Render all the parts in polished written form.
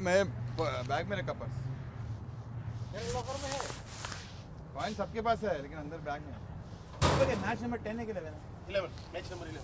मैं बैग में रखा पर्स कॉइन सबके पास है लेकिन अंदर बैग में है मैच नंबर 10 है कि 11 match number 11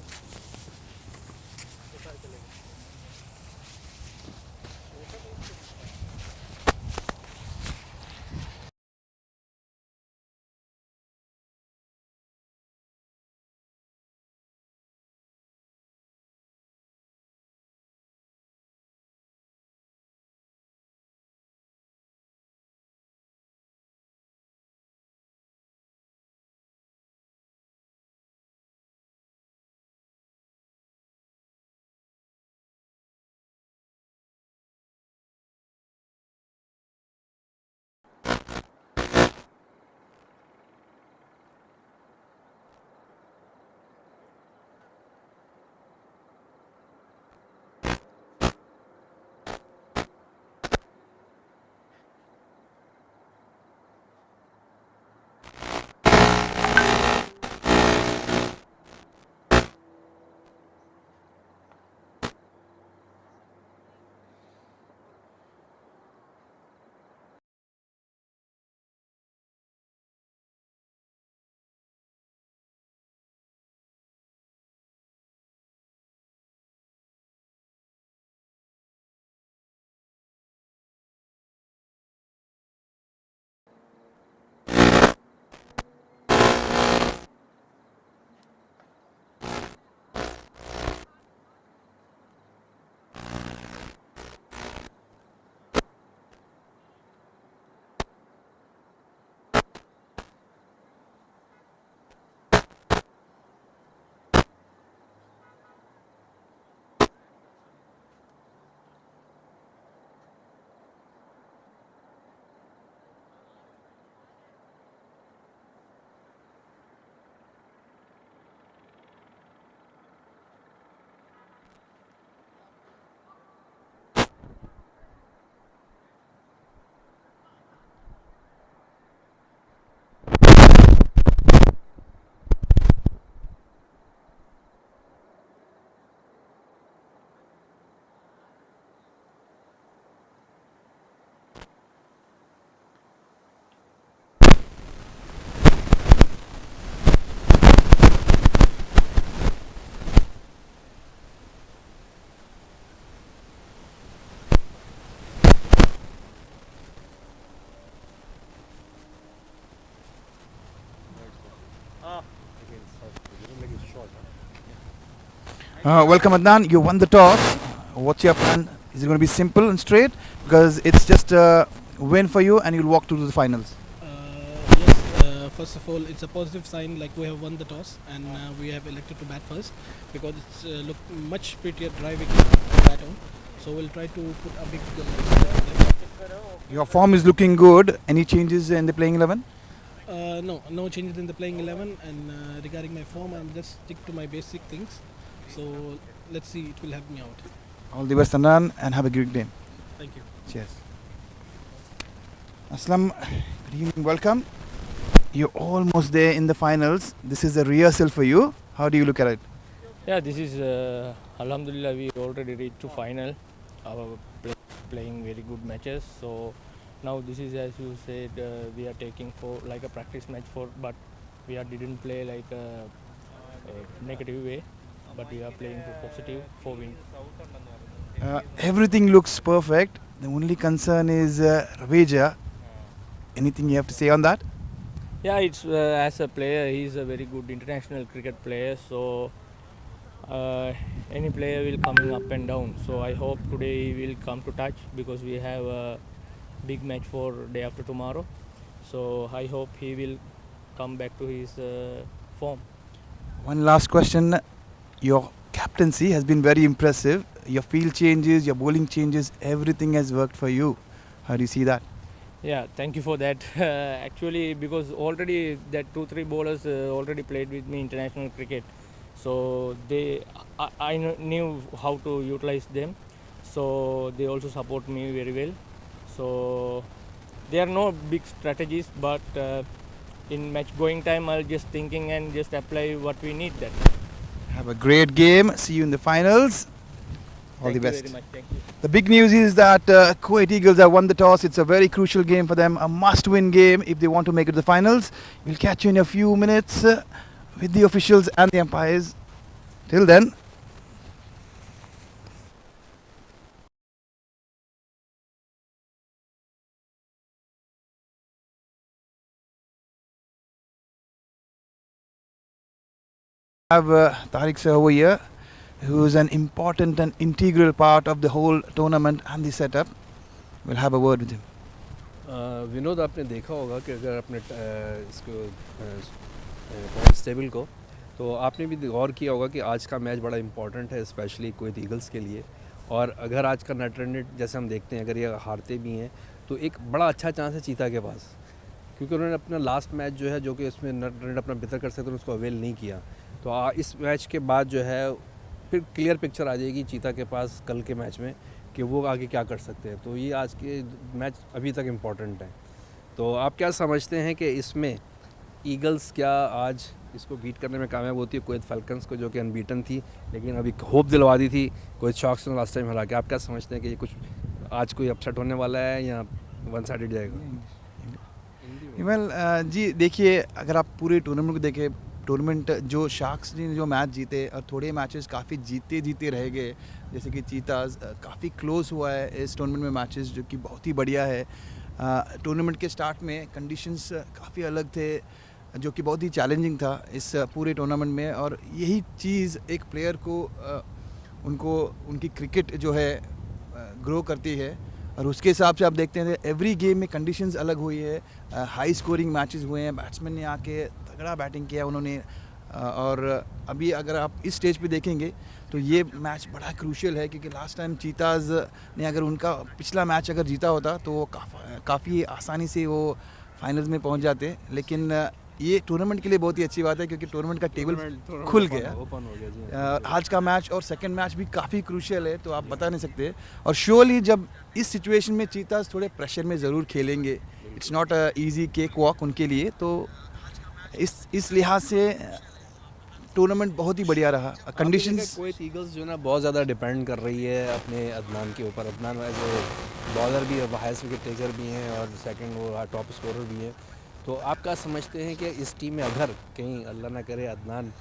Welcome Adnan, you won the toss. What's your plan? Is it going to be simple and straight? Because it's just a win for you and you'll walk to the finals. Yes, first of all, it's a positive sign, like we have won the toss and we have elected to bat first because it's look much prettier driving bat on. So we'll try to put a big Your form is looking good. Any changes in the playing 11? No changes in the playing 11, and regarding my form, I'm just stick to my basic things. So let's see, it will help me out. All the best Adnan and have a great day. Thank you. Cheers. Aslam, good evening, welcome. You're almost there in the finals. This is a rehearsal for you. How do you look at it? Yeah, this is Alhamdulillah, we already reached to final. Our playing very good matches, so Now this is, as you said, we are taking for like a practice match for, but we didn't play like a negative way, but we are playing for positive for win. Everything looks perfect. The only concern is Raveja. Anything you have to say on that? Yeah, it's as a player, he's a very good international cricket player. So any player will coming up and down. So I hope today he will come to touch because we have a big match for day after tomorrow. So I hope he will come back to his form. One last question. Your captaincy has been very impressive. Your field changes, your bowling changes, everything has worked for you. How do you see that? Yeah, thank you for that. Actually, because already that 2-3 bowlers already played with me international cricket, so I knew how to utilize them. So they also support me very well. So there are no big strategies, but in match going time, I'll just thinking and just apply what we need. That. Have a great game. See you in the finals. All Thank the you best. very much. Thank you. The big news is that Kuwait Eagles have won the toss. It's a very crucial game for them, a must-win game if they want to make it to the finals. We'll catch you in a few minutes with the officials and the umpires. Till then, I have Tariq sir over here, who is an important and integral part of the whole tournament and the setup. We'll have a word with him. Vinod, आपने देखा होगा कि अगर अपने इसको points table को, तो आपने भी गौर किया होगा कि आज का मैच बड़ा इंपॉर्टेंट है, स्पेशली कुवैत ईगल्स के लिए। और अगर आज का नेट रन रेट जैसे हम देखते हैं, अगर ये हारते भी हैं तो एक बड़ा अच्छा चांस है चीता के पास, क्योंकि उन्होंने अपना लास्ट मैच जो है, जो कि उसमें नेट रन रेट अपना बेहतर कर सकते हैं, उसको अवेल नहीं किया। तो इस मैच के बाद जो है फिर क्लियर पिक्चर आ जाएगी चीता के पास कल के मैच में कि वो आगे क्या कर सकते हैं। तो ये आज के मैच अभी तक इम्पॉर्टेंट है। तो आप क्या समझते हैं कि इसमें ईगल्स क्या आज इसको बीट करने में कामयाब होती है कुवैत फैल्कन्स को, जो कि अनबीटन थी, लेकिन अभी होप दिलवा दी थी कुवैत शॉक्स ने लास्ट टाइम हरा के? आप क्या समझते हैं कि ये कुछ आज कोई अपसेट होने वाला है या वन साइडेड जाएगा? वेल जी देखिए, अगर आप पूरे टूर्नामेंट को देखें, टूर्नामेंट जो शार्क्स ने जो मैच जीते और थोड़े मैचेस काफ़ी जीते रह गए, जैसे कि चीताज काफ़ी क्लोज हुआ है इस टूर्नामेंट में मैचेस, जो कि बहुत ही बढ़िया है। टूर्नामेंट के स्टार्ट में कंडीशंस काफ़ी अलग थे, जो कि बहुत ही चैलेंजिंग था इस पूरे टूर्नामेंट में, और यही चीज़ एक प्लेयर को उनकी क्रिकेट जो है ग्रो करती है। और उसके हिसाब से आप देखते हैं एवरी गेम में कंडीशंस अलग हुई है, हाई स्कोरिंग मैचेस हुए हैं, बैट्समैन ने आके तगड़ा बैटिंग किया उन्होंने। और अभी अगर आप इस स्टेज पे देखेंगे तो ये मैच बड़ा क्रूशियल है, क्योंकि लास्ट टाइम चीताज ने अगर उनका पिछला मैच अगर जीता होता तो वो काफ़ी आसानी से वो फाइनल्स में पहुंच जाते। लेकिन ये टूर्नामेंट के लिए बहुत ही अच्छी बात है, क्योंकि टूर्नामेंट का टेबल खुल गया, ओपन हो गया जी। आज का मैच और सेकंड मैच भी काफ़ी क्रूशियल है, तो आप बता नहीं सकते। और श्योरली जब इस सिचुएशन में चीताज थोड़े प्रेशर में ज़रूर खेलेंगे, it's not a easy cake walk उनके लिए। तो इस लिहाज से टूर्नामेंट बहुत ही बढ़िया रहा। कंडीशंस कुवैत ईगल्स जो है ना बहुत ज़्यादा डिपेंड कर रही है अपने अदनान के ऊपर। अदनान एज ए बॉलर भी है, हाईएस्ट विकेट टेकर भी हैं, और सेकंड वो टॉप स्कोरर भी हैं। तो आप क्या समझते हैं कि इस टीम में अगर कहीं अल्लाह ना करे अदनान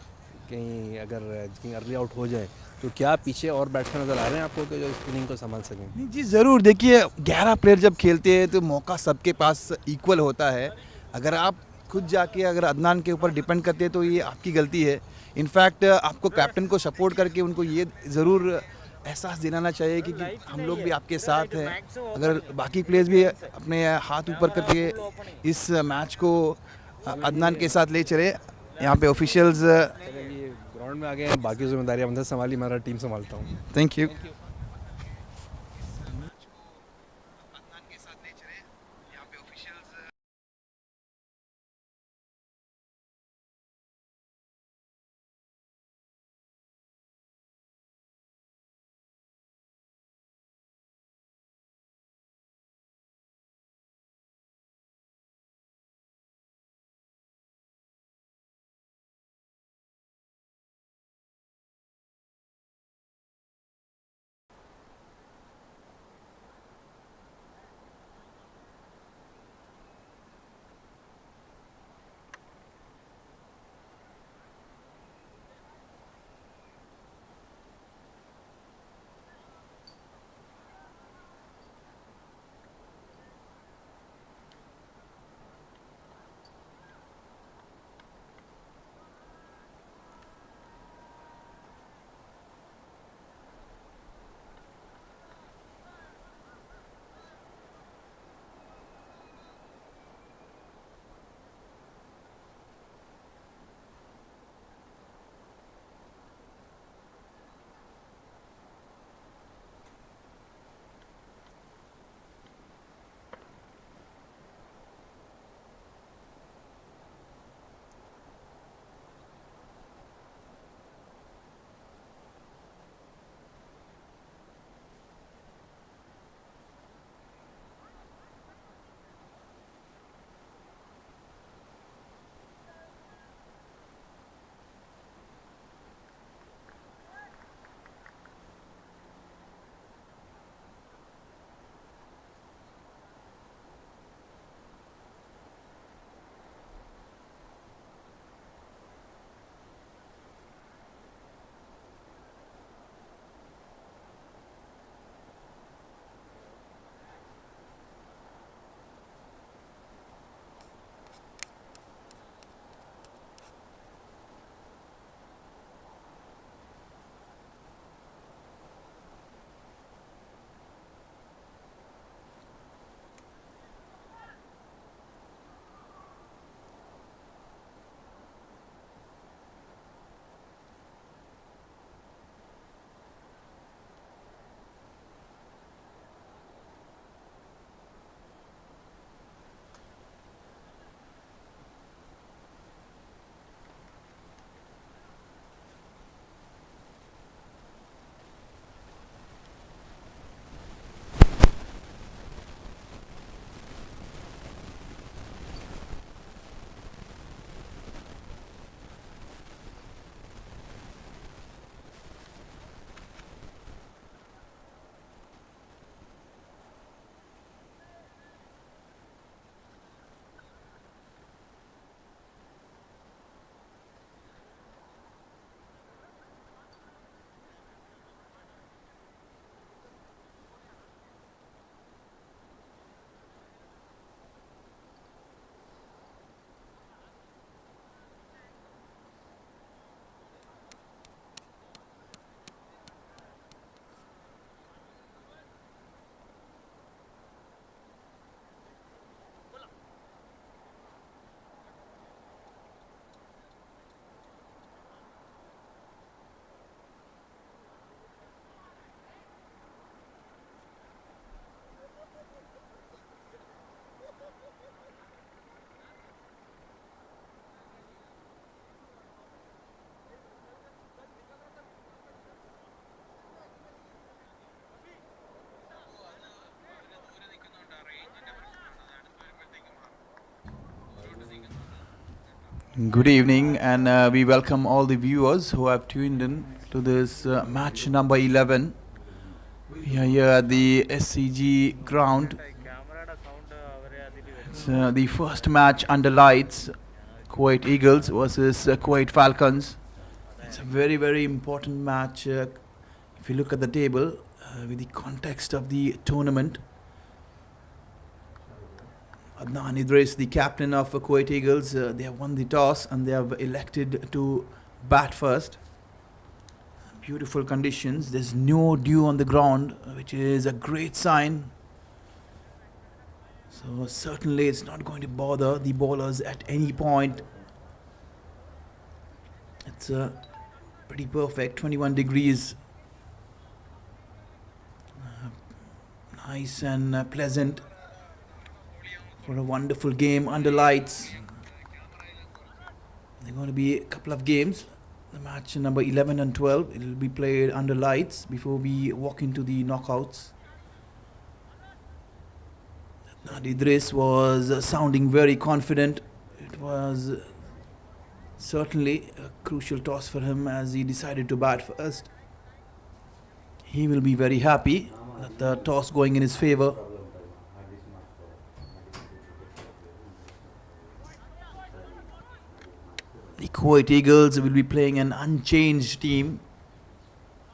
कहीं अर्ली आउट हो जाए, तो क्या पीछे और बैट्समैन नज़र आ रहे हैं आपको कि जो इस इनिंग को संभाल सकें? नहीं जी, ज़रूर। देखिए 11 प्लेयर जब खेलते हैं तो मौका सबके पास इक्वल होता है। अगर आप खुद जाके अगर अदनान के ऊपर डिपेंड करते हैं तो ये आपकी गलती है। इनफैक्ट आपको कैप्टन को सपोर्ट करके उनको ये ज़रूर एहसास दिलाना चाहिए कि हम लोग भी आपके साथ हैं। अगर बाकी प्लेयर्स भी अपने हाथ ऊपर करके इस मैच को अदनान के साथ ले चले। यहाँ पे ऑफिशियल्स ये ग्राउंड में आ गए हैं, बाकी जिम्मेदारी अंदर संभाली, हमारा टीम संभालता हूँ। Thank you. Good evening, and we welcome all the viewers who have tuned in to this match number 11. We are here at the SCG ground. It's the first match under lights, Kuwait Eagles versus Kuwait Falcons. It's a very, very important match if you look at the table with the context of the tournament. Adnan Idris, the captain of Kuwait Eagles, they have won the toss and they have elected to bat first. Beautiful conditions. There's no dew on the ground, which is a great sign. So certainly it's not going to bother the bowlers at any point. It's pretty perfect, 21 degrees. Nice and pleasant for a wonderful game under lights. There are going to be a couple of games. The match number 11 and 12, it will be played under lights before we walk into the knockouts. Idris was sounding very confident. It was certainly a crucial toss for him as he decided to bat first. He will be very happy that the toss going in his favour. The Kuwait Eagles will be playing an unchanged team.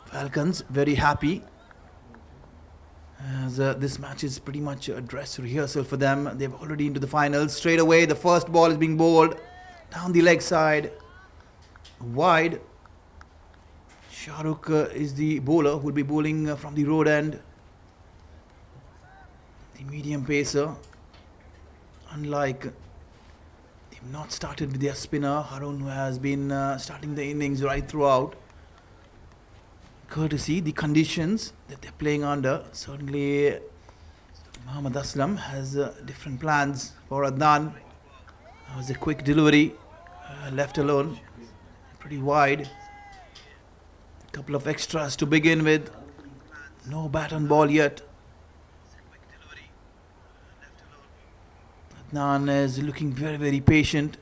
Falcons very happy as this match is pretty much a dress rehearsal for them. They're already into the finals. Straight away the first ball is being bowled down the leg side, wide. Shahrukh is the bowler who will be bowling from the road end. The medium pacer, unlike not started with their spinner Harun, who has been starting the innings right throughout. Courtesy the conditions that they're playing under. Certainly Muhammad Aslam has different plans for Adnan. That was a quick delivery, left alone, pretty wide. Couple of extras to begin with. No bat on ball yet. Adnan is looking very, very patient.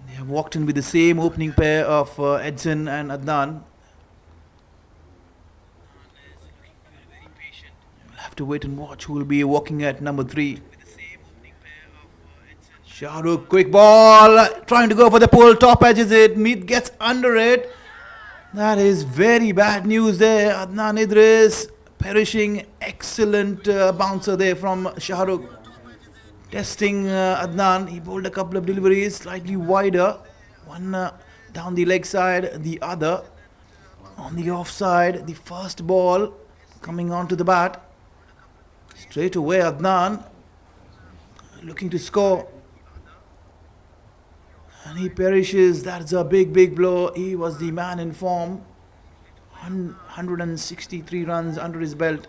They have walked in with the same opening pair of Edson and Adnan. We'll have to wait and watch who will be walking at number 3. Shahrukh, quick ball, trying to go for the pull, top edges it, Meet gets under it. That is very bad news there. Adnan Idris perishing, excellent bouncer there from Shahrukh. Testing Adnan, he bowled a couple of deliveries slightly wider, one down the leg side, the other on the offside. The first ball coming onto the bat, straight away Adnan looking to score, and he perishes. That's a big, big blow. He was the man in form, 163 runs under his belt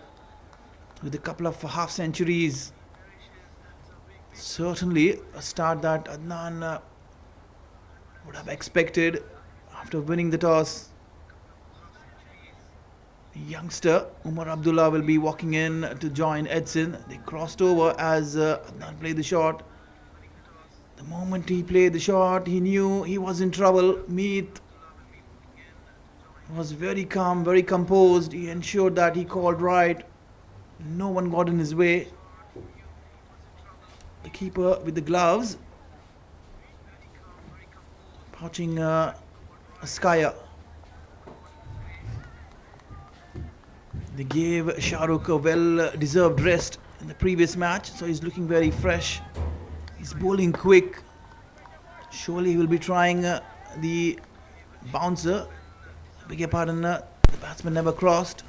with a couple of half centuries. Certainly a start that Adnan would have expected after winning the toss. The youngster Umar Abdullah will be walking in to join Edson. They crossed over as Adnan played the shot. The moment he played the shot, he knew he was in trouble. Meet was very calm, very composed. He ensured that he called right. No one got in his way. The keeper with the gloves, pouching Askaya. They gave Shahrukh a well-deserved rest in the previous match, so he's looking very fresh. He's bowling quick. Surely he will be trying the bouncer. I beg your pardon, the batsman never crossed.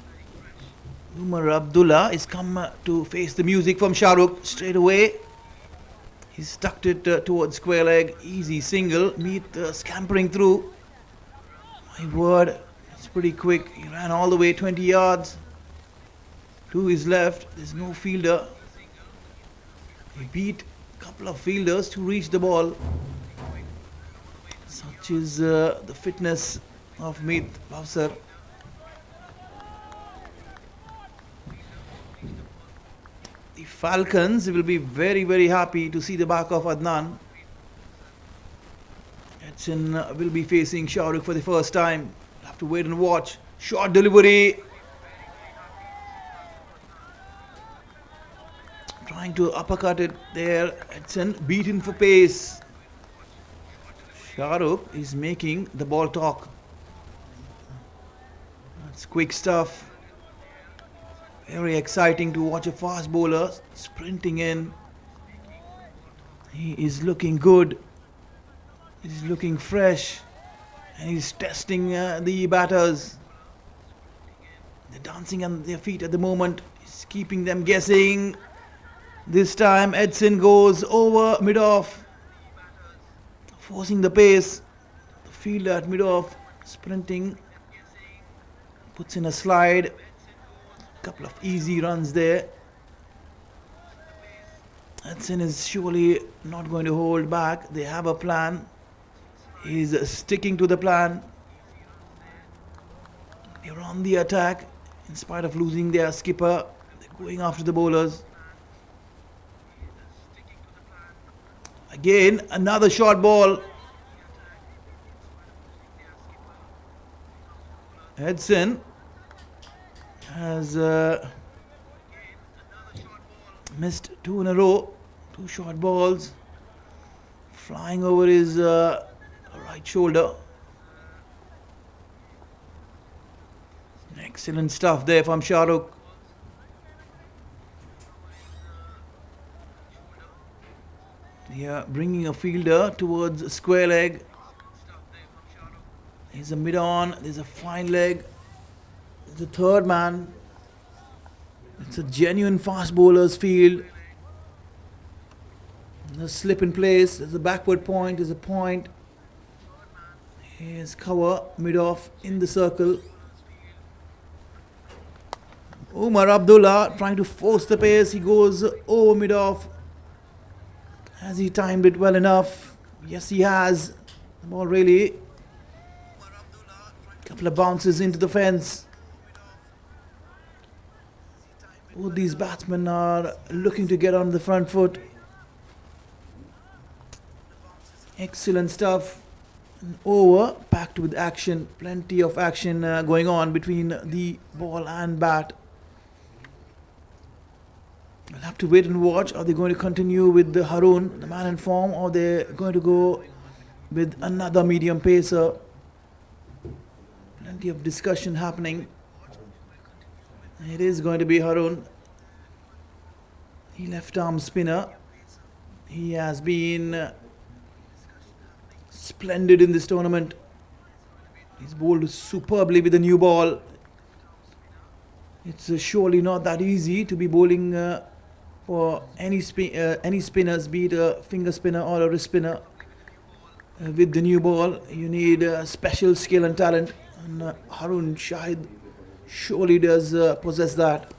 Umar Abdullah is come to face the music from Shahrukh straight away. He's tucked it towards square leg, easy single. Meet scampering through. My word, it's pretty quick. He ran all the way 20 yards to his left. There's no fielder. He beat a couple of fielders to reach the ball. Such is the fitness of Meet Bhavsar. The Falcons will be very, very happy to see the back of Adnan. Edson will be facing Shahrukh for the first time. Have to wait and watch. Short delivery. Trying to uppercut it there. Edson beaten for pace. Shahrukh is making the ball talk. That's quick stuff. Very exciting to watch a fast bowler sprinting in. He is looking good. He's looking fresh. And he's testing the batters. They're dancing on their feet at the moment. He's keeping them guessing. This time Edson goes over mid-off, forcing the pace. The fielder at mid-off sprinting. Puts in a slide. Couple of easy runs there. Edson is surely not going to hold back. They have a plan. He's sticking to the plan. They're on the attack. In spite of losing their skipper, they're going after the bowlers. Again, another short ball. Edson has missed 2 in a row. 2 short balls. Flying over his right shoulder. Excellent stuff there from Shahrukh. Yeah, bringing a fielder towards a square leg. There's a mid-on. There's a fine leg. There's a third man. It's a genuine fast bowler's field. There's a slip in place. There's a backward point. There's a point. Here's cover mid-off in the circle. Umar Abdullah trying to force the pace. He goes over mid-off. Has he timed it well enough? Yes, he has. The ball really. Couple of bounces into the fence. Both these batsmen are looking to get on the front foot. Excellent stuff. And over, packed with action. Plenty of action going on between the ball and bat. We'll have to wait and watch. Are they going to continue with the Haroon, the man in form, or they're going to go with another medium pacer? Plenty of discussion happening. It is going to be Haroon. He left arm spinner. He has been splendid in this tournament. He's bowled superbly with the new ball. It's surely not that easy to be bowling for any spinners, be it a finger spinner or a wrist spinner. With the new ball, you need special skill and talent. And Haroon Shahid surely does possess that.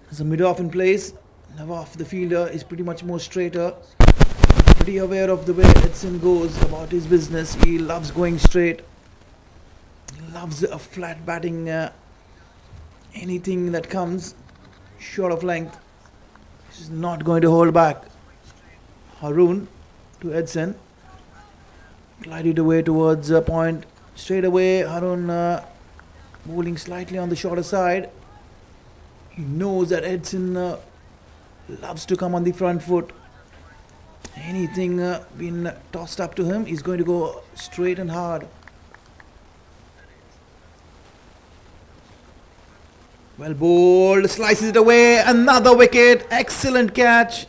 There's a mid-off in place. Nawaf, the fielder, is pretty much more straighter. Pretty aware of the way Edson goes about his business. He loves going straight. He loves a flat batting. Anything that comes short of length, he's not going to hold back. Haroon to Edson. Glided away towards a point. Straight away, Haroon bowling slightly on the shorter side. He knows that Edson loves to come on the front foot. Anything been tossed up to him, he's going to go straight and hard. Well bowled, slices it away, another wicket, excellent catch.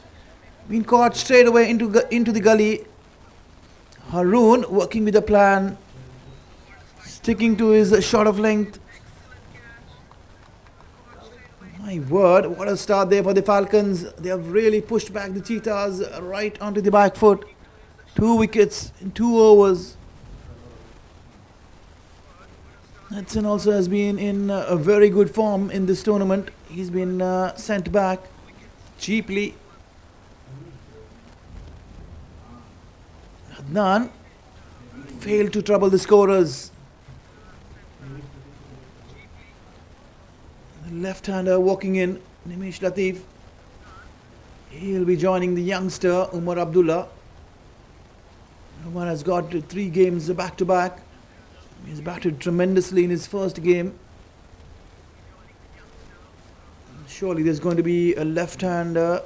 Been caught straight away into the gully. Haroon working with a plan, sticking to his short of length. My word, what a start there for the Falcons. They have really pushed back the Cheetahs right onto the back foot. 2 wickets in 2 overs. Edson also has been in a very good form in this tournament. He's been sent back cheaply. Adnan failed to trouble the scorers. The left-hander walking in, Nimish Latif. He'll be joining the youngster Umar Abdullah. Umar has got 3 games back to back. He's batted tremendously in his first game. Surely there's going to be a left-hander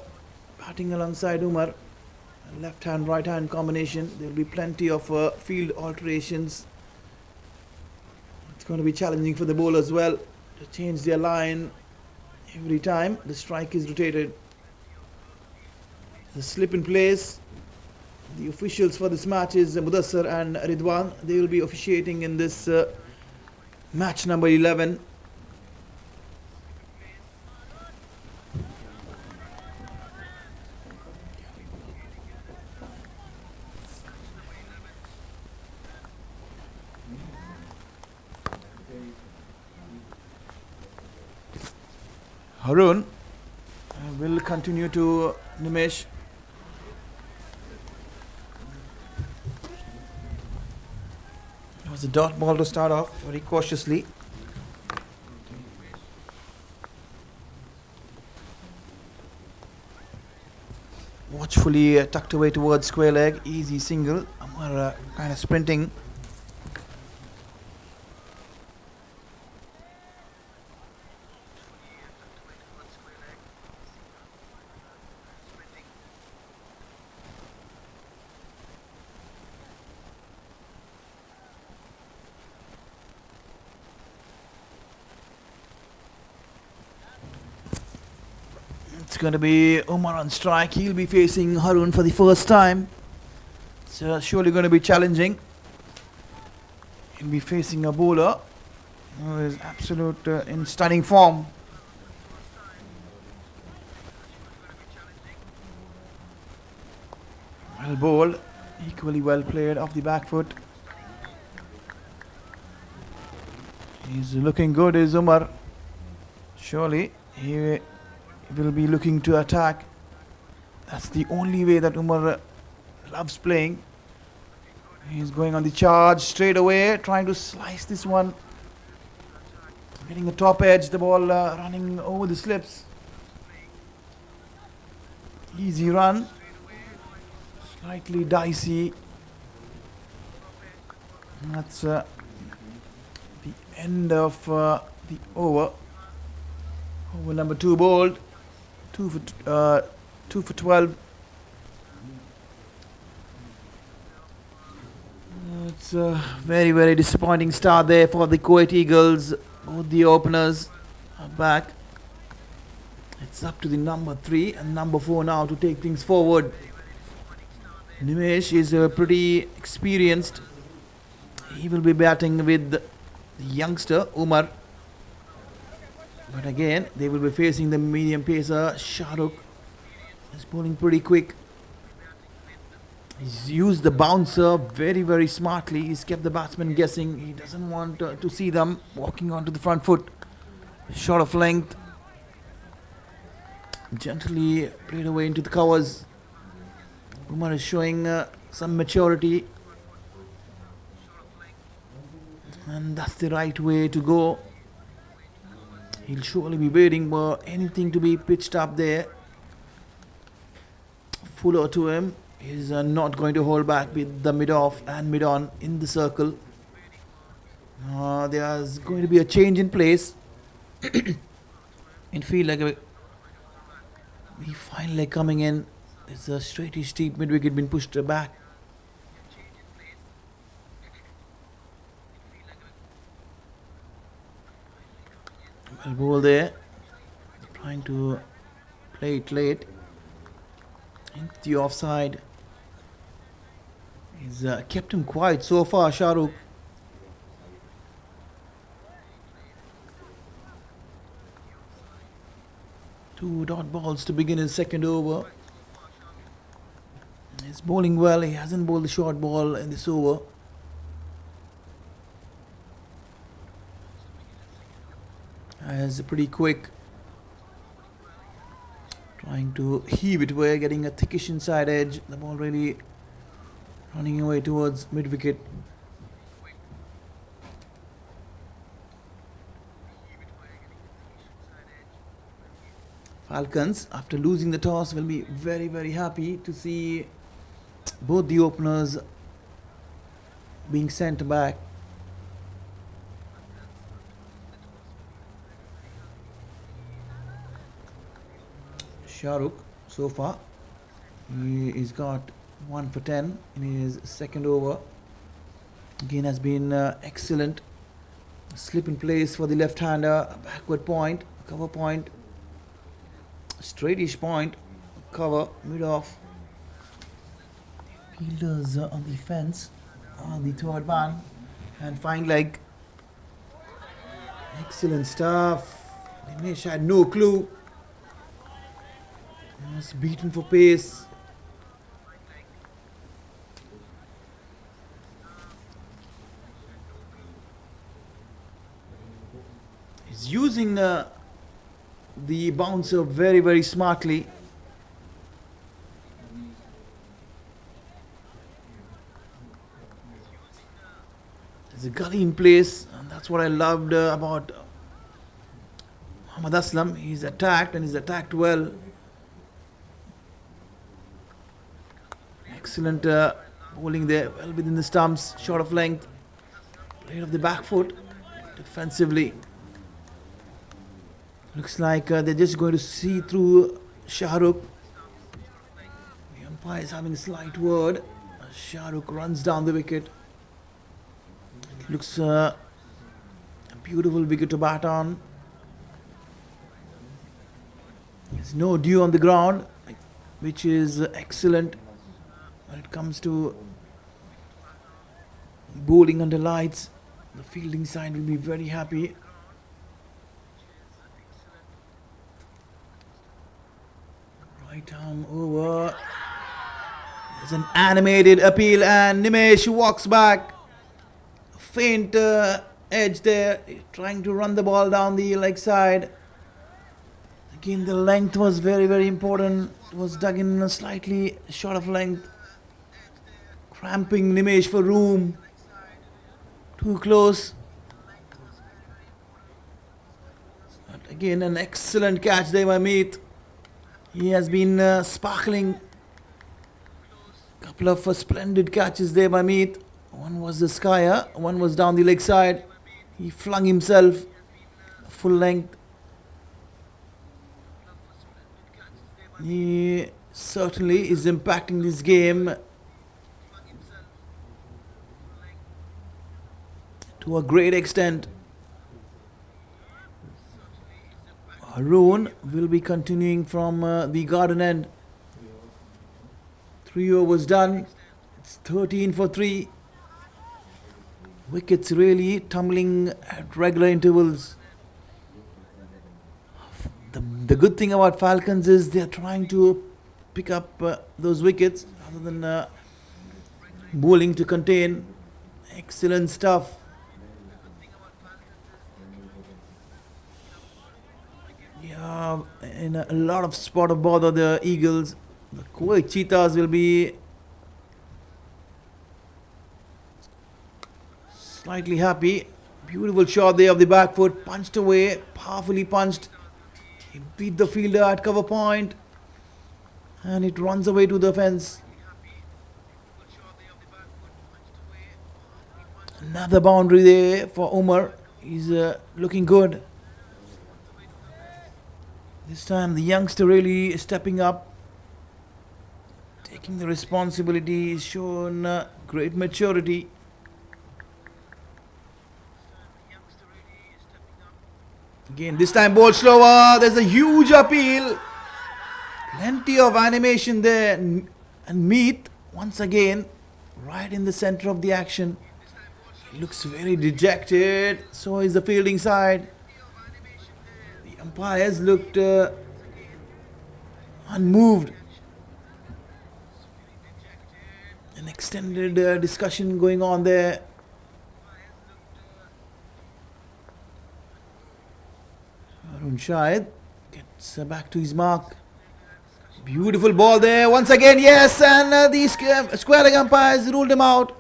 batting alongside Umar. A left-hand, right-hand combination. There will be plenty of field alterations. It's going to be challenging for the bowler as well to change their line every time the strike is rotated. The slip in place. The officials for this match is Mudassar and Ridwan. They will be officiating in this match number 11. Harun will continue to Nimesh. It was a dot ball to start off very cautiously. Watchfully tucked away towards square leg, easy single. Amar kind of sprinting. It's going to be Umar on strike. He'll be facing Harun for the first time. It's surely going to be challenging. He'll be facing a bowler who is absolute in stunning form. Well bowled, equally well played off the back foot. He's looking good, is Umar. Surely he will be looking to attack. That's the only way that Umar loves playing. He's going on the charge straight away, trying to slice this one. Getting a top edge, the ball running over the slips. Easy run. Slightly dicey. That's the end of the over. Over number 2 bowled. 2 for 12. It's a very, very disappointing start there for the Kuwait Eagles. Both the openers are back. It's up to the number 3 and number 4 now to take things forward. Nimesh is pretty experienced. He will be batting with the youngster Umar. But again, they will be facing the medium pacer Shahrukh. He's bowling pretty quick. He's used the bouncer very, very smartly. He's kept the batsman guessing. He doesn't want to see them walking onto the front foot. Short of length. Gently played away into the covers. Umar is showing some maturity. And that's the right way to go. He'll surely be waiting for anything to be pitched up there. Fuller to him. He's not going to hold back with the mid-off and mid-on in the circle. There's going to be a change in place. In field, like we finally coming in. There's a straighty steep mid-wicket been pushed back. Well ball there. Trying to play it late. Into the offside. He's kept him quiet so far, Shahrukh. Two dot balls to begin his second over. He's bowling well. He hasn't bowled the short ball in this over. He's pretty quick. Trying to heave it away, getting a thickish inside edge. The ball really running away towards mid-wicket. Falcons, after losing the toss, will be very, very happy to see both the openers being sent back. Shahrukh so far, he's got 1 for 10 in his second over. Again has been excellent. Slip in place for the left-hander, backward point, cover point, straightish point, cover, mid-off. Fielders on the fence on the third man, and fine leg. Excellent stuff. Dinesh had no clue. He was beaten for pace. He's using the bouncer very, very smartly. There's a gully in place, and that's what I loved about Muhammad Aslam. He's attacked, and he's attacked well. Excellent bowling there, well within the stumps, short of length, played off the back foot defensively. Looks like they're just going to see through Shahrukh. The umpire is having a slight word. Shahrukh runs down the wicket. Looks a beautiful wicket to bat on. There's no dew on the ground, which is excellent when it comes to bowling under lights. The fielding side will be very happy. Right arm over. There's an animated appeal, and Nimesh walks back. Faint edge there, trying to run the ball down the leg side. Again, the length was very, very important. It was dug in slightly short of length, cramping Nimesh for room. Too close. But again, an excellent catch there by Meet. He has been sparkling. Couple of splendid catches there by Meet. One was the skyer, one was down the leg side. He flung himself full length. He certainly is impacting this game to a great extent. Haroon will be continuing from the garden end. 3 overs done. It's 13 for 3. Wickets really tumbling at regular intervals. The good thing about Falcons is they're trying to pick up those wickets rather than bowling to contain. Excellent stuff. Yeah, in a lot of spot of bother, the Eagles. The Kuwait Cheetahs will be slightly happy. Beautiful shot there of the back foot, punched away, powerfully punched. He beat the fielder at cover point, and it runs away to the fence. Another boundary there for Umar. He's looking good. This time the youngster really stepping up, taking the responsibility. He's shown great maturity. Again, this time ball slower. There's a huge appeal. Plenty of animation there. And Meet, once again, right in the center of the action. He looks very dejected. So is the fielding side. The umpires looked unmoved. An extended discussion going on there. Arun Shahid gets back to his mark. Beautiful ball there once again, yes, and the square leg umpires ruled him out.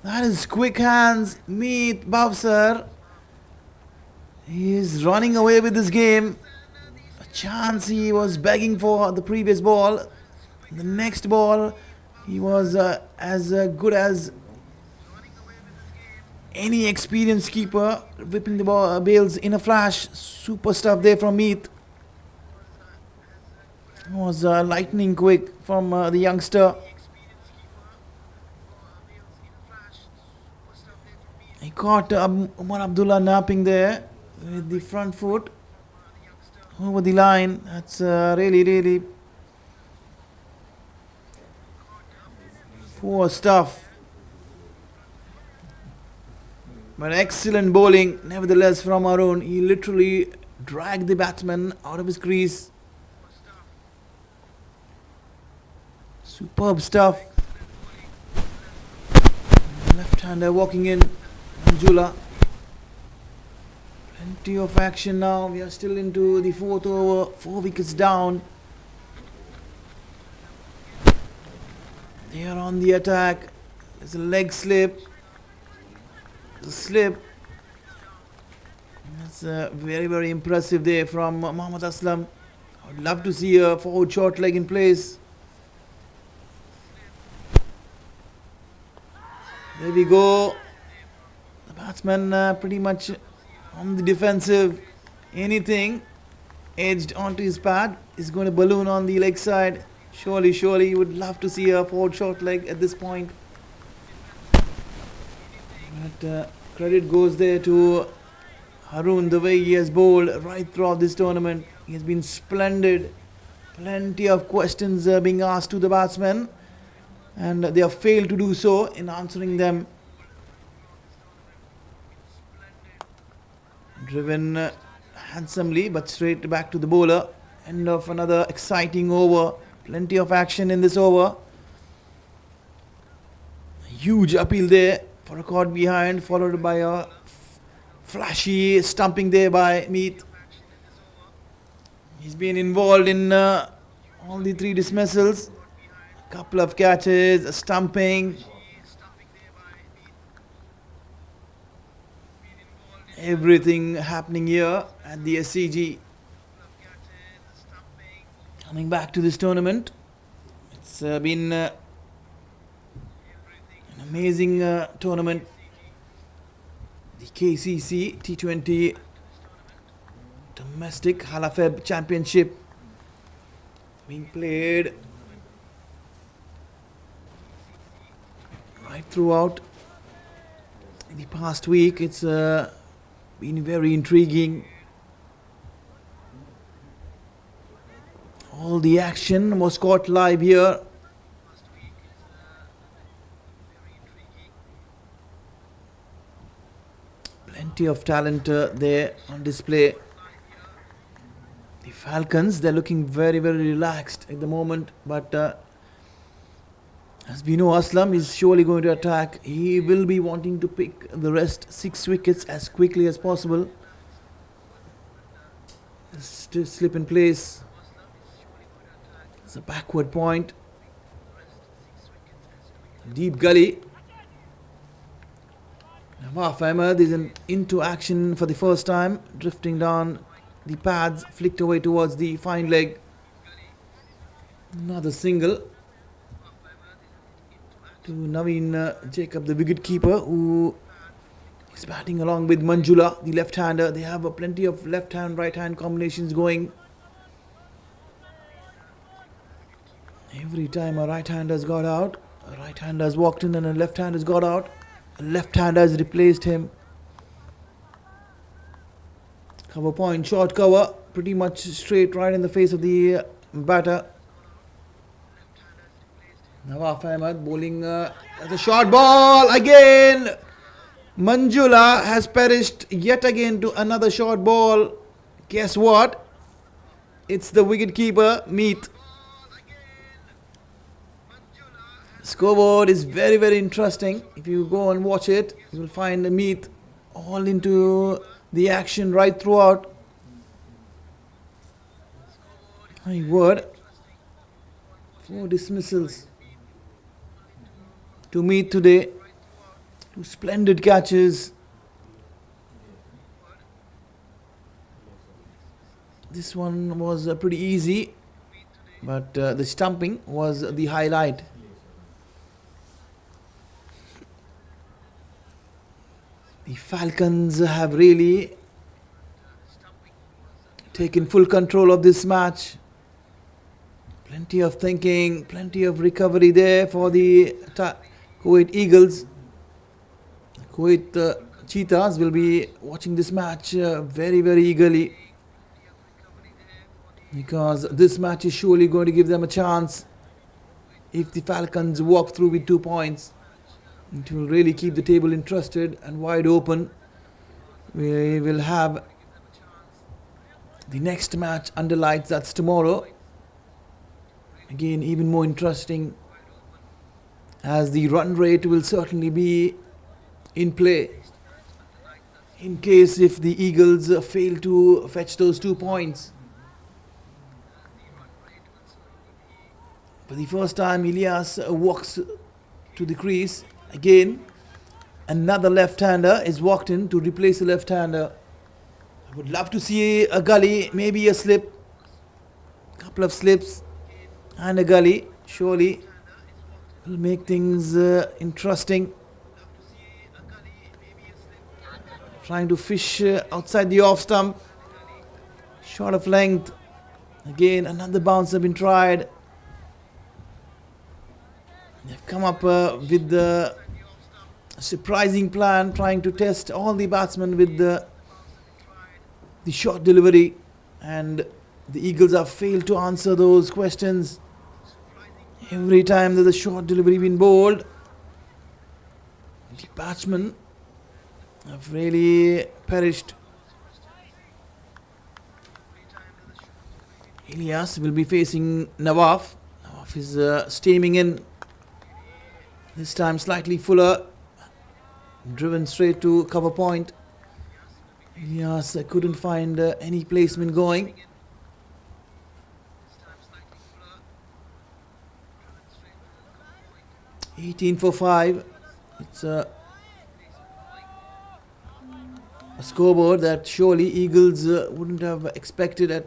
That is quick hands. Meet Bhavsar. He is running away with this game. A chance he was begging for the previous ball. The next ball, he was as good as Any experienced keeper whipping the bails in a flash. Super stuff there from Meath. Was lightning quick from the youngster. He caught Umar Abdullah napping there with the front foot over the line. That's really poor stuff. But excellent bowling nevertheless from Arun. He literally dragged the batsman out of his crease. Superb stuff. Left-hander walking in. Manjula. Plenty of action now. We are still into the fourth over. 4 wickets down. They are on the attack. There's a leg slip. Slip. That's very impressive there from Mohammad Aslam. I would love to see a forward short leg in place. There we go. The batsman pretty much on the defensive. Anything edged onto his pad is going to balloon on the leg side. Surely you would love to see a forward short leg at this point. But credit goes there to Harun, the way he has bowled right throughout this tournament. He has been splendid. Plenty of questions being asked to the batsmen, and they have failed to do so in answering them. Driven handsomely, but straight back to the bowler. End of another exciting over. Plenty of action in this over. Huge appeal there for a caught behind, followed by a flashy stumping there by Meath. He's been involved in all the 3 dismissals. A couple of catches, a stumping. Everything happening here at the SCG. Coming back to this tournament. It's been an amazing tournament. The KCC T20 Domestic HALA FEB Championship being played right throughout the past week. It's been very intriguing. All the action was caught live here. Plenty of talent there on display. The Falcons, they're looking very relaxed at the moment, but as we know, Aslam is surely going to attack. He will be wanting to pick the rest 6 wickets as quickly as possible. Still slip in place. It's a backward point. Deep gully. Nawaf Ahmed is into action for the first time, drifting down the pads, flicked away towards the fine leg. Another single to Naveen Jacob, the wicket keeper, who is batting along with Manjula, the left-hander. They have plenty of left-hand, right-hand combinations going. Every time a right-hander has got out, a right-hander has walked in and a left-hander has got out. A left-hander has replaced him. Cover point, short cover, pretty much straight right in the face of the batter. Nawaf Ahmed bowling as a short ball again. Manjula has perished yet again to another short ball. Guess what? It's the wicket keeper, Meath. Scoreboard is very interesting. If you go and watch it, you will find Meath all into the action right throughout. My word. 4 dismissals to Meath today. 2 splendid catches. This one was pretty easy, but the stumping was the highlight. Falcons have really taken full control of this match. Plenty of thinking, plenty of recovery there for the Kuwait Eagles. Kuwait Cheetahs will be watching this match very, very eagerly, because this match is surely going to give them a chance. If the Falcons walk through with 2 points, it will really keep the table interested and wide open. We will have the next match under lights, that's tomorrow. Again, even more interesting, as the run rate will certainly be in play in case if the Eagles fail to fetch those 2 points. For the first time, Ilyas walks to the crease. Again, another left-hander is walked in to replace the left-hander. I would love to see a gully, maybe a slip, couple of slips and a gully. Surely will make things interesting. Trying to fish outside the off stump. Short of length. Again, another bounce has been tried. They've come up with the surprising plan, trying to test all the batsmen with the short delivery, and the Eagles have failed to answer those questions. Every time there's a short delivery been bowled, the batsmen have really perished. Ilyas will be facing Nawaf. Nawaf is steaming in. This time slightly fuller, driven straight to cover point. Ilyas couldn't find any placement going. (18 for 5). It's a scoreboard that surely Eagles wouldn't have expected at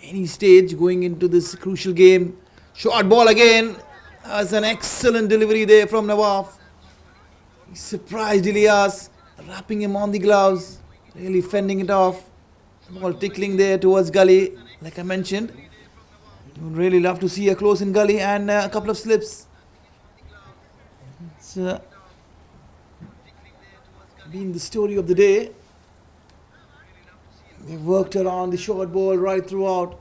any stage going into this crucial game. Short ball again. That's an excellent delivery there from Nawaf. He surprised Ilyas, wrapping him on the gloves, really fending it off. Ball tickling there towards gully, like I mentioned. Would really love to see a close in gully and a couple of slips. It's been the story of the day. They worked around the short ball right throughout.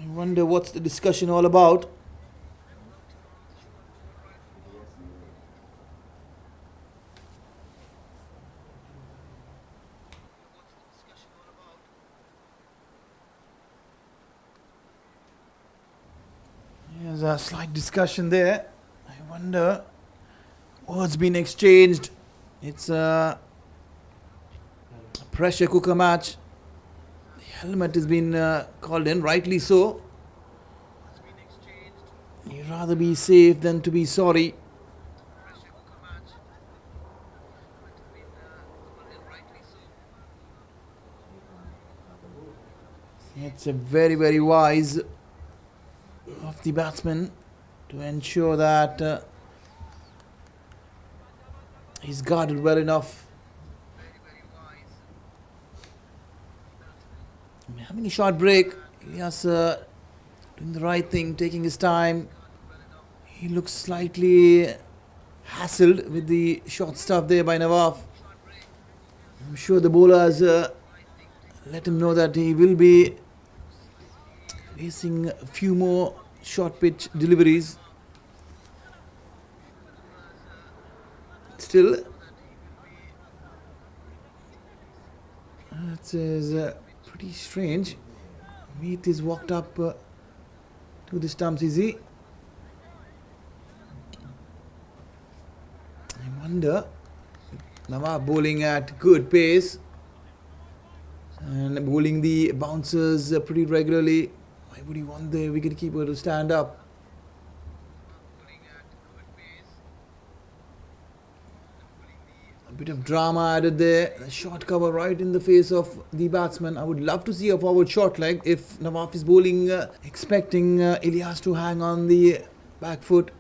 I wonder what's the discussion all about. There's a slight discussion there. I wonder what's been exchanged. It's a pressure cooker match. Helmet has been called in, rightly so. You'd rather be safe than to be sorry. It's a very, very wise of the batsman to ensure that he's guarded well enough. Having a short break, Ilyas doing the right thing, taking his time. He looks slightly hassled with the short stuff there by Nawaf. I'm sure the bowlers let him know that he will be facing a few more short pitch deliveries. Still, it is pretty strange. Meet is walked up to the stumps, is he? I wonder. Nawaf bowling at good pace and bowling the bouncers pretty regularly. Why would he want the wicketkeeper to stand up? A bit of drama added there. A short cover right in the face of the batsman. I would love to see a forward short leg if Nawaf is bowling, expecting Ilyas to hang on the back foot.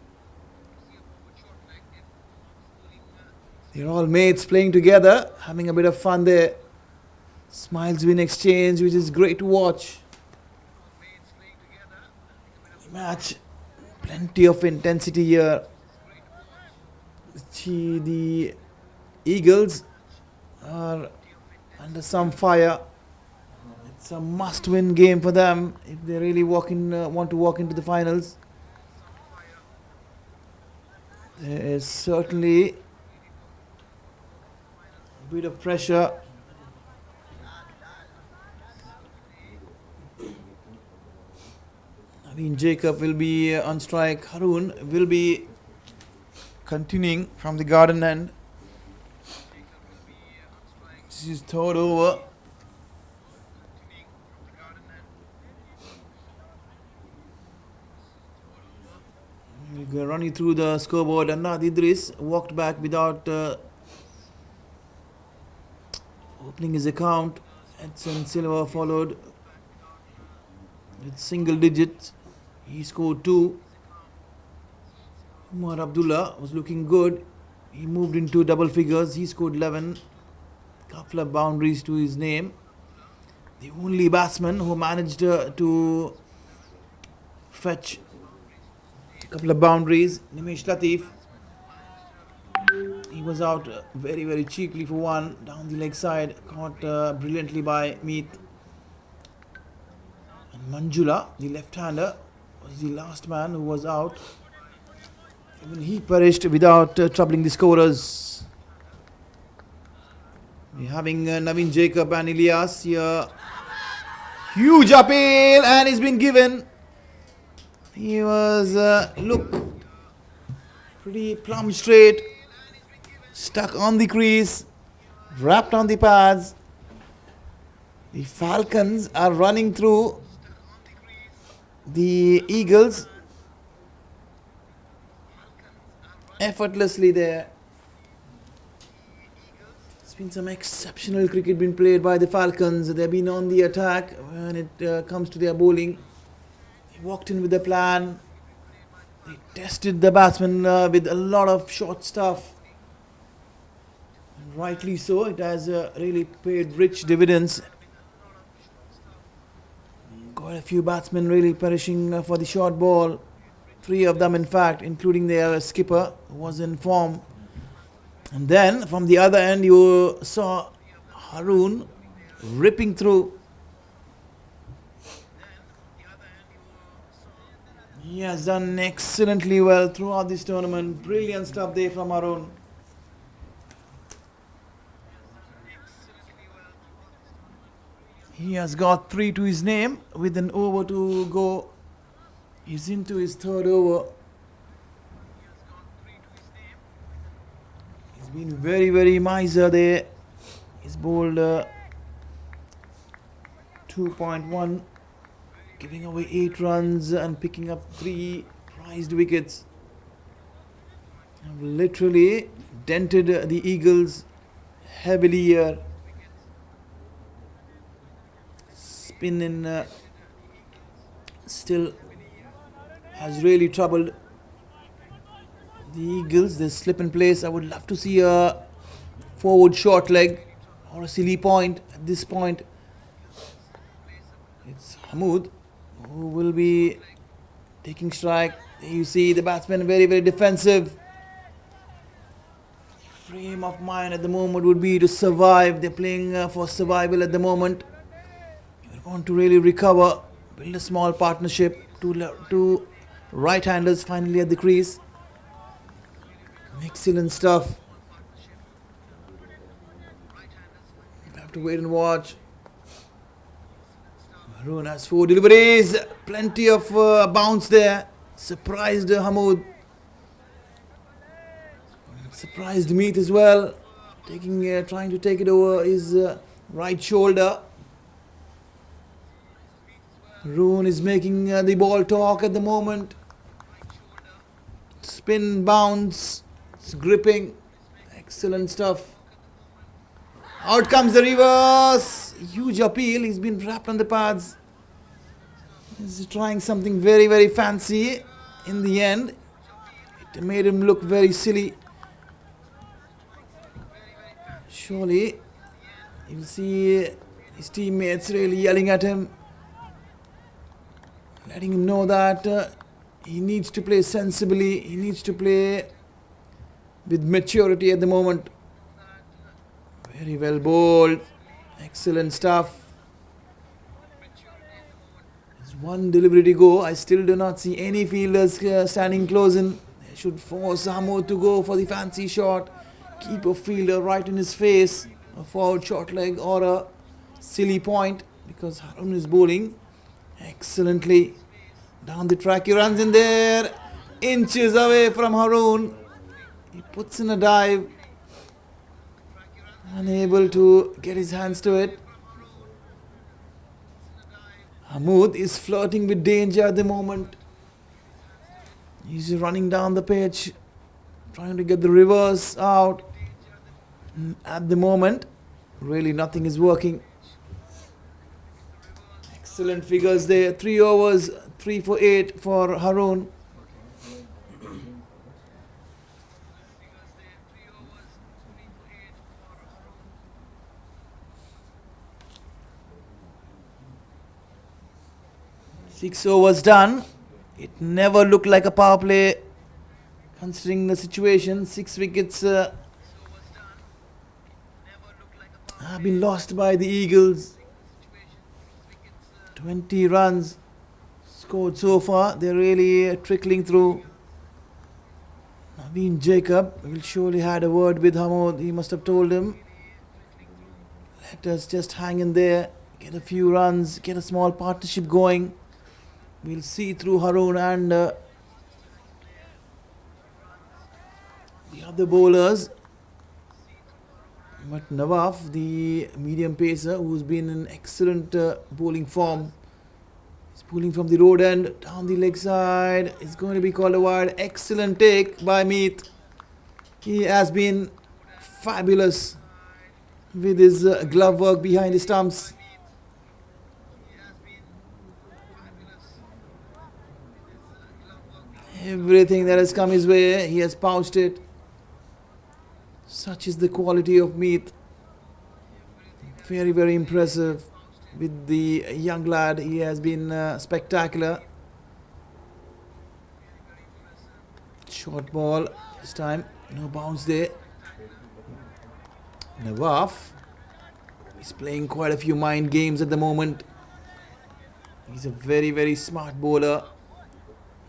They're all mates playing together, having a bit of fun there. Smiles being exchanged, which is great to watch. The match, plenty of intensity here. The Eagles are under some fire. It's a must-win game for them if they really want to walk into the finals. There is certainly a bit of pressure. Naveen Jacob will be on strike. Harun will be continuing from the garden end. This is third over. We'll go running through the scoreboard. Anad Idris walked back without opening his account. Edson Silva followed with single digits. He scored 2. Umar Abdullah was looking good. He moved into double figures. He scored 11. Couple of boundaries to his name. The only batsman who managed to fetch a couple of boundaries, Nimesh Latif. He was out very, very cheaply for one down the leg side, caught brilliantly by Meet. And Manjula, the left-hander, was the last man who was out. Even he perished without troubling the scorers. We're having Naveen Jacob and Ilyas here. Huge appeal, and he's been given. He was, look, pretty plumb straight, stuck on the crease, wrapped on the pads. The Falcons are running through the Eagles effortlessly there. There's been some exceptional cricket being played by the Falcons. They've been on the attack when it comes to their bowling. They walked in with a plan. They tested the batsmen with a lot of short stuff. And rightly so, it has really paid rich dividends. Quite a few batsmen really perishing for the short ball. 3 of them, in fact, including their skipper, who was in form. And then, from the other end, you saw Harun ripping through. He has done excellently well throughout this tournament. Brilliant stuff there from Harun. He has got 3 to his name with an over to go. He's into his 3rd over. He's been very, very miser there. He's bowled 2.1, giving away 8 runs and picking up 3 prized wickets. And literally dented the Eagles heavily here. Spin in still has really troubled the Eagles. They slip in place. I would love to see a forward short leg or a silly point at this point. It's Hamoud who will be taking strike. There you see the batsman very, very defensive. Frame of mind at the moment would be to survive. They're playing for survival at the moment. You want to really recover, build a small partnership. Two right-handers finally at the crease. Excellent stuff. We have to wait and watch. Harun has 4 deliveries. Plenty of bounce there. Surprised Hamoud. Surprised Meet as well. Trying to take it over his right shoulder. Harun is making the ball talk at the moment. Spin, bounce, it's gripping. Excellent stuff. Out comes the reverse. Huge appeal. He's been wrapped on the pads. He's trying something very, very fancy. In the end, it made him look very silly. Surely, you'll see his teammates really yelling at him, letting him know that he needs to play sensibly, he needs to play with maturity at the moment. Very well bowled, excellent stuff. There's one delivery to go. I still do not see any fielders standing close in. They should force Hamoud to go for the fancy shot, keep a fielder right in his face, a forward short leg or a silly point, because Harun is bowling excellently. Down the track, he runs in there, inches away from Harun. He puts in a dive, unable to get his hands to it. Hamoud is flirting with danger at the moment. He's running down the pitch, trying to get the reverse out. At the moment, really nothing is working. Excellent figures there. 3 overs, 3 for 8 for Harun. Six overs done. It never looked like a power play considering the situation. 6 wickets have been lost by the Eagles. 20 runs scored so far. They're really trickling through. Naveen Jacob will surely had a word with Hamoud. He must have told him, let us just hang in there, get a few runs, get a small partnership going. We'll see through Harun and the other bowlers. But Nawaf, the medium pacer, who's been in excellent bowling form, is bowling from the road end down the leg side. It's going to be called a wide. Excellent take by Meet. He has been fabulous with his glove work behind the stumps. Everything that has come his way, he has pouched it. Such is the quality of Meet. Very, very impressive with the young lad. He has been spectacular. Short ball this time. No bounce there. Nawaf is playing quite a few mind games at the moment. He's a very, very smart bowler.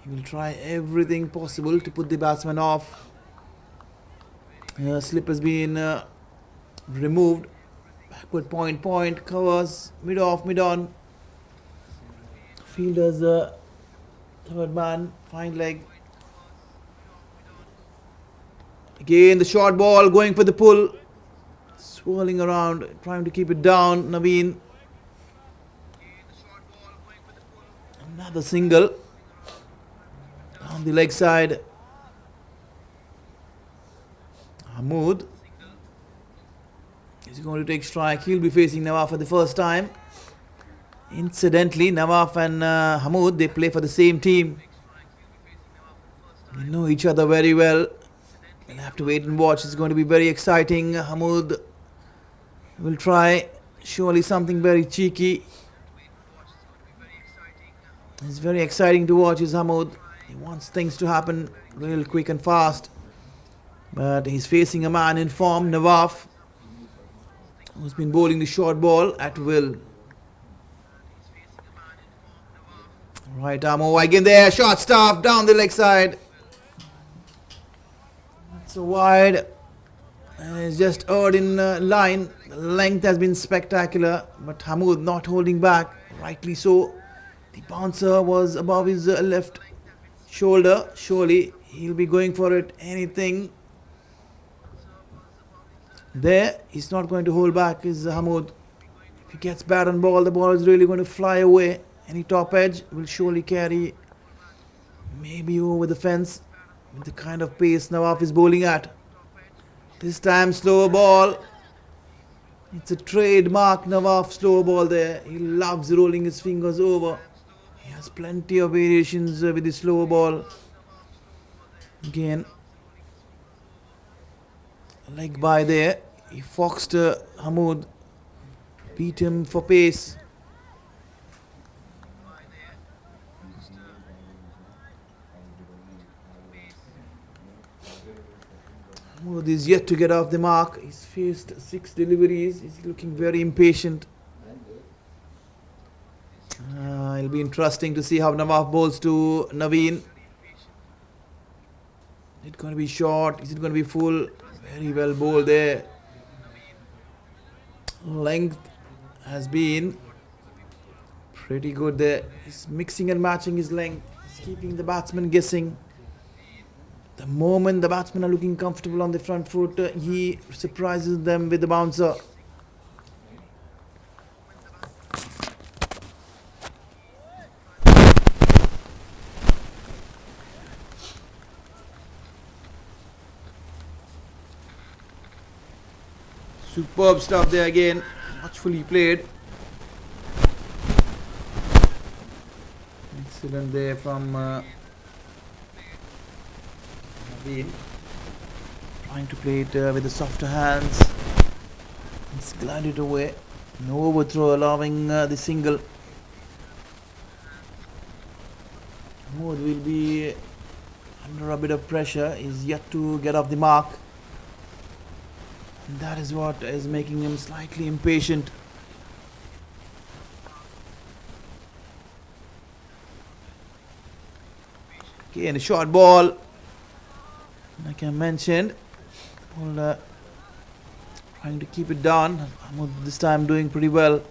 He will try everything possible to put the batsman off. Slip has been removed. Backward point, covers, mid off, mid on. Fielder's third man, fine leg. Again the short ball going for the pull. Swirling around, trying to keep it down, Naveen. Another single. On the leg side, Hamoud is going to take strike. He'll be facing Nawaf for the first time. Incidentally, Nawaf and Hamoud, they play for the same team. They know each other very well. We'll have to wait and watch. It's going to be very exciting. Hamoud will try surely something very cheeky. It's very exciting to watch his Hamoud. He wants things to happen real quick and fast. But he's facing a man in form, Nawaf, who's been bowling the short ball at will. Right arm over again there, short stuff down the leg side. So wide. It's just odd in line. The length has been spectacular, but Hamoud not holding back, rightly so. The bouncer was above his left shoulder. Surely he'll be going for it. Anything there, he's not going to hold back, is Hamoud. If he gets bad on ball, the ball is really going to fly away. Any top edge will surely carry maybe over the fence with the kind of pace Nawaf is bowling at. This time slower ball. It's a trademark Nawaf slower ball there. He loves rolling his fingers over. He has plenty of variations with the slower ball. Again, leg by there. He foxed Hamoud, beat him for pace. Hamoud is yet to get off the mark. He's faced 6 deliveries. He's looking very impatient. It'll be interesting to see how Nawaf bowls to Naveen. Is it going to be short? Is it going to be full? Very well bowled there. Length has been pretty good there. He's mixing and matching his length. He's keeping the batsman guessing. The moment the batsmen are looking comfortable on the front foot, he surprises them with the bouncer. Superb stuff there again. Watchfully played. Excellent there from Naveen. Trying to play it with the softer hands. It's glided away. No overthrow, allowing the single. Mood will be under a bit of pressure. He's yet to get off the mark. And that is what is making him slightly impatient. Again, a short ball. Like I mentioned, trying to keep it down. Mahmood this time doing pretty well.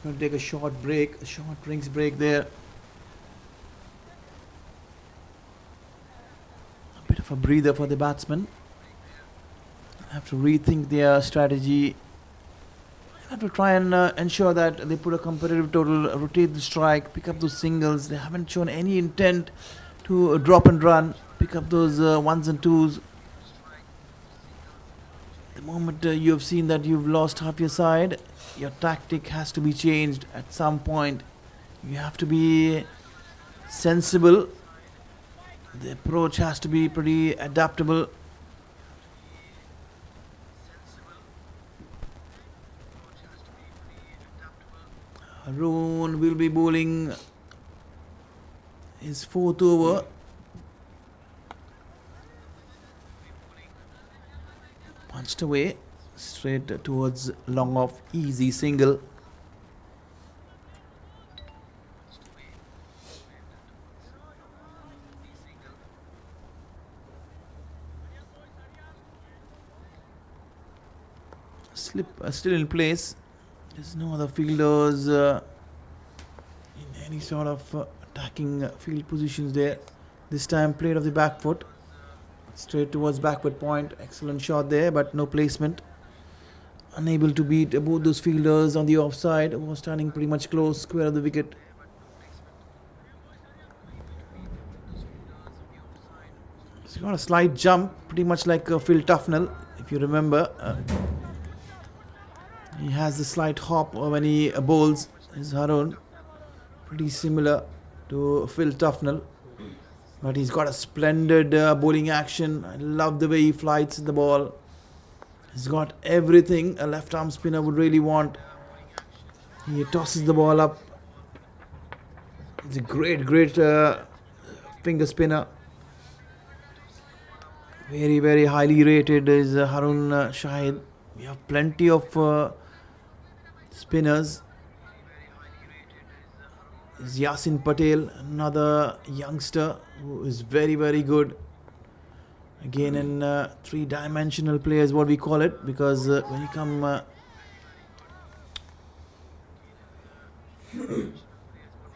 Going to take a short break, a short drinks break there. A bit of a breather for the batsmen. Have to rethink their strategy. Have to try and ensure that they put a competitive total, rotate the strike, pick up those singles. They haven't shown any intent to drop and run, pick up those ones and twos. The moment you have seen that you've lost half your side, your tactic has to be changed at some point. You have to be sensible. The approach has to be pretty adaptable. Haroon will be bowling his 4th over. Punched away straight towards long off, easy single. Slip still in place. There's no other fielders in any sort of attacking field positions there. This time played off the back foot. Straight towards backward point. Excellent shot there, but no placement. Unable to beat both those fielders on the offside. Was standing pretty much close, square of the wicket. He's got a slight jump, pretty much like Phil Tufnell, if you remember. He has the slight hop when he bowls. His Haroon, pretty similar to Phil Tufnell. But he's got a splendid bowling action. I love the way he flights the ball. He's got everything a left arm spinner would really want. He tosses the ball up. He's a great finger spinner. Very, very highly rated is Haroon Shahid. We have plenty of spinners. Is Yasin Patel, another youngster who is very, very good. Again, in three-dimensional player is what we call it, because when you come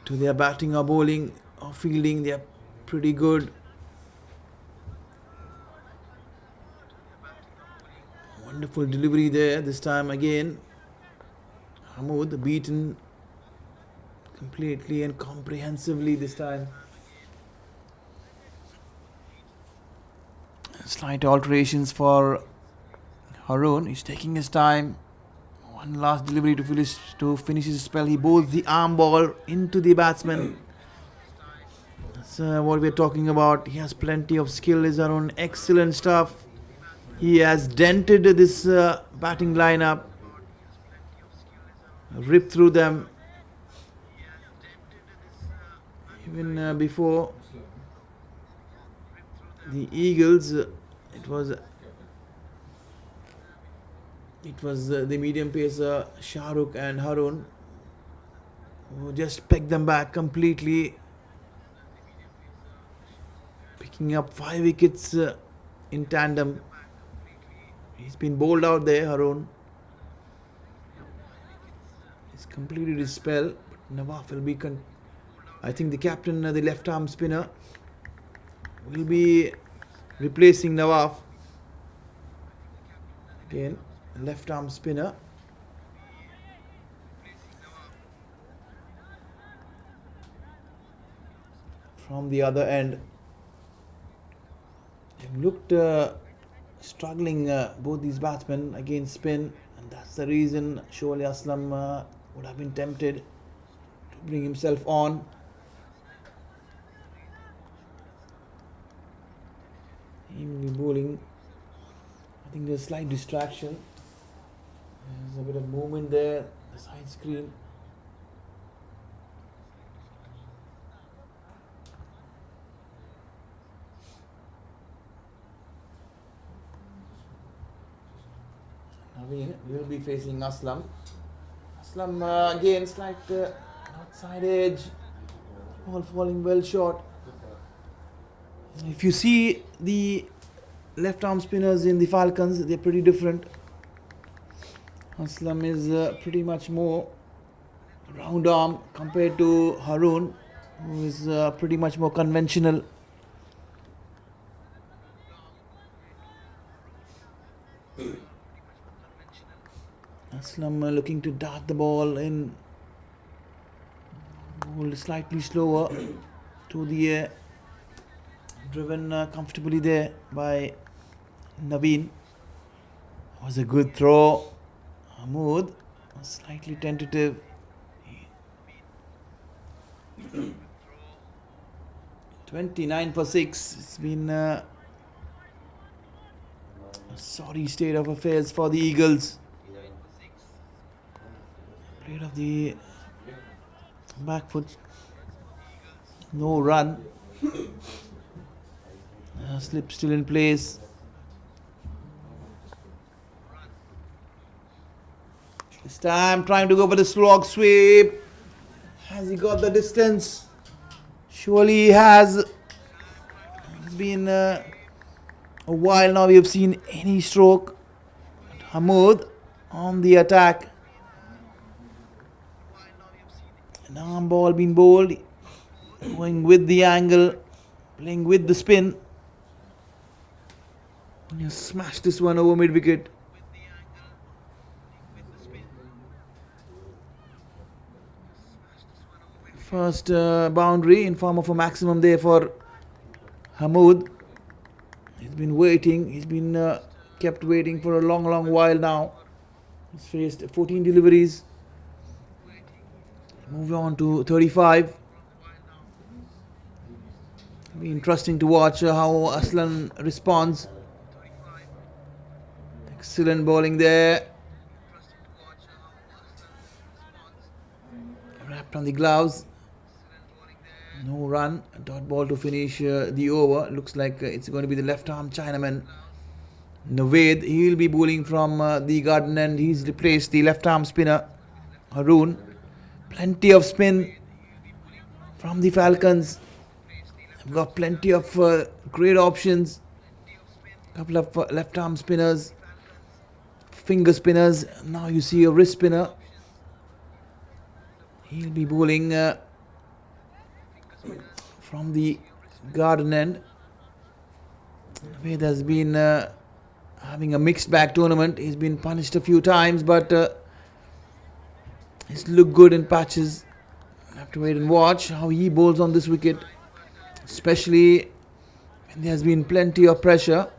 to their batting or bowling or fielding, they are pretty good. Wonderful delivery there. This time again, Hamoud beaten completely and comprehensively this time. Slight alterations for Haroon. He's taking his time. One last delivery to finish his spell. He bowls the arm ball into the batsman. That's what we're talking about. He has plenty of skill. Is around excellent stuff. He has dented this batting lineup, ripped through them. Even before the Eagles, it was the medium pacer Shahrukh and Harun who just pegged them back completely, picking up 5 wickets in tandem. He's been bowled out there, Harun. He's completed his spell, but Nawaf will be I think the captain, the left arm spinner, will be replacing Nawaf. Again, left arm spinner. From the other end. They've looked struggling, both these batsmen, against spin, and that's the reason surely Aslam would have been tempted to bring himself on. He will be bowling. I think there's a slight distraction. There's a bit of movement there, the side screen. Naveen will be facing Aslam. Aslam again, slight outside edge. Ball falling well short. If you see the left arm spinners in the Falcons, they're pretty different. Aslam is pretty much more round arm compared to Harun, who is pretty much more conventional. Aslam looking to dart the ball in, ball slightly slower to the air, driven comfortably there by Naveen. Was a good throw. Mahmood was slightly tentative. 29 for 6. It's been a sorry state of affairs for the Eagles. Played off the back foot. No run. Slip still in place. This time trying to go for the slog sweep. Has he got the distance? Surely he has. It's been a while now we have seen any stroke. Hamoud on the attack. An arm ball being bowled. Going with the angle. Playing with the spin. He smashed this one over mid wicket. First boundary in form of a maximum there for Hamoud. He's been waiting. He's been kept waiting for a long while now. He's faced 14 deliveries. Move on to 35. It'll be interesting to watch how Aslan responds. Excellent bowling there. Wrapped on the gloves. No run. A dot ball to finish the over. Looks like it's going to be the left arm Chinaman Naved. He will be bowling from the garden end. He's replaced the left arm spinner Harun. Plenty of spin from the Falcons. They've got plenty of great options. Couple of left arm spinners, finger spinners. Now you see a wrist spinner. He'll be bowling from the garden end. Ved has been having a mixed bag tournament. He's been punished a few times, but he's looked good in patches. Have to wait and watch how he bowls on this wicket, especially when there has been plenty of pressure.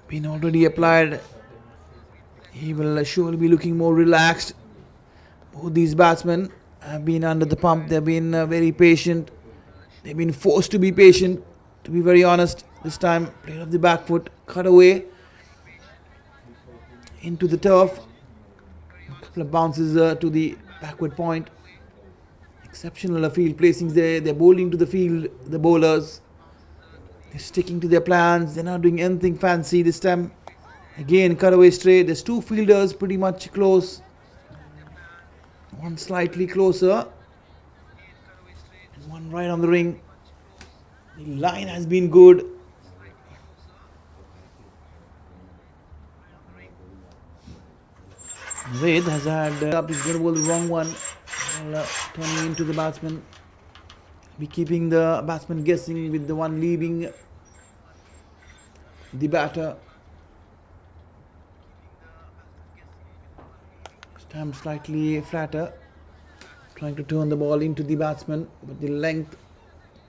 Been already applied He will surely be looking more relaxed. Both these batsmen have been under the pump. They've been very patient. They've been forced to be patient, to be very honest. This time, played off the back foot, cut away into the turf. A couple of bounces to the backward point. Exceptional field placings there. They're bowling to the field, the bowlers. They're sticking to their plans. They're not doing anything fancy this time. Again, cut away straight. There's two fielders pretty much close. One slightly closer. One right on the ring. The line has been good. Ved has had up. He's going to bowl the wrong one. Turning into the batsman. Be keeping the batsman guessing with the one leaving the batter. This time slightly flatter. Trying to turn the ball into the batsman, but the length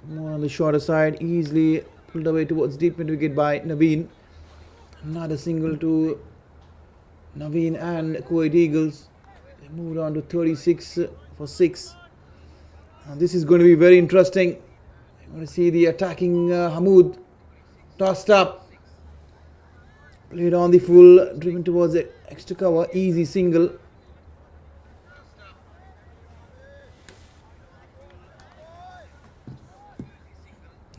more on the shorter side. Easily pulled away towards deep mid wicket by Naveen. Another single to Naveen and Kuwait Eagles. They moved on to 36 for 6. And this is going to be very interesting. You're going to see the attacking Hamoud tossed up. Played on the full, driven towards the extra cover. Easy single.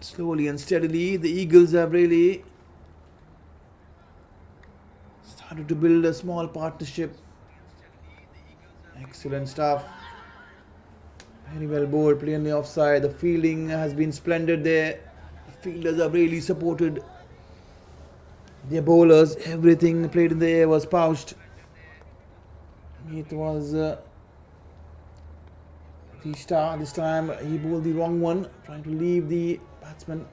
Slowly and steadily, the Eagles have really started to build a small partnership. Excellent stuff. Very well bowled, plainly offside. The fielding has been splendid there. The fielders have really supported their bowlers. Everything played in the air was pouched. It was the star. This time he bowled the wrong one, trying to leave the batsman.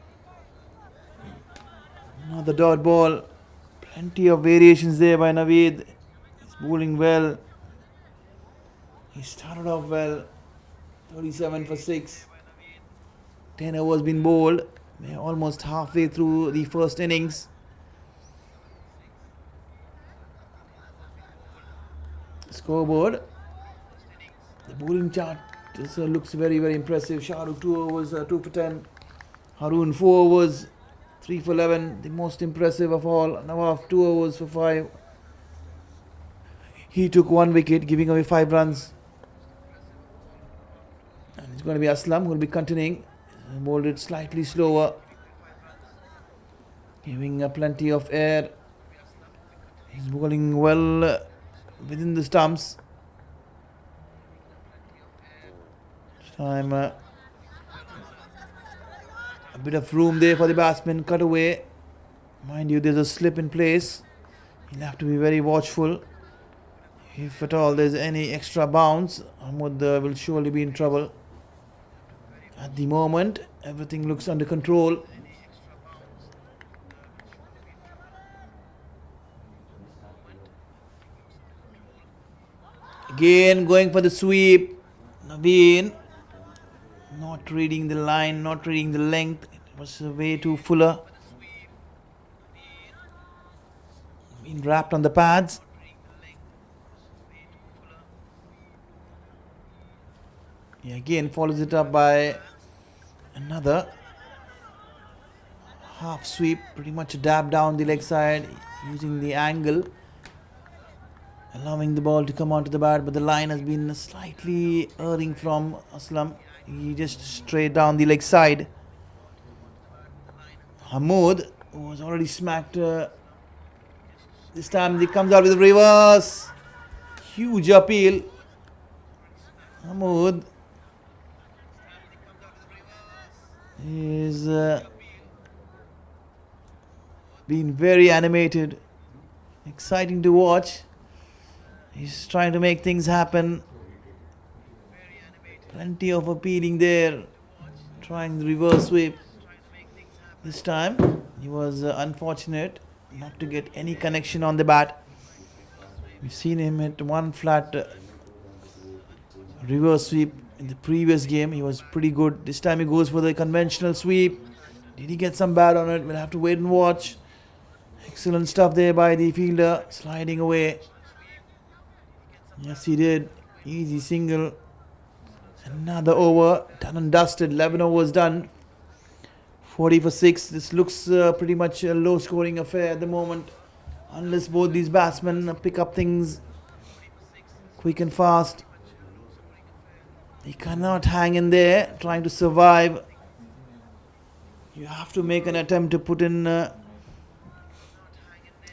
Another dot ball. Plenty of variations there by Naveed. He's bowling well. He started off well. 37 for 6. 10 overs been bowled. We're almost halfway through the first innings. Scoreboard. The bowling chart looks very, very impressive. Shahrukh 2 overs, 2 for 10. Haroon 4 overs, 3 for 11. The most impressive of all. Nawaf 2 overs for 5. He took 1 wicket, giving away 5 runs. And it's going to be Aslam who will be continuing. Bowled it slightly slower, giving plenty of air. He's bowling well within the stumps. This time a bit of room there for the batsman. Cut away. Mind you, there's a slip in place. He'll have to be very watchful. If at all there's any extra bounce, Ahmed will surely be in trouble. At the moment, everything looks under control. Again, going for the sweep. Naveen not reading the line, not reading the length. It was way too fuller. Been wrapped on the pads. He again follows it up by another half sweep, pretty much a dab down the leg side, using the angle, allowing the ball to come onto the bat, but the line has been slightly erring from Aslam. He just straight down the leg side. Hamoud, who was already smacked, this time he comes out with a reverse. Huge appeal. Hamoud is been very animated, exciting to watch. He's trying to make things happen. Plenty of appealing there, trying the reverse sweep. This time he was unfortunate not to get any connection on the bat. We've seen him hit one flat reverse sweep in the previous game. He was pretty good. This time he goes for the conventional sweep. Did he get some bat on it? We'll have to wait and watch. Excellent stuff there by the fielder, sliding away. Yes, he did. Easy single. Another over. Done and dusted. 11 overs done. 40 for 6. This looks pretty much a low scoring affair at the moment. Unless both these batsmen pick up things quick and fast. He cannot hang in there trying to survive. You have to make an attempt to put in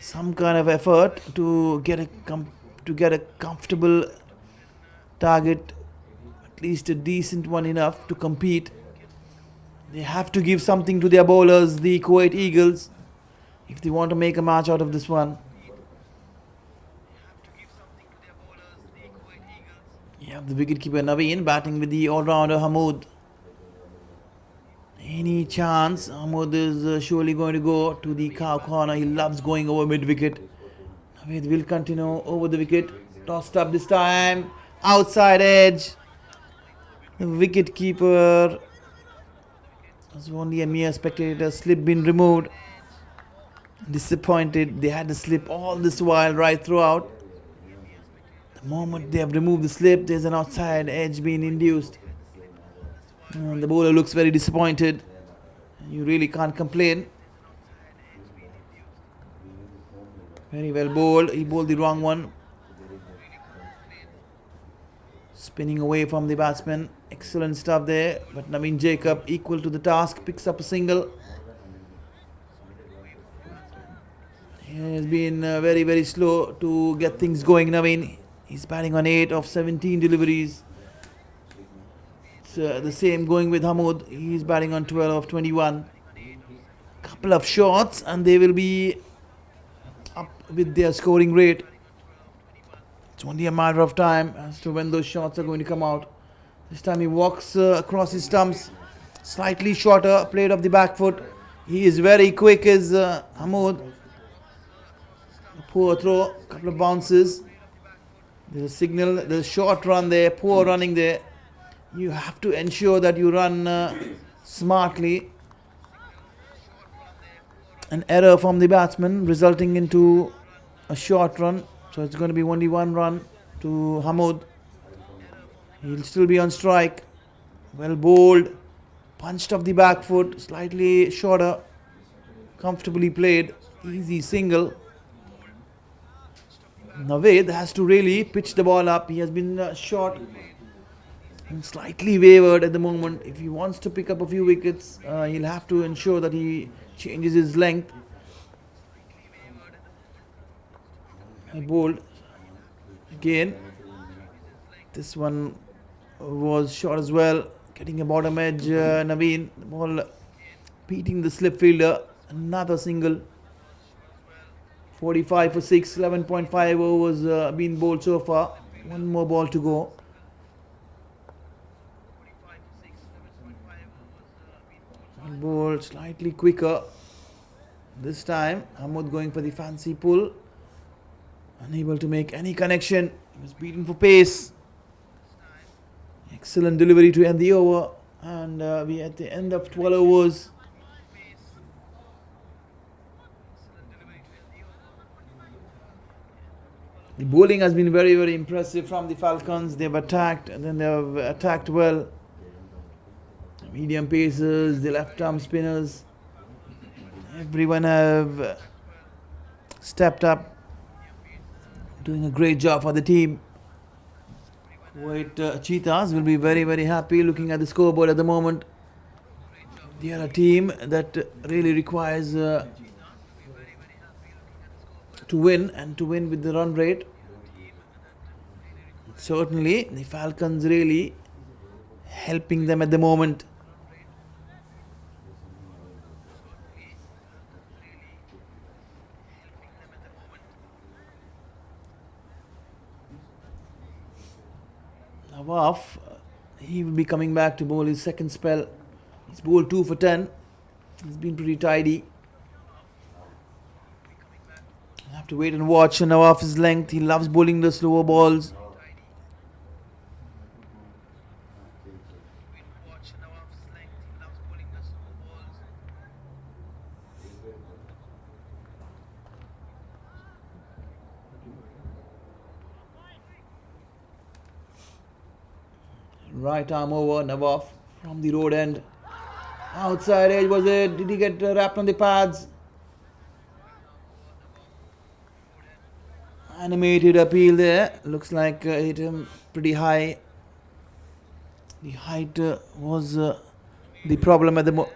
some kind of effort to get a comfortable target, at least a decent one enough to compete. They have to give something to their bowlers, the Kuwait Eagles, if they want to make a match out of this one. You have the wicketkeeper Naveen batting with the all-rounder Hamoud. Any chance? Hamoud is surely going to go to the cow corner. He loves going over mid-wicket. Naveed will continue over the wicket. Tossed up this time. Outside edge. The wicketkeeper was only a mere spectator. Slip been removed. Disappointed. They had the slip all this while right throughout. The moment they have removed the slip, there's an outside edge being induced. And the bowler looks very disappointed. You really can't complain. Very well bowled. He bowled the wrong one. Spinning away from the batsman. Excellent stuff there. But Naveen Jacob, equal to the task, picks up a single. He has been very, very slow to get things going. Naveen, he's batting on 8 of 17 deliveries. It's the same going with Hamoud. He's batting on 12 of 21. Couple of shots and they will be up with their scoring rate. It's only a matter of time as to when those shots are going to come out. This time he walks across his stumps, slightly shorter, played off the back foot. He is very quick as Hamoud. Poor throw, couple of bounces. There's a signal, there's a short run there, poor running there. You have to ensure that you run smartly. An error from the batsman resulting into a short run. So it's going to be only one run to Hamoud. He'll still be on strike. Well bowled. Punched off the back foot. Slightly shorter. Comfortably played. Easy single. Naved has to really pitch the ball up. He has been short and slightly wavered at the moment. If he wants to pick up a few wickets, he'll have to ensure that he changes his length. Bowled again. This one was short as well. Getting a bottom edge, Naveen. The ball beating the slip fielder. Another single. 45 for 6. 11.5 overs been bowled so far. One more ball to go. Bowled slightly quicker. This time, Hamoud going for the fancy pull. Unable to make any connection. He was beaten for pace. Excellent delivery to end the over. And we at the end of 12 overs. The bowling has been very, very impressive from the Falcons. They've attacked and then they've attacked well. Medium pacers, the left arm spinners. Everyone have stepped up. Doing a great job for the team. Kuwait Cheetahs will be very, very happy looking at the scoreboard at the moment. They are a team that really requires to win and to win with the run rate. Certainly, the Falcons really helping them at the moment. Nawaf, he will be coming back to bowl his second spell. He's bowled 2 for 10. He's been pretty tidy. I'll have to wait and watch Nawaf's length. He loves bowling the slower balls. Right arm over, Nawaf from the road end. Outside edge was it? Did he get wrapped on the pads? Animated appeal there. Looks like hit him pretty high. The height was the problem at the moment.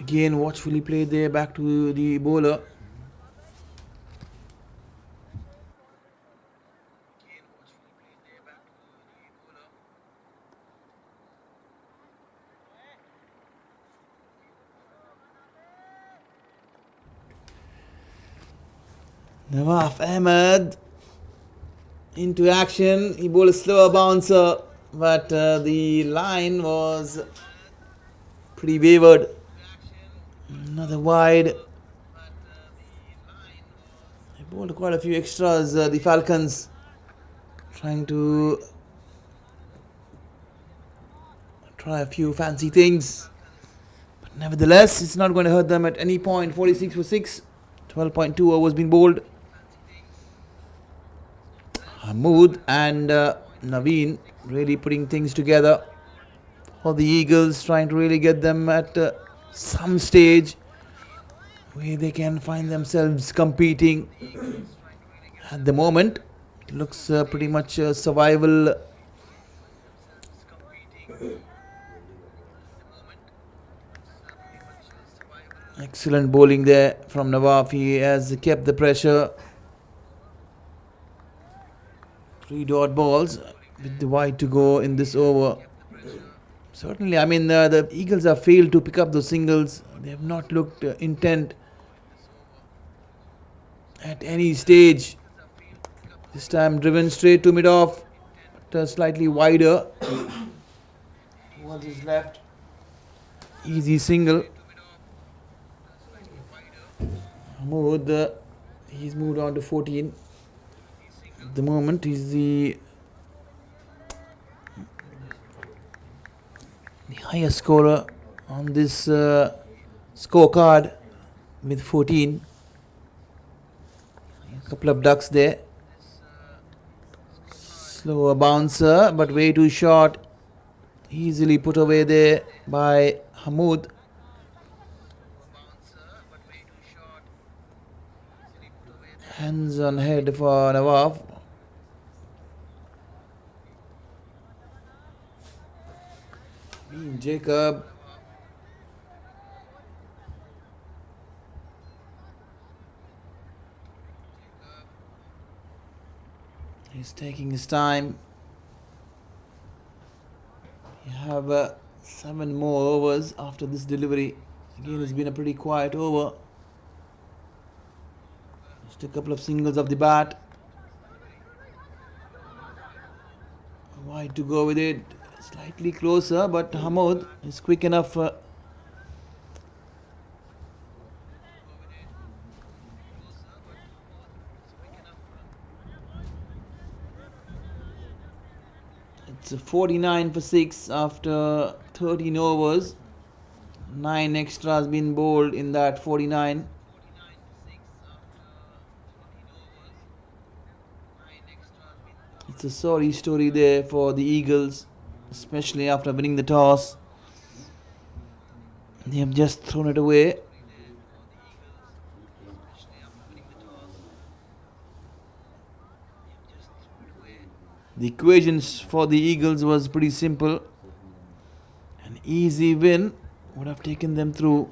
Again, watchfully played there back to the bowler. Nawaf Ahmed into action. He bowled a slower bouncer, but the line was pretty wavered. Another wide. They bowled quite a few extras, the Falcons, trying to try a few fancy things. But nevertheless, it's not going to hurt them at any point. 46 for 6. 12.2 overs been bowled. Hamoud and Naveen really putting things together for the Eagles, trying to really get them at some stage where they can find themselves competing. At the moment, it looks pretty much survival. Excellent bowling there from Nawaf. He has kept the pressure. 3 dot balls with the wide to go in this over. Certainly, I mean, the Eagles have failed to pick up those singles. They have not looked intent at any stage. This time driven straight to mid-off, but slightly wider. Towards his left. Easy single. Mahmood, he's moved on to 14. At the moment, he's the highest scorer on this scorecard with 14. A couple of ducks there. Slower bouncer, but way too short. Easily put away there by Hamoud. Hands on head for Nawaf. Jacob. He's taking his time. You have 7 more overs after this delivery. Again, it's been a pretty quiet over. Just a couple of singles of the bat. Wide to go with it. Slightly closer, but Hamoud is quick enough. It's a 49 for 6 after 13 overs. 9 extras been bowled in that 49. It's a sorry story there for the Eagles, especially after winning the toss. They have just thrown it away. The equations for the Eagles was pretty simple. An easy win would have taken them through.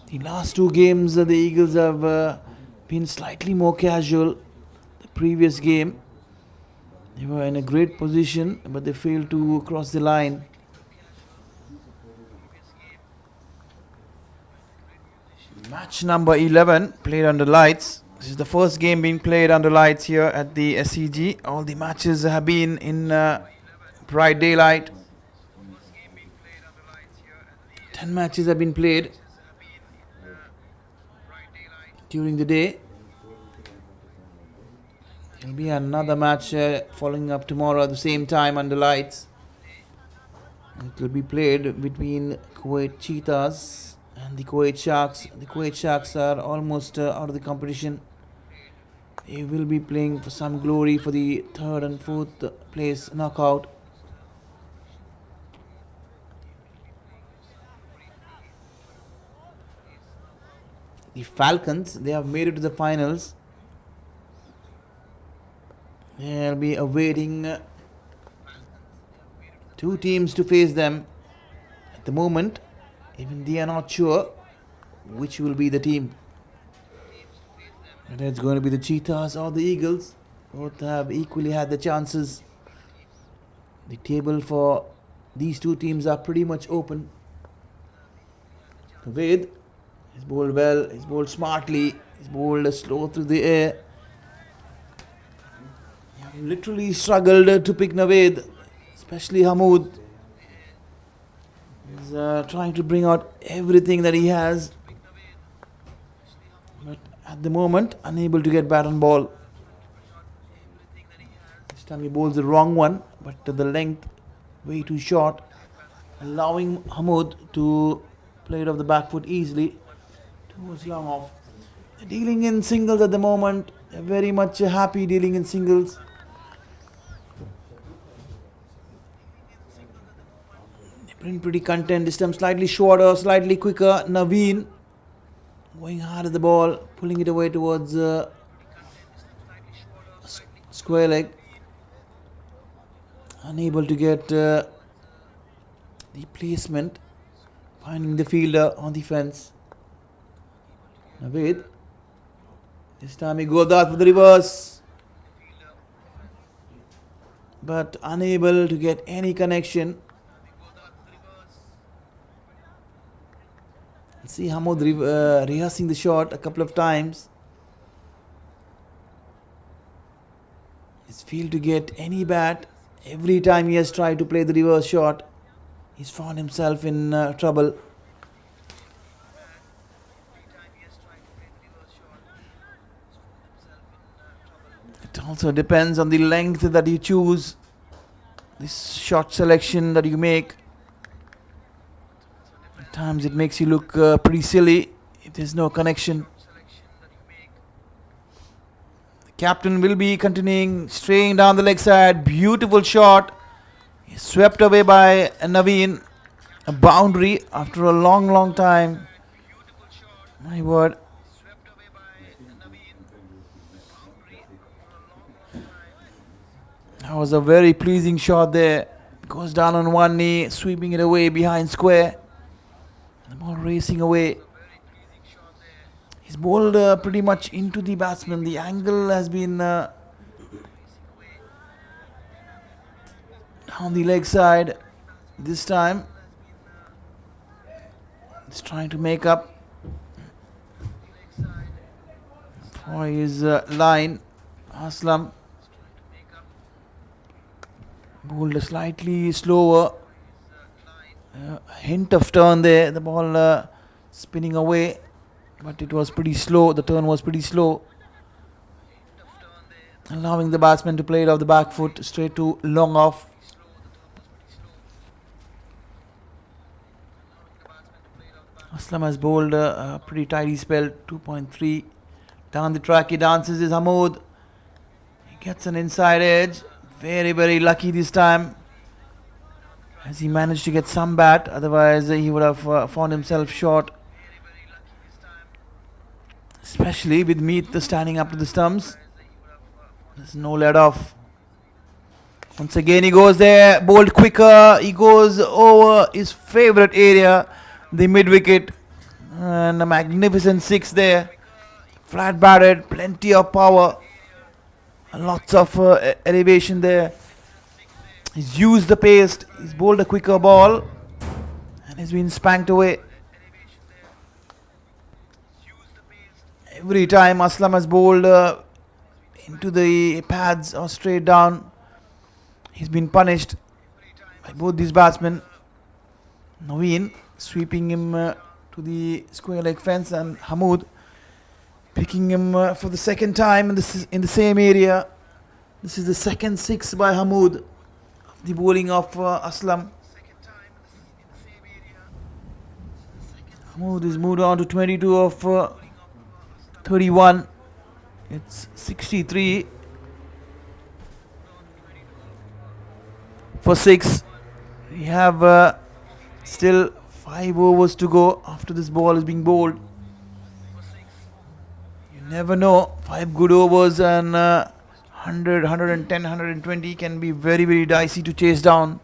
The last 2 games, the Eagles have been slightly more casual. The previous game, they were in a great position, but they failed to cross the line. Match number 11, played under lights. This is the first game being played under lights here at the SCG. All the matches have been in bright daylight. 10 matches have been played during the day. There'll be another match following up tomorrow at the same time under lights. It will be played between Kuwait Cheetahs and the Kuwait Sharks. The Kuwait Sharks are almost out of the competition. They will be playing for some glory for the 3rd and 4th place knockout. The Falcons, they have made it to the finals. They'll be awaiting two teams to face them. At the moment, even they are not sure which will be the team. Whether it's going to be the Cheetahs or the Eagles. Both have equally had the chances. The table for these two teams are pretty much open. Ved, he's bowled well, he's bowled smartly, he's bowled slow through the air. Literally struggled to pick Naved, especially Hamoud. He's trying to bring out everything that he has, but at the moment unable to get bat on ball. This time he bowls the wrong one, but the length way too short, allowing Hamoud to play it off the back foot easily. Towards long off. They're dealing in singles at the moment. They're very much happy dealing in singles. They're pretty content. This time slightly shorter, slightly quicker. Naveen going hard at the ball, pulling it away towards square leg. Unable to get the placement. Finding the fielder on the fence. Naveed. This time he goes out for the reverse. But unable to get any connection. See Hamoud rehearsing the shot a couple of times. He's failed to get any bat. Every time he has tried to play the reverse shot, he's found himself in trouble. It also depends on the length that you choose, this shot selection that you make. At times it makes you look pretty silly if there's no connection. The captain will be continuing, straying down the leg side. Beautiful shot. He's swept away by Naveen. A boundary after a long time. My word. That was a very pleasing shot there. Goes down on one knee, sweeping it away behind square. The ball racing away. He's bowled pretty much into the batsman. The angle has been down the leg side. This time, he's trying to make up for his line. Aslam bowled slightly slower. Hint of turn there. The ball spinning away, but it was pretty slow. The turn was pretty slow, allowing the batsman to play it off the back foot straight to long off. Aslam has bowled a pretty tidy spell. 2.3 down the track. He dances his Hamoud. He gets an inside edge. Very lucky this time, as he managed to get some bat. Otherwise he would have found himself short, especially with Meet standing up to the stumps. There's no let off. Once again he goes there, bowled quicker. He goes over his favourite area, the mid wicket, and a magnificent 6 there. Flat batted, plenty of power, lots of elevation there. He's used the pace, he's bowled a quicker ball, and he's been spanked away. Every time Aslam has bowled into the pads or straight down, he's been punished. by both these batsmen. Naveen sweeping him to the square leg fence, and Hamoud picking him for the second time in the same area. This is the second six by Hamoud. The bowling of Aslam. Hamoud is moved on to 22 of 31. It's 63 for 6. We have still 5 overs to go after this ball is being bowled. You never know. 5 good overs and 100, 110, 120 can be very, very dicey to chase down.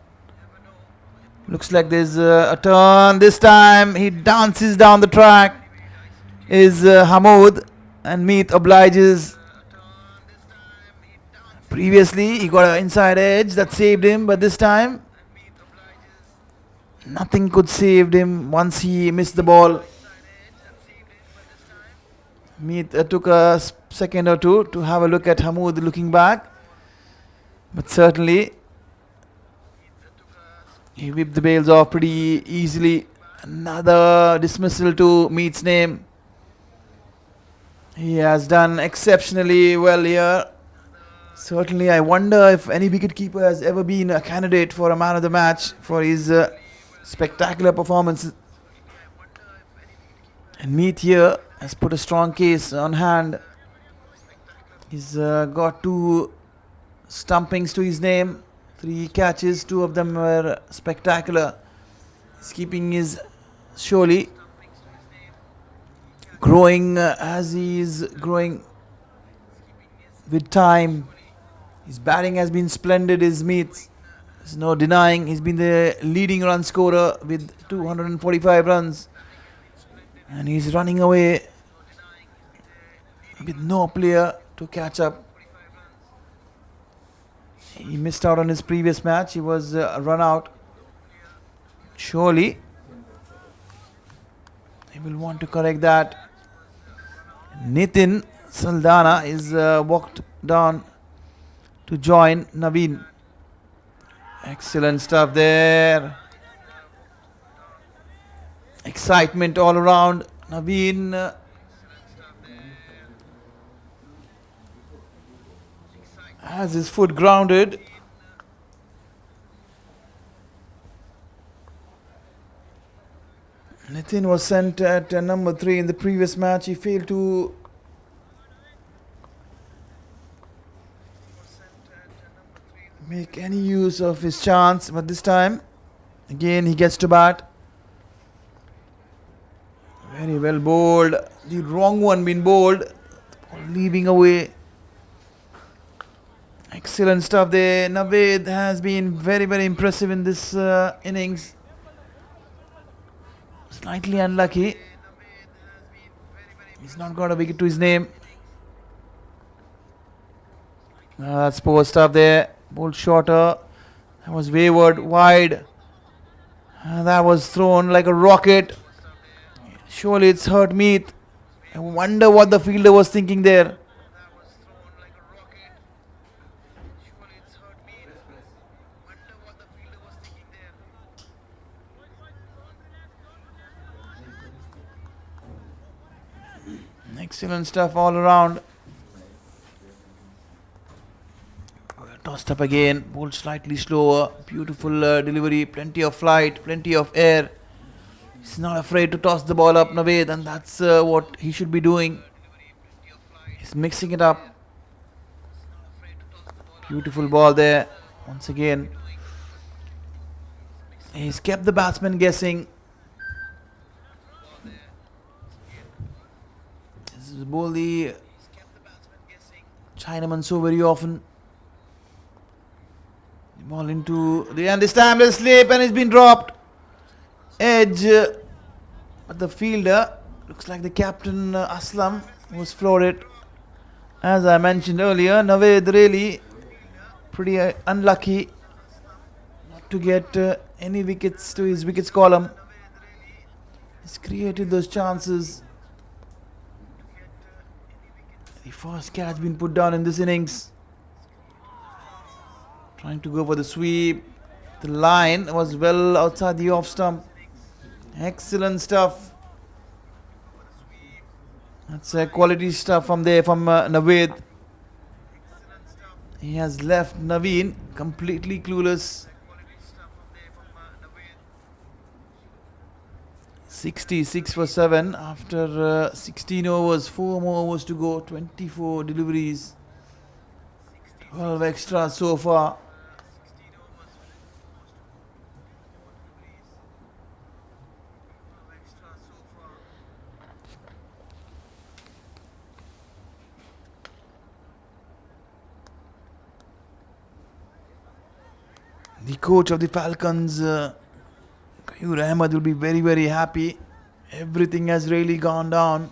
Looks like there's a turn. This time he dances down the track. Is Hamoud, and Meet obliges. Previously he got an inside edge that saved him, but this time nothing could save him once he missed the ball. Meet took a second or two to have a look at Hamoud looking back, but certainly he whipped the bails off pretty easily. Another dismissal to Meet's name. He has done exceptionally well here. Certainly, I wonder if any wicketkeeper has ever been a candidate for a man of the match for his spectacular performance. And Meet here has put a strong case on hand. He's got 2 stumpings to his name, 3 catches, 2 of them were spectacular. His keeping is surely growing as he is growing with time. His batting has been splendid, his Meet. There's no denying. He's been the leading run scorer with 245 runs. And he's running away with no player to catch up. He missed out on his previous match. He was run out. Surely he will want to correct that. Nitin Saldana is walked down to join Naveen. Excellent stuff there. Excitement all around. Naveen has his foot grounded. Nitin was sent at number 3 in the previous match. He failed to make any use of his chance, but this time again he gets to bat. Very well bowled. The wrong one been bowled, leaving away. Excellent stuff there. Naved has been very, very impressive in this innings. Slightly unlucky. He's not got a wicket to his name. That's poor stuff there. Bowled shorter. That was wayward, wide. That was thrown like a rocket. Surely it's hurt Meet. I wonder what the fielder was thinking there. Excellent stuff all around. Tossed up again, bowled slightly slower. Beautiful delivery, plenty of flight, plenty of air. He's not afraid to toss the ball up Naved, and that's what he should be doing. He's mixing it up. Beautiful ball there. Once again, he's kept the batsman guessing. This is ball the Chinaman so very often. Ball into the end. This time there's slip and it's been dropped. Edge, but the fielder looks like the captain Aslam was floated. As I mentioned earlier, Naved really pretty unlucky not to get any wickets to his wickets column. He's created those chances. The first catch been put down in this innings. Trying to go for the sweep. The line was well outside the off stump. Excellent stuff. That's quality stuff from there from Naveed. He has left Naveen completely clueless. 66 for 7 after 16 overs, 4 more overs to go, 24 deliveries, 12 extras so far. The coach of the Falcons, Kayur Ahmed, will be very, very happy. Everything has really gone down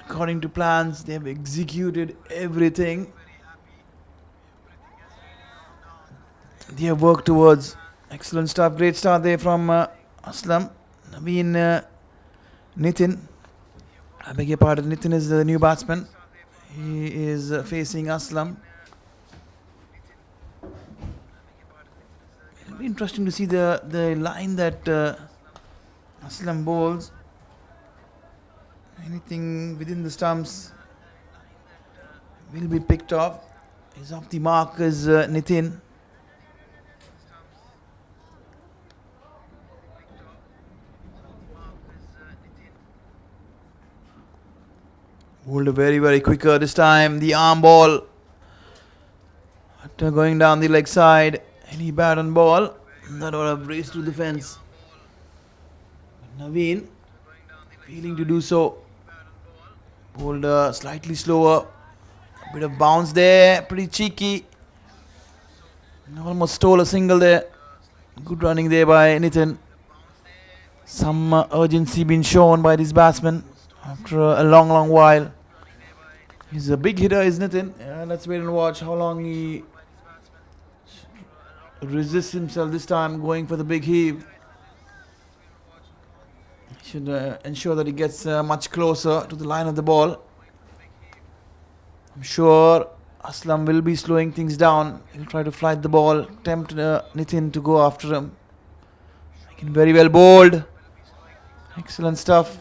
according to plans. They have executed everything they have worked towards. Excellent stuff. Great start there from Aslam. Naveen Nitin. I beg your pardon. Nitin is the new batsman. He is facing Aslam. It'll be interesting to see the line that Aslam bowls. Anything within the stumps will be picked off. Is off the mark is Nitin. Bowled very, very quicker this time. The arm ball. After going down the leg side, any bat on ball, that would have raced to the fence. Naveen failing to do so. Bowled slightly slower. A bit of bounce there. Pretty cheeky. Almost stole a single there. Good running there by Nitin. Some urgency been shown by this batsman after a long, long while. He's a big hitter, is Nitin. Let's wait and watch how long he resists himself this time, going for the big heave. Should ensure that he gets much closer to the line of the ball. I'm sure Aslam will be slowing things down. He'll try to flight the ball, tempt Nitin to go after him. Again, very well bowled. Excellent stuff.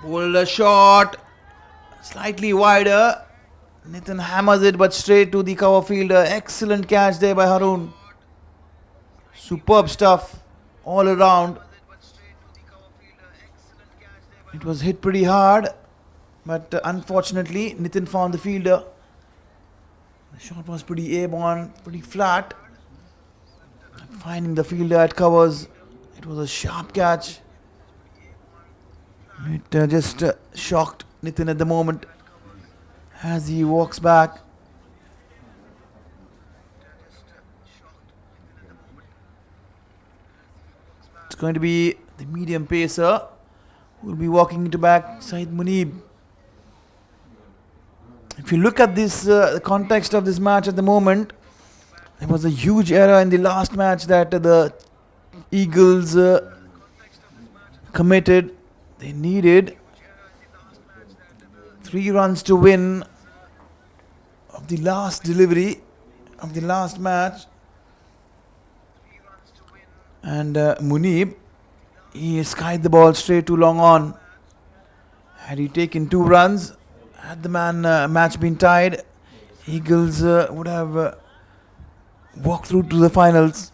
Bowled a shot. Slightly wider. Nitin hammers it but straight to the cover fielder. Excellent catch there by Haroon. Superb stuff all around. It was hit pretty hard, but unfortunately Nitin found the fielder. The shot was pretty airborne, pretty flat. Finding the fielder at covers. It was a sharp catch. It just shocked Nitin at the moment as he walks back. It's going to be the medium pacer who will be walking into back side Munib. If you look at this, the context of this match at the moment, there was a huge error in the last match that the Eagles committed. They needed 3 runs to win of the last delivery of the last match. And Munib, he skied the ball straight to long on. Had he taken 2 runs, had the match been tied, Eagles would have walked through to the finals.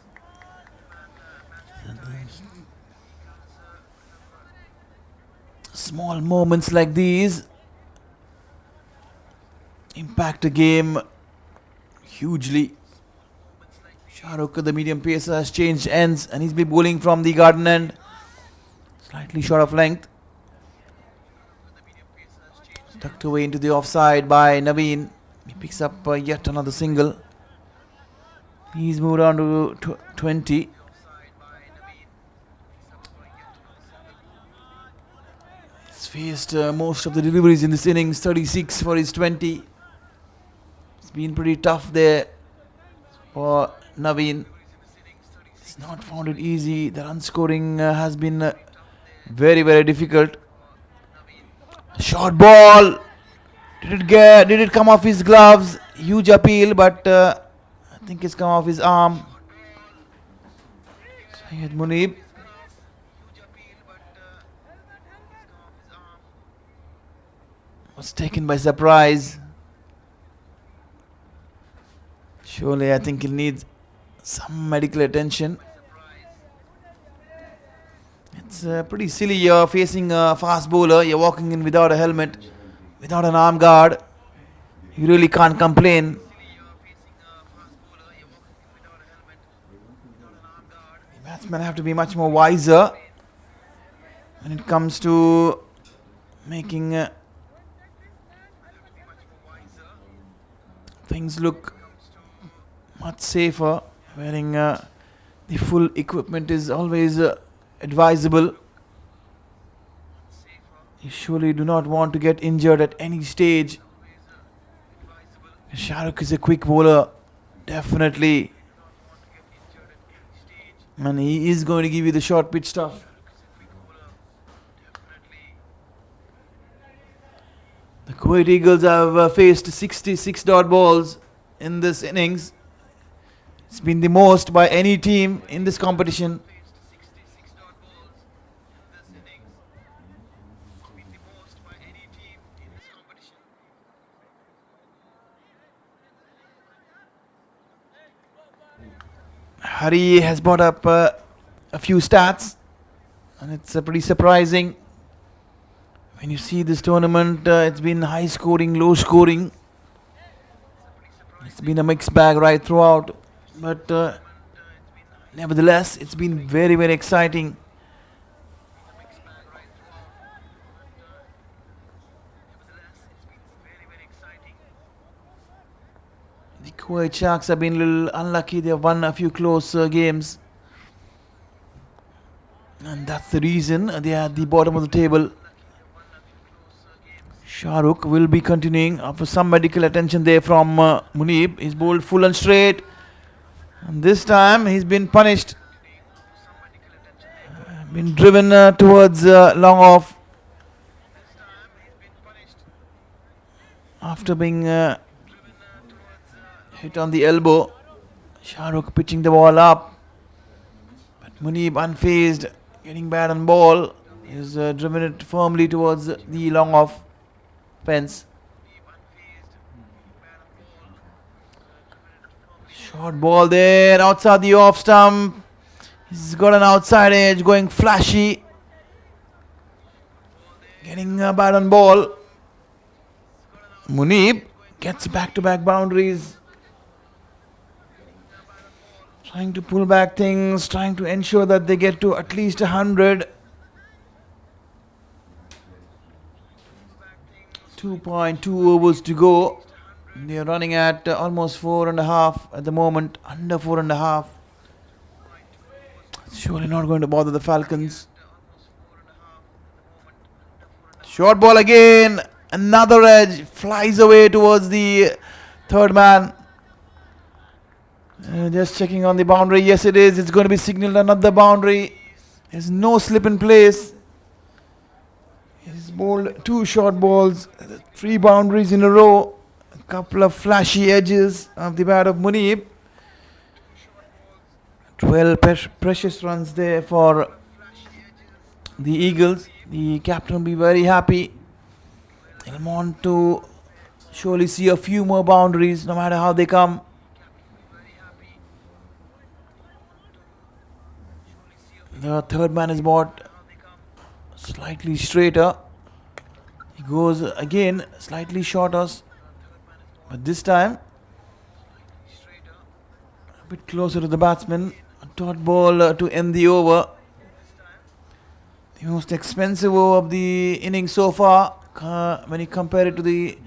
Small moments like these impact a game hugely. Shahrukh, the medium pacer, has changed ends and he's been bowling from the garden end, slightly short of length. Tucked away into the offside by Naveen. He picks up yet another single. He's moved on to 20. He's faced most of the deliveries in this innings, 36 for his 20. It's been pretty tough there for Naveen. He's not found it easy. The run scoring has been Very, very difficult. Short ball. Did it come off his gloves? Huge appeal, but I think it's come off his arm. Syed Munib. Was taken by surprise. Surely, I think he'll need some medical attention. It's pretty silly. You're facing a fast bowler. You're walking in without a helmet, without an arm guard. You really can't complain. The batsmen have to be much more wiser when it comes to making things look much safer. Wearing the full equipment is always advisable. You surely do not want to get injured at any stage. Shahrukh is a quick bowler, definitely. And he is going to give you the short pitch stuff. The Kuwait Eagles have faced 66 dot balls in this innings. It's been the most by any team in this competition. Hari has brought up a few stats, and it's pretty surprising. When you see this tournament, it's been high scoring, low scoring. It's been a mixed bag right throughout, but nevertheless, it's been very, very exciting. The Kuwait Sharks have been a little unlucky. They have won a few close games, and that's the reason they are at the bottom of the table. Shahrukh will be continuing after some medical attention there from Munib. He's bowled full and straight, and this time he's been punished. Been driven towards long off after being hit on the elbow. Shahrukh pitching the ball up, but Munib unfazed, getting bad on ball. He's driven it firmly towards the long off fence. Short ball there outside the off stump. He's got an outside edge, going flashy, getting bad on ball. Munib gets back-to-back boundaries, trying to pull back things, trying to ensure that they get to at least 100. 2.2 overs to go. They are running at almost 4.5 at the moment, under 4.5. Surely not going to bother the Falcons. Short ball again, another edge, flies away towards the third man. Just checking on the boundary. Yes, it is. It's going to be signaled another boundary. There's no slip in place. He's bowled 2 short balls, 3 boundaries in a row, a couple of flashy edges of the bat of Munib. 12 precious runs there for the Eagles. The captain will be very happy. He'll want to surely see a few more boundaries, no matter how they come. The third man is bought slightly straighter. He goes again slightly shorter, but this time a bit closer to the batsman. A dot ball to end the over. The most expensive over of the innings so far, when you compare it to the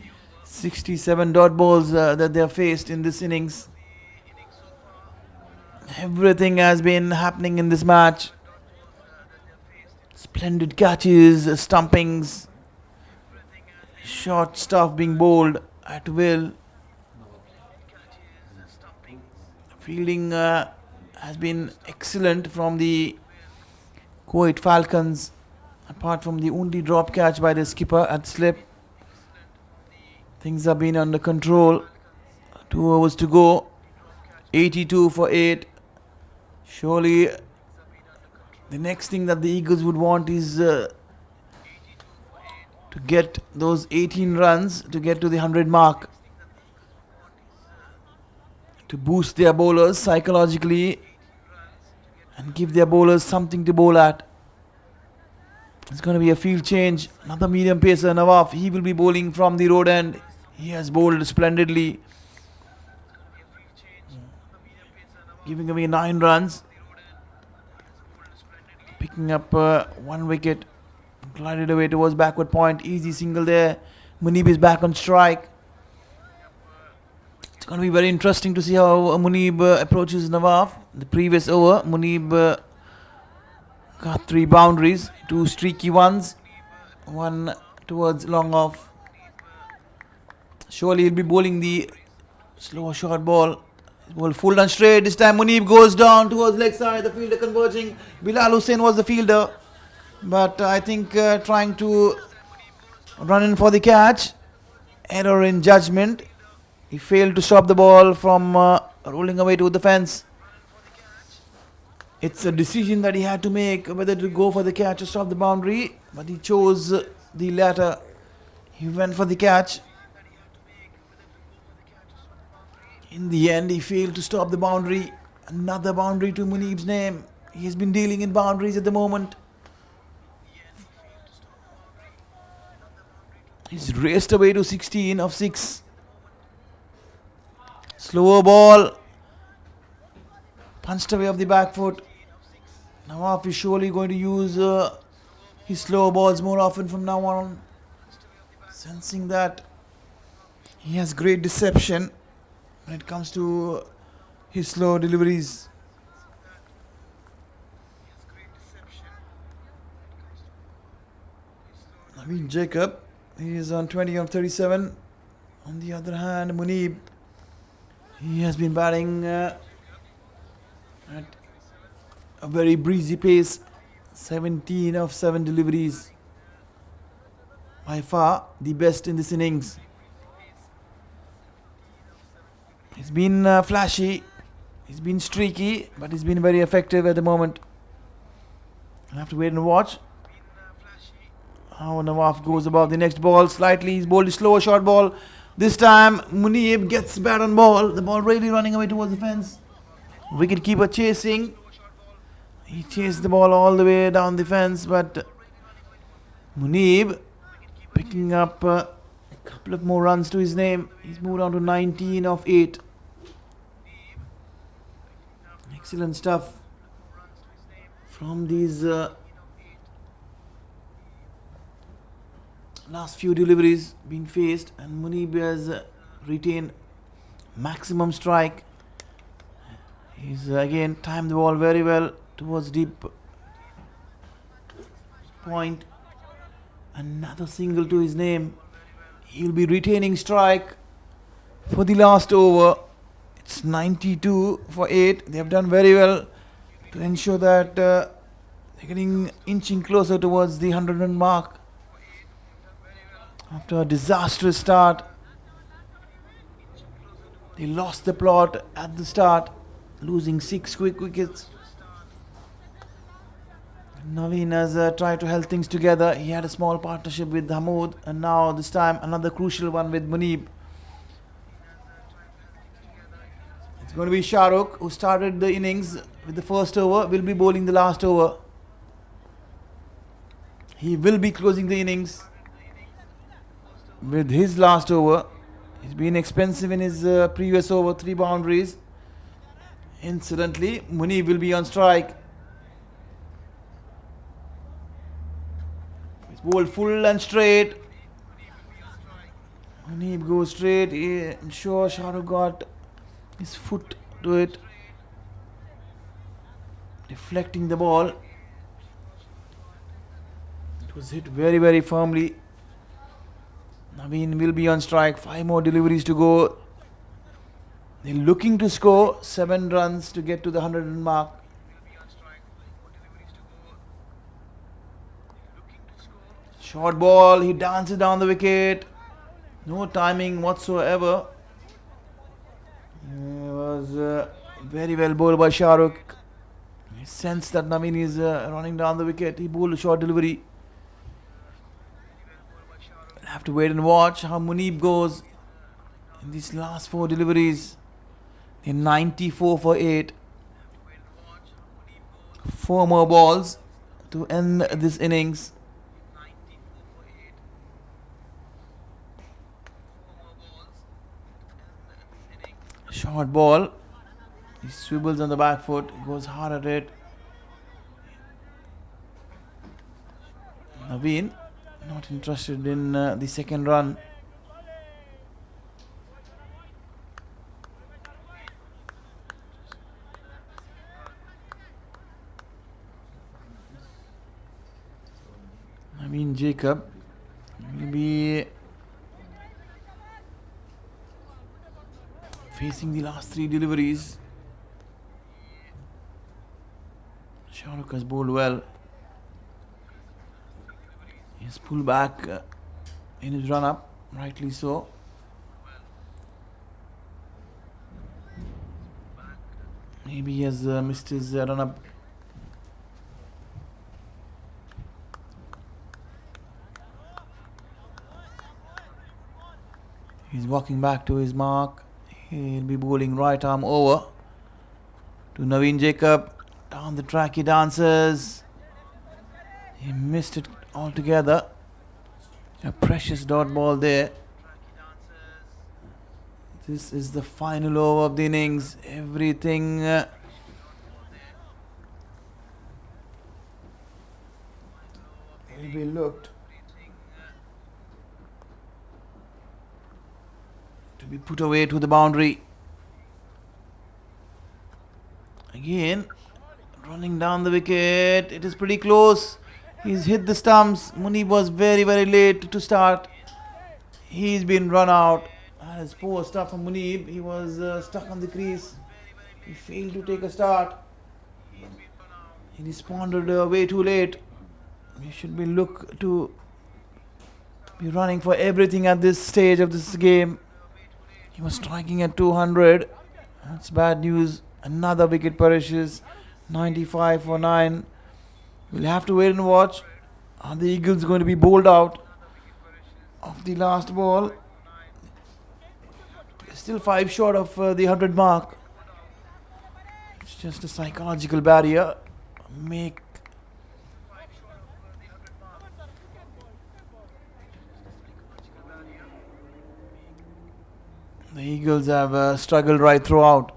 67 dot balls that they have faced in this innings. Everything has been happening in this match. Splendid catches, stumpings, short stuff being bowled at will. Fielding has been excellent from the Kuwait Falcons. Apart from the only drop catch by the skipper at slip, things have been under control. 2 overs to go. 82 for 8. Surely the next thing that the Eagles would want is to get those 18 runs to get to the 100 mark, to boost their bowlers psychologically and give their bowlers something to bowl at. It's going to be a field change. Another medium pacer, Nawaf. He will be bowling from the road end. He has bowled splendidly, giving away 9 runs, picking up 1 wicket, glided away towards backward point. Easy single there. Munib is back on strike. It's going to be very interesting to see how Munib approaches Nawaf. The previous over, Munib got 3 boundaries, 2 streaky ones, 1 towards long off. Surely he'll be bowling the slow short ball. Ball full and straight. This time Munib goes down towards leg side. The fielder converging. Bilal Hussain was the fielder, but I think trying to run in for the catch. Error in judgment. He failed to stop the ball from rolling away to the fence. It's a decision that he had to make, whether to go for the catch or stop the boundary, but he chose the latter. He went for the catch. In the end, he failed to stop the boundary. Another boundary to Munib's name. He has been dealing in boundaries at the moment. He's raced away to 16 of 6. Slower ball. Punched away off the back foot. Nawaf is surely going to use his slow balls more often from now on. Sensing that he has great deception when it comes to his slow deliveries. Naveen Jacob, he is on 20 of 37. On the other hand, Munib, he has been batting at a very breezy pace. 17 of 7 deliveries. By far the best in this innings. He's been flashy, he's been streaky, but he's been very effective at the moment. I'll have to wait and watch how Nawaf goes about the next ball. Slightly, he's bowled a slower short ball. This time Munib gets bat on ball. The ball really running away towards the fence. Wicketkeeper chasing. He chased the ball all the way down the fence, but Munib picking up a couple of more runs to his name. He's moved on to 19 of 8. Excellent stuff from these last few deliveries being faced, and Munib has retained maximum strike. He's again timed the ball very well towards deep point. Another single to his name. He'll be retaining strike for the last over. It's 92 for 8. They have done very well to ensure that they're getting inching closer towards the 100 run mark. After a disastrous start, they lost the plot at the start, losing 6 quick wickets. Naveen has tried to hold things together. He had a small partnership with Hamoud, and now this time another crucial one with Munib. It's going to be Shahrukh, who started the innings with the first over, will be bowling the last over. He will be closing the innings with his last over. He's been expensive in his previous over, 3 boundaries. Incidentally, Munib will be on strike. He's bowled full and straight. Munib goes straight. I'm sure Shahrukh got his foot to it, deflecting the ball. It was hit very, very firmly. Naveen will be on strike. 5 more deliveries to go. They're looking to score 7 runs to get to the 100 run mark. Short ball, he dances down the wicket. No timing whatsoever. It was very well bowled by Shah Rukh. He sensed that Naveen is running down the wicket. He bowled a short delivery. We'll have to wait and watch how Muneeb goes in these last 4 deliveries. They're 94 for 8. 4 more balls to end this innings. Short ball. He swivels on the back foot, goes hard at it. Naveen not interested in the second run. Naveen Jacob will be facing the last 3 deliveries. Shah Rukh has bowled well. He's pulled back in his run up, rightly so. Maybe he has missed his run up. He's walking back to his mark. He'll be bowling right arm over to Naveen Jacob. Down the track he dances. He missed it altogether. A precious dot ball there. This is the final over of the innings. Everything will be looked to be put away to the boundary. Again, running down the wicket. It is pretty close. He's hit the stumps. Muneeb was very, very late to start. He's been run out. That is poor stuff from Muneeb. He was stuck on the crease. He failed to take a start. He responded way too late. He should be look to be running for everything at this stage of this game. He was striking at 200. That's bad news. Another wicket perishes. 95 for 9. We'll have to wait and watch. Are the Eagles going to be bowled out of the last ball? Still 5 short of the 100 mark. It's just a psychological barrier. The Eagles have struggled right throughout.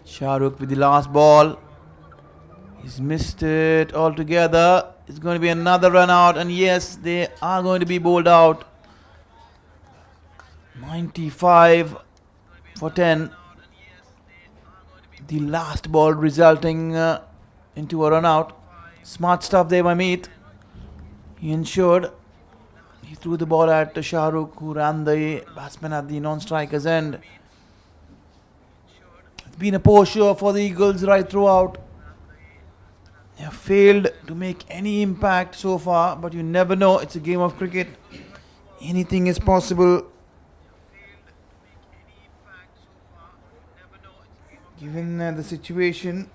Shah Rukh with the last ball. He's missed it altogether. It's going to be another run out, and yes, they are going to be bowled out. 95 for 10. The last ball resulting into a run out. Smart stuff there by Meet. He ensured. He threw the ball at Shah Rukh, who ran the batsman at the non-striker's end. It's been a poor show for the Eagles right throughout. They have failed to make any impact so far, but you never know. It's a game of cricket. Anything is possible. Given the situation,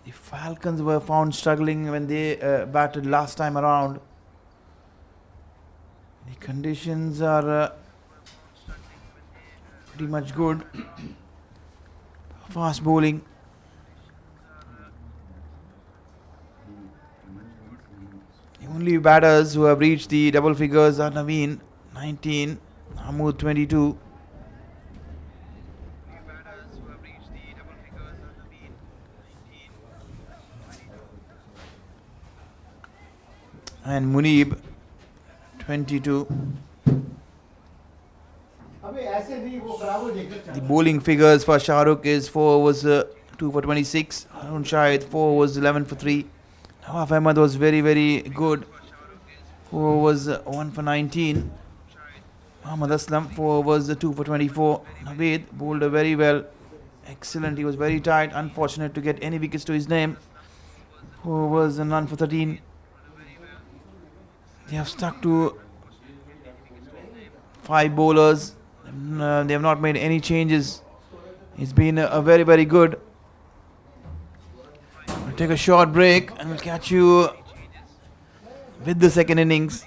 the Falcons were found struggling when they batted last time around. The conditions are pretty much good. Fast bowling. The only batters who have reached the double figures are Naveen 19, Hamood 22. And Muneeb 22. The bowling figures for Shah Rukh is 4 overs 2 for 26. Harun Shahid 4 overs 11 for 3. Nawaf Ahmed was very, very good. 4 overs 1 for 19. Muhammad Aslam 4 overs 2 for 24. Naveed bowled very well. Excellent. He was very tight. Unfortunate to get any wickets to his name. Who was in run for 13. They have stuck to 5 bowlers. They have not made any changes. It's been a very, very good. We'll take a short break and we'll catch you with the second innings.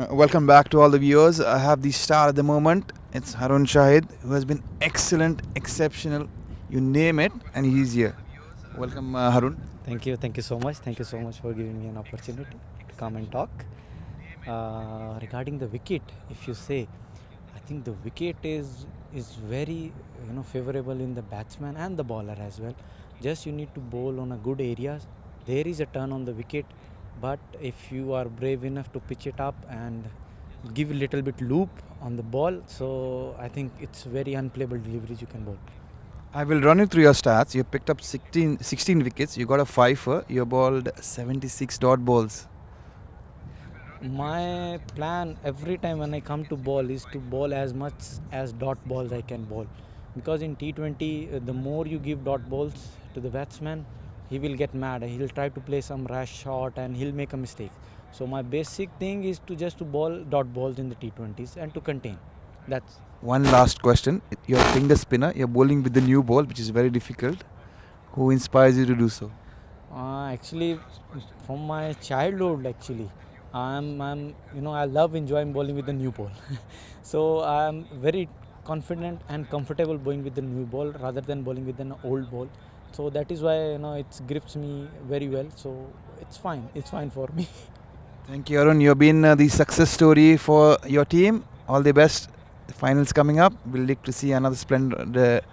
Welcome back to all the viewers. I have the star at the moment. It's Harun Shahid, who has been excellent, exceptional, you name it, and he's here. Welcome, Harun. Thank you so much. Thank you so much for giving me an opportunity to come and talk. Regarding the wicket, if you say, I think the wicket is very favorable in the batsman and the bowler as well. Just you need to bowl on a good areas. There is a turn on the wicket, but if you are brave enough to pitch it up and give a little bit loop on the ball, so I think it's very unplayable deliveries you can bowl. I will run you through your stats. You picked up 16 wickets. You got a 5-er. You bowled 76 dot balls. My plan every time when I come to bowl is to bowl as much as dot balls I can bowl, because in T20 the more you give dot balls to the batsman, he will get mad. He'll try to play some rash shot and he'll make a mistake. So my basic thing is to just to ball dot balls in the T20s and to contain. That's One last question. You're a finger spinner. You're bowling with the new ball, which is very difficult. Who inspires you to do so? actually from my childhood. Actually, I'm I love enjoying bowling with the new ball. So I'm very confident and comfortable bowling with the new ball rather than bowling with an old ball. So that is why it grips me very well. So it's fine. It's fine for me. Thank you, Arun. You've been the success story for your team. All the best. The finals coming up. We'll like to see another splendid.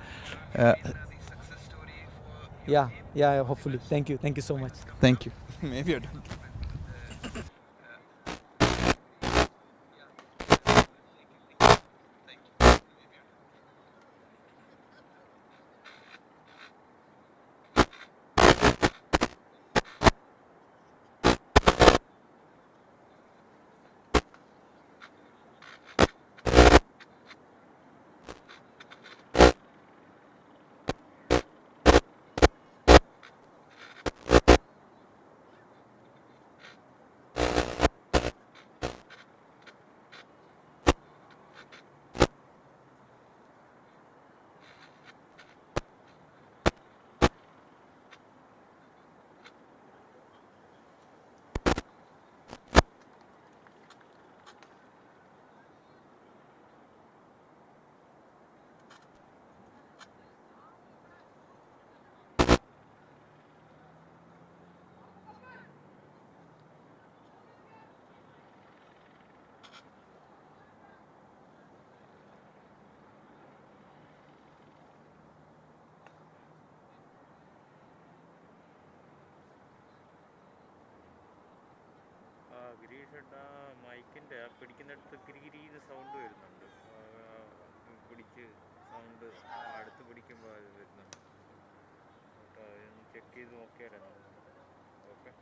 Yeah. Hopefully. Thank you so much. Thank you. Maybe you're done. ഗിരീഷേട്ടാ മൈക്കിൻ്റെ പിടിക്കുന്നിടത്ത് കിരികിരീന്ന് sound വരുന്നുണ്ട്, പിടിച്ച് sound അടുത്ത് പിടിക്കുമ്പോൾ അത് വരുന്നുണ്ട് കേട്ടോ. അതൊന്ന് ചെക്ക് ചെയ്ത് നോക്കിയാലോ? Okay.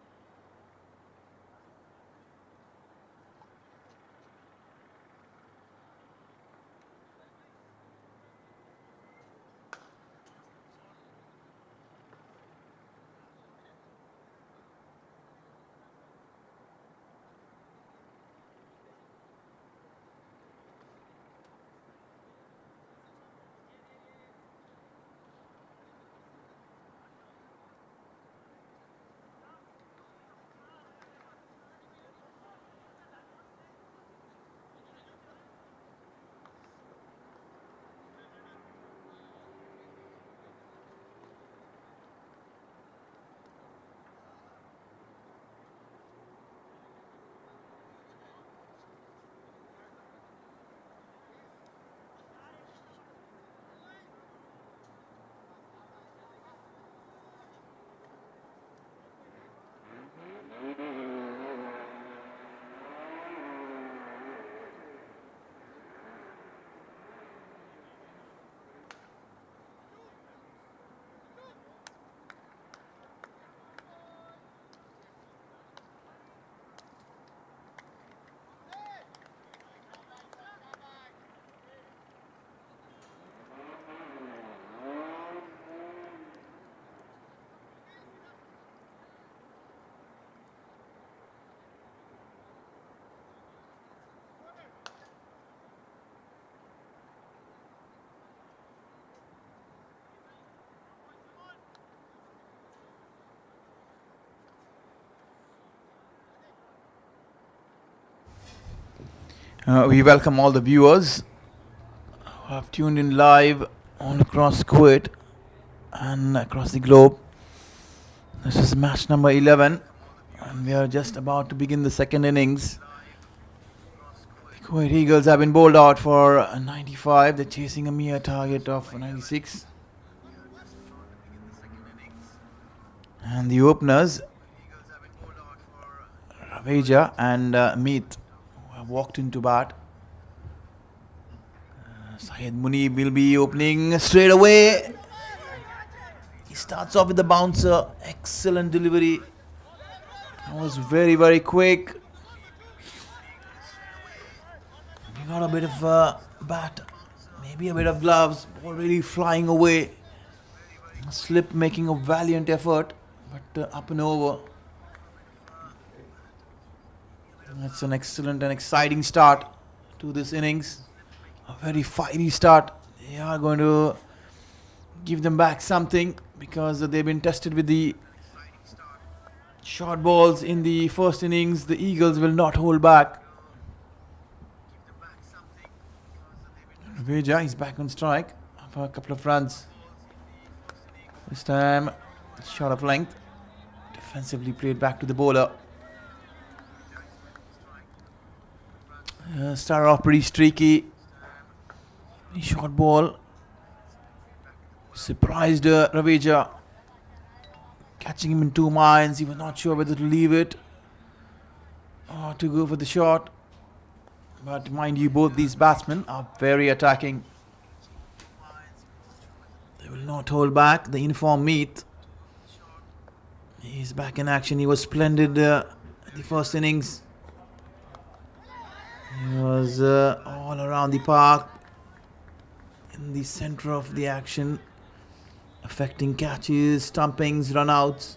We welcome all the viewers who have tuned in live all across Kuwait and across the globe. This is match number 11, and we are just about to begin the second innings. The Kuwait Eagles have been bowled out for 95. They're chasing a mere target of 96. And the openers, Raveja and Meet, have walked into bat. Syed Munib will be opening straight away. He starts off with the bouncer. Excellent delivery. That was very, very quick. He got a bit of bat, maybe a bit of gloves. Ball really flying away. Slip making a valiant effort, but up and over. That's an excellent and exciting start to this innings. A very fiery start. They are going to give them back something because they've been tested with the short balls in the first innings. The Eagles will not hold back. Veja is back on strike for a couple of runs. This time, shot of length. Defensively played back to the bowler. Started off pretty streaky. Short ball. Surprised Raveja. Catching him in two minds. He was not sure whether to leave it or to go for the shot. But mind you, both these batsmen are very attacking. They will not hold back. The informed Meet. He's back in action. He was splendid in the first innings. He was all around the park, in the center of the action, affecting catches, stumpings, run-outs.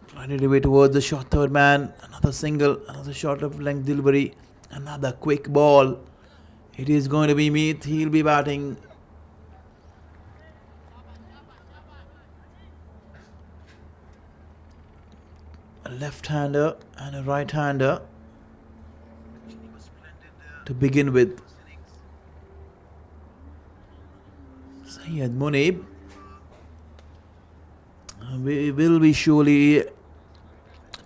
Glided away towards the short third man. Another single, another short of length delivery, another quick ball. It is going to be Meet. He'll be batting. A left-hander and a right-hander to begin with. Syed Munib will be surely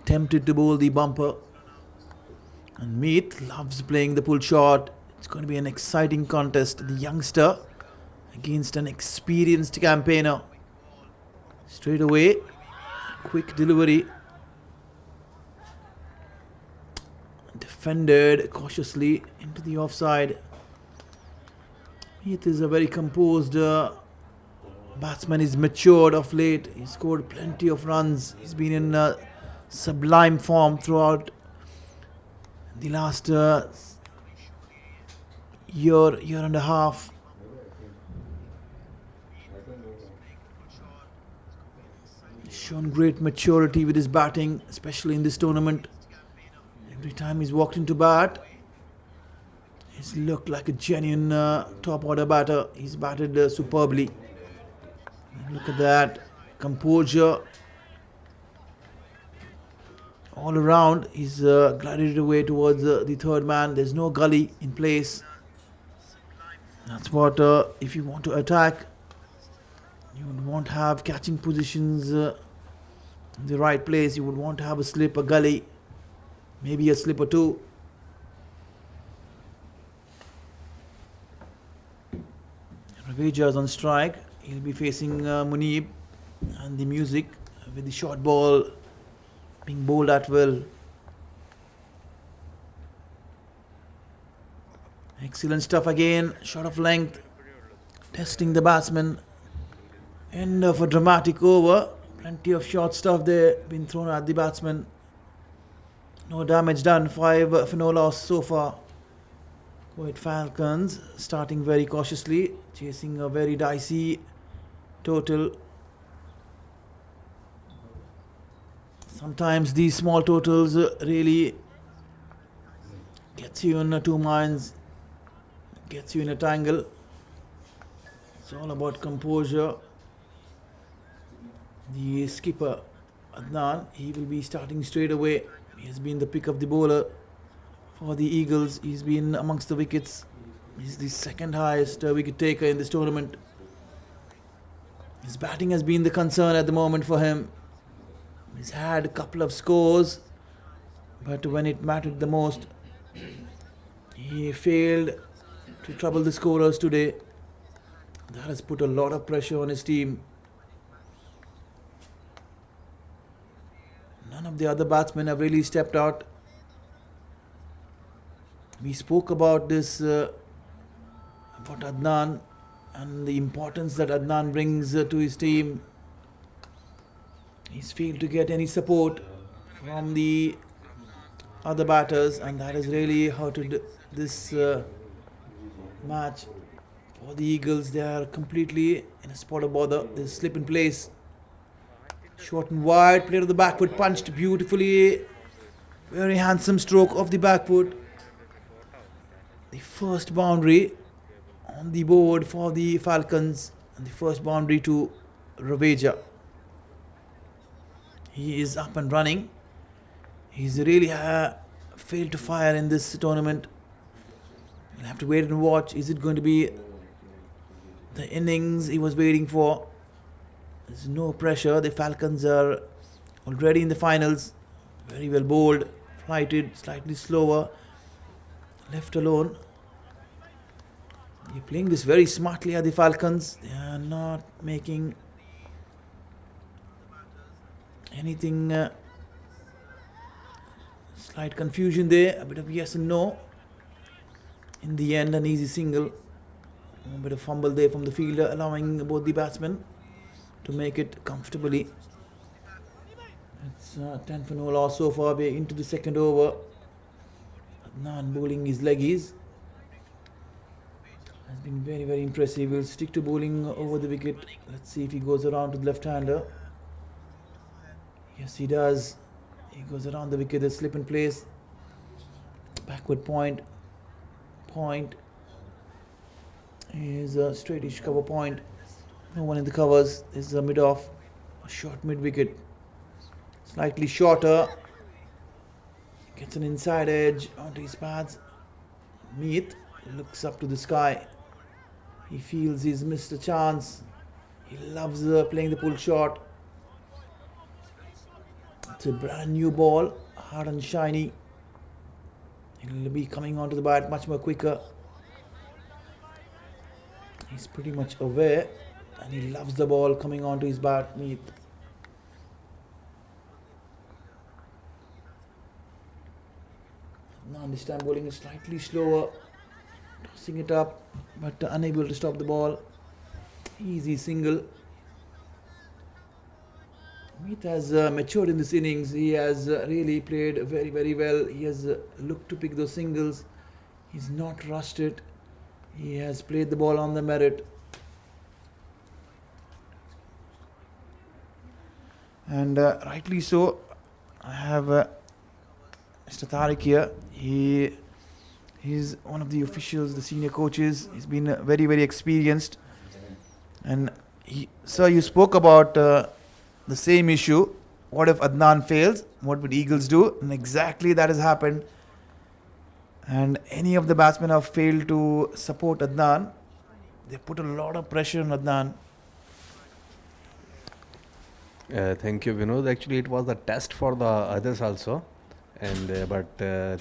tempted to bowl the bumper. And Meet loves playing the pull shot. It's going to be an exciting contest. The youngster against an experienced campaigner. Straight away, quick delivery. Defended cautiously into the offside. Meet is a very composed batsman. He's matured of late. He scored plenty of runs. He's been in sublime form throughout the last year and a half. He's shown great maturity with his batting, especially in this tournament. Every time he's walked into bat, he's looked like a genuine top order batter. He's batted superbly. Look at that. Composure. All around, he's glided away towards the third man. There's no gully in place. That's what, if you want to attack, you would want to have catching positions in the right place. You would want to have a slip, a gully. Maybe a slip or two. Raveja is on strike. He'll be facing Munib, and the music with the short ball being bowled at will. Excellent stuff again. Shot of length. Testing the batsman. End of a dramatic over. Plenty of short stuff there been thrown at the batsman. No damage done, 5 for no loss so far. Kuwait Falcons starting very cautiously, chasing a very dicey total. Sometimes these small totals really gets you in two minds, gets you in a tangle. It's all about composure. The skipper Adnan, he will be starting straight away. He has been the pick of the bowler for the Eagles. He's been amongst the wickets. He's the second highest wicket taker in this tournament. His batting has been the concern at the moment for him. He's had a couple of scores, but when it mattered the most, he failed to trouble the scorers today. That has put a lot of pressure on his team. None of the other batsmen have really stepped out. We spoke about this, about Adnan and the importance that Adnan brings to his team. He's failed to get any support from the other batters, and that has really hurted this match. For the Eagles, they are completely in a spot of bother. They slip in place. Short and wide, played of the back foot, punched beautifully. Very handsome stroke of the back foot. The first boundary on the board for the Falcons, and the first boundary to Raveja. He is up and running. He's really failed to fire in this tournament. We'll have to wait and watch. Is it going to be the innings he was waiting for? There's no pressure. The Falcons are already in the finals. Very well bowled, flighted, slightly slower, left alone. They're playing this very smartly at the Falcons. They are not making anything, slight confusion there, a bit of yes and no. In the end, an easy single. A bit of fumble there from the fielder, allowing both the batsmen to make it comfortably. It's 10 for no loss so far. We're into the second over. Adnan bowling his leggies. Has been very, very impressive. We'll stick to bowling over the wicket. Let's see if he goes around to the left-hander. Yes, he does. He goes around the wicket. The slip in place. Backward point. Point is a straightish cover point. No one in the covers. This is a mid-off. A short mid-wicket. Slightly shorter. Gets an inside edge onto his pads. Meet looks up to the sky. He feels he's missed a chance. He loves playing the pull shot. It's a brand new ball, hard and shiny. He'll be coming onto the bat much more quicker. He's pretty much aware, and he loves the ball coming onto his bat. Meet. Now this time bowling is slightly slower, tossing it up, but unable to stop the ball. Easy single. Meet has matured in this innings. He has really played very, very well. He has looked to pick those singles. He's not rushed it. He has played the ball on the merit. And rightly so. I have Mr. Tariq here. He's one of the officials, the senior coaches. He's been very, very experienced. And sir, you spoke about the same issue. What if Adnan fails? What would Eagles do? And exactly that has happened. And any of the batsmen have failed to support Adnan. They put a lot of pressure on Adnan. Thank you, Vinod. Actually, it was a test for the others also. And but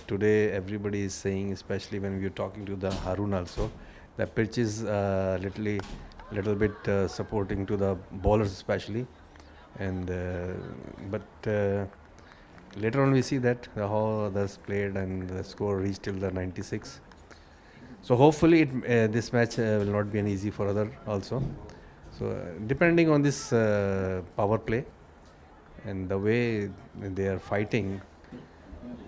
today everybody is saying, especially when we are talking to the Harun also, the pitch is little bit supporting to the bowlers especially. And but later on we see that how others played and the score reached till the 96. So hopefully this match will not be an easy for other also. So depending on this power play and the way they are fighting,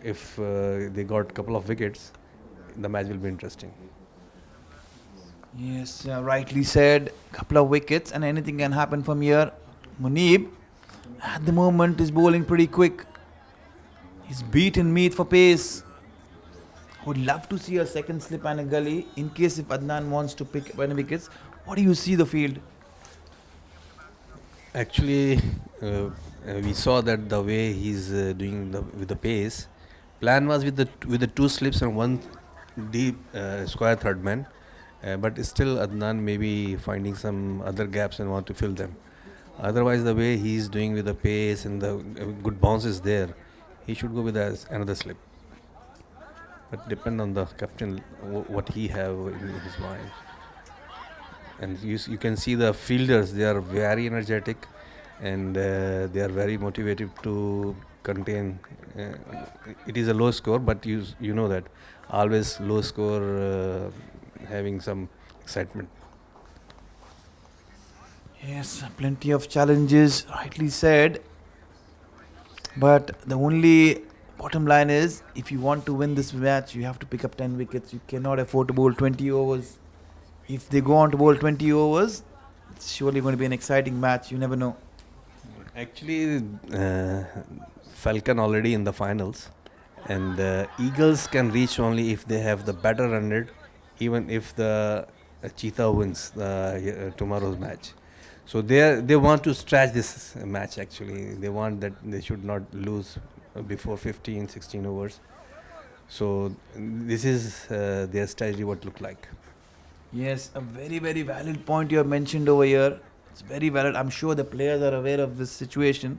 if they got a couple of wickets, the match will be interesting. Yes, rightly said. Couple of wickets and anything can happen from here. Munib at the moment is bowling pretty quick. He's beaten Meet for pace. Would love to see a second slip and a gully in case if Adnan wants to pick any wickets. What do you see the field? Actually, we saw that the way he's doing with the pace. Plan was with the two slips and one deep square third man, but still Adnan may be finding some other gaps and want to fill them. Otherwise, the way he's doing with the pace and the good bounces there, he should go with another slip. But depend on the captain what he have in his mind. And you can see the fielders; they are very energetic, and they are very motivated to contain. It is a low score, but you know that always low score having some excitement. Yes, plenty of challenges, rightly said. But the only bottom line is, if you want to win this match, you have to pick up 10 wickets. You cannot afford to bowl 20 overs. If they go on to bowl 20 overs, it's surely going to be an exciting match. You never know. Actually, Falcon already in the finals, and Eagles can reach only if they have the better run rate, even if the Cheetah wins tomorrow's match. So they want to stretch this match. Actually, they want that they should not lose before 15, 16 overs. So this is their strategy. What look like. Yes, a very, very valid point you have mentioned over here. It's very valid. I'm sure the players are aware of this situation.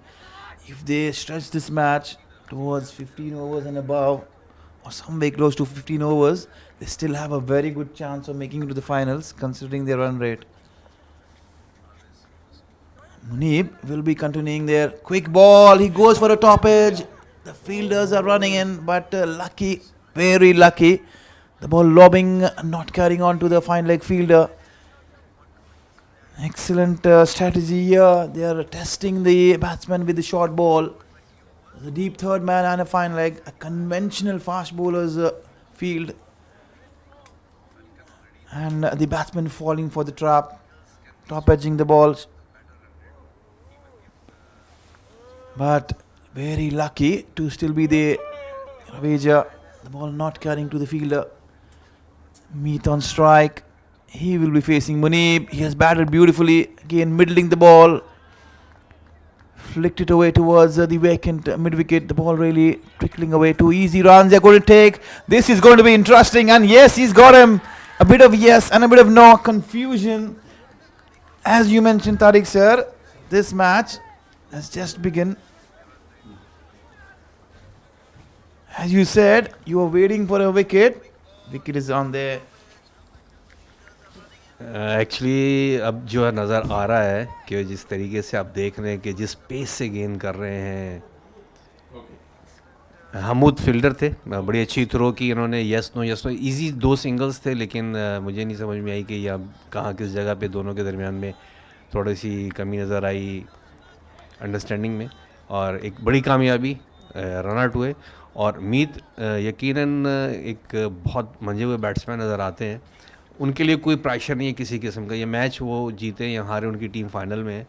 If they stretch this match towards 15 overs and above, or somewhere close to 15 overs, they still have a very good chance of making it to the finals, considering their run rate. Munib will be continuing there. Quick ball. He goes for a top edge. The fielders are running in, but lucky, very lucky. The ball lobbing, not carrying on to the fine leg fielder. Excellent strategy here. They are testing the batsman with the short ball. The deep third man and a fine leg. A conventional fast bowler's field. And the batsman falling for the trap. Top edging the balls. But very lucky to still be the Raveja. The ball not carrying to the fielder. Meet on strike. He will be facing Munib. He has batted beautifully. Again, middling the ball. Flicked it away towards the vacant mid-wicket. The ball really trickling away. 2 easy runs they're going to take. This is going to be interesting. And yes, he's got him. A bit of yes and a bit of no. Confusion. As you mentioned, Tariq sir, this match has just begun. As you said, you are waiting for a wicket. Wicket is on there. Actually अब जो है नज़र आ रहा है कि जिस तरीके से आप देख रहे हैं कि जिस पेस से गेंद कर रहे हैं हमूद फील्डर थे बड़ी अच्छी थ्रो की इन्होंने यस नो इजी 2 सिंगल्स थे लेकिन मुझे नहीं समझ में आई कि यह कहाँ किस जगह पे दोनों के दरमियान में थोड़ी सी कमी नज़र आई अंडरस्टैंडिंग में और एक बड़ी कामयाबी रन आउट हुए और मीत यकीनन एक बहुत मंझे हुए बैट्समैन नज़र आते हैं उनके लिए कोई प्रेशर नहीं है किसी किस्म का ये मैच वो जीते या हारे उनकी टीम फाइनल में है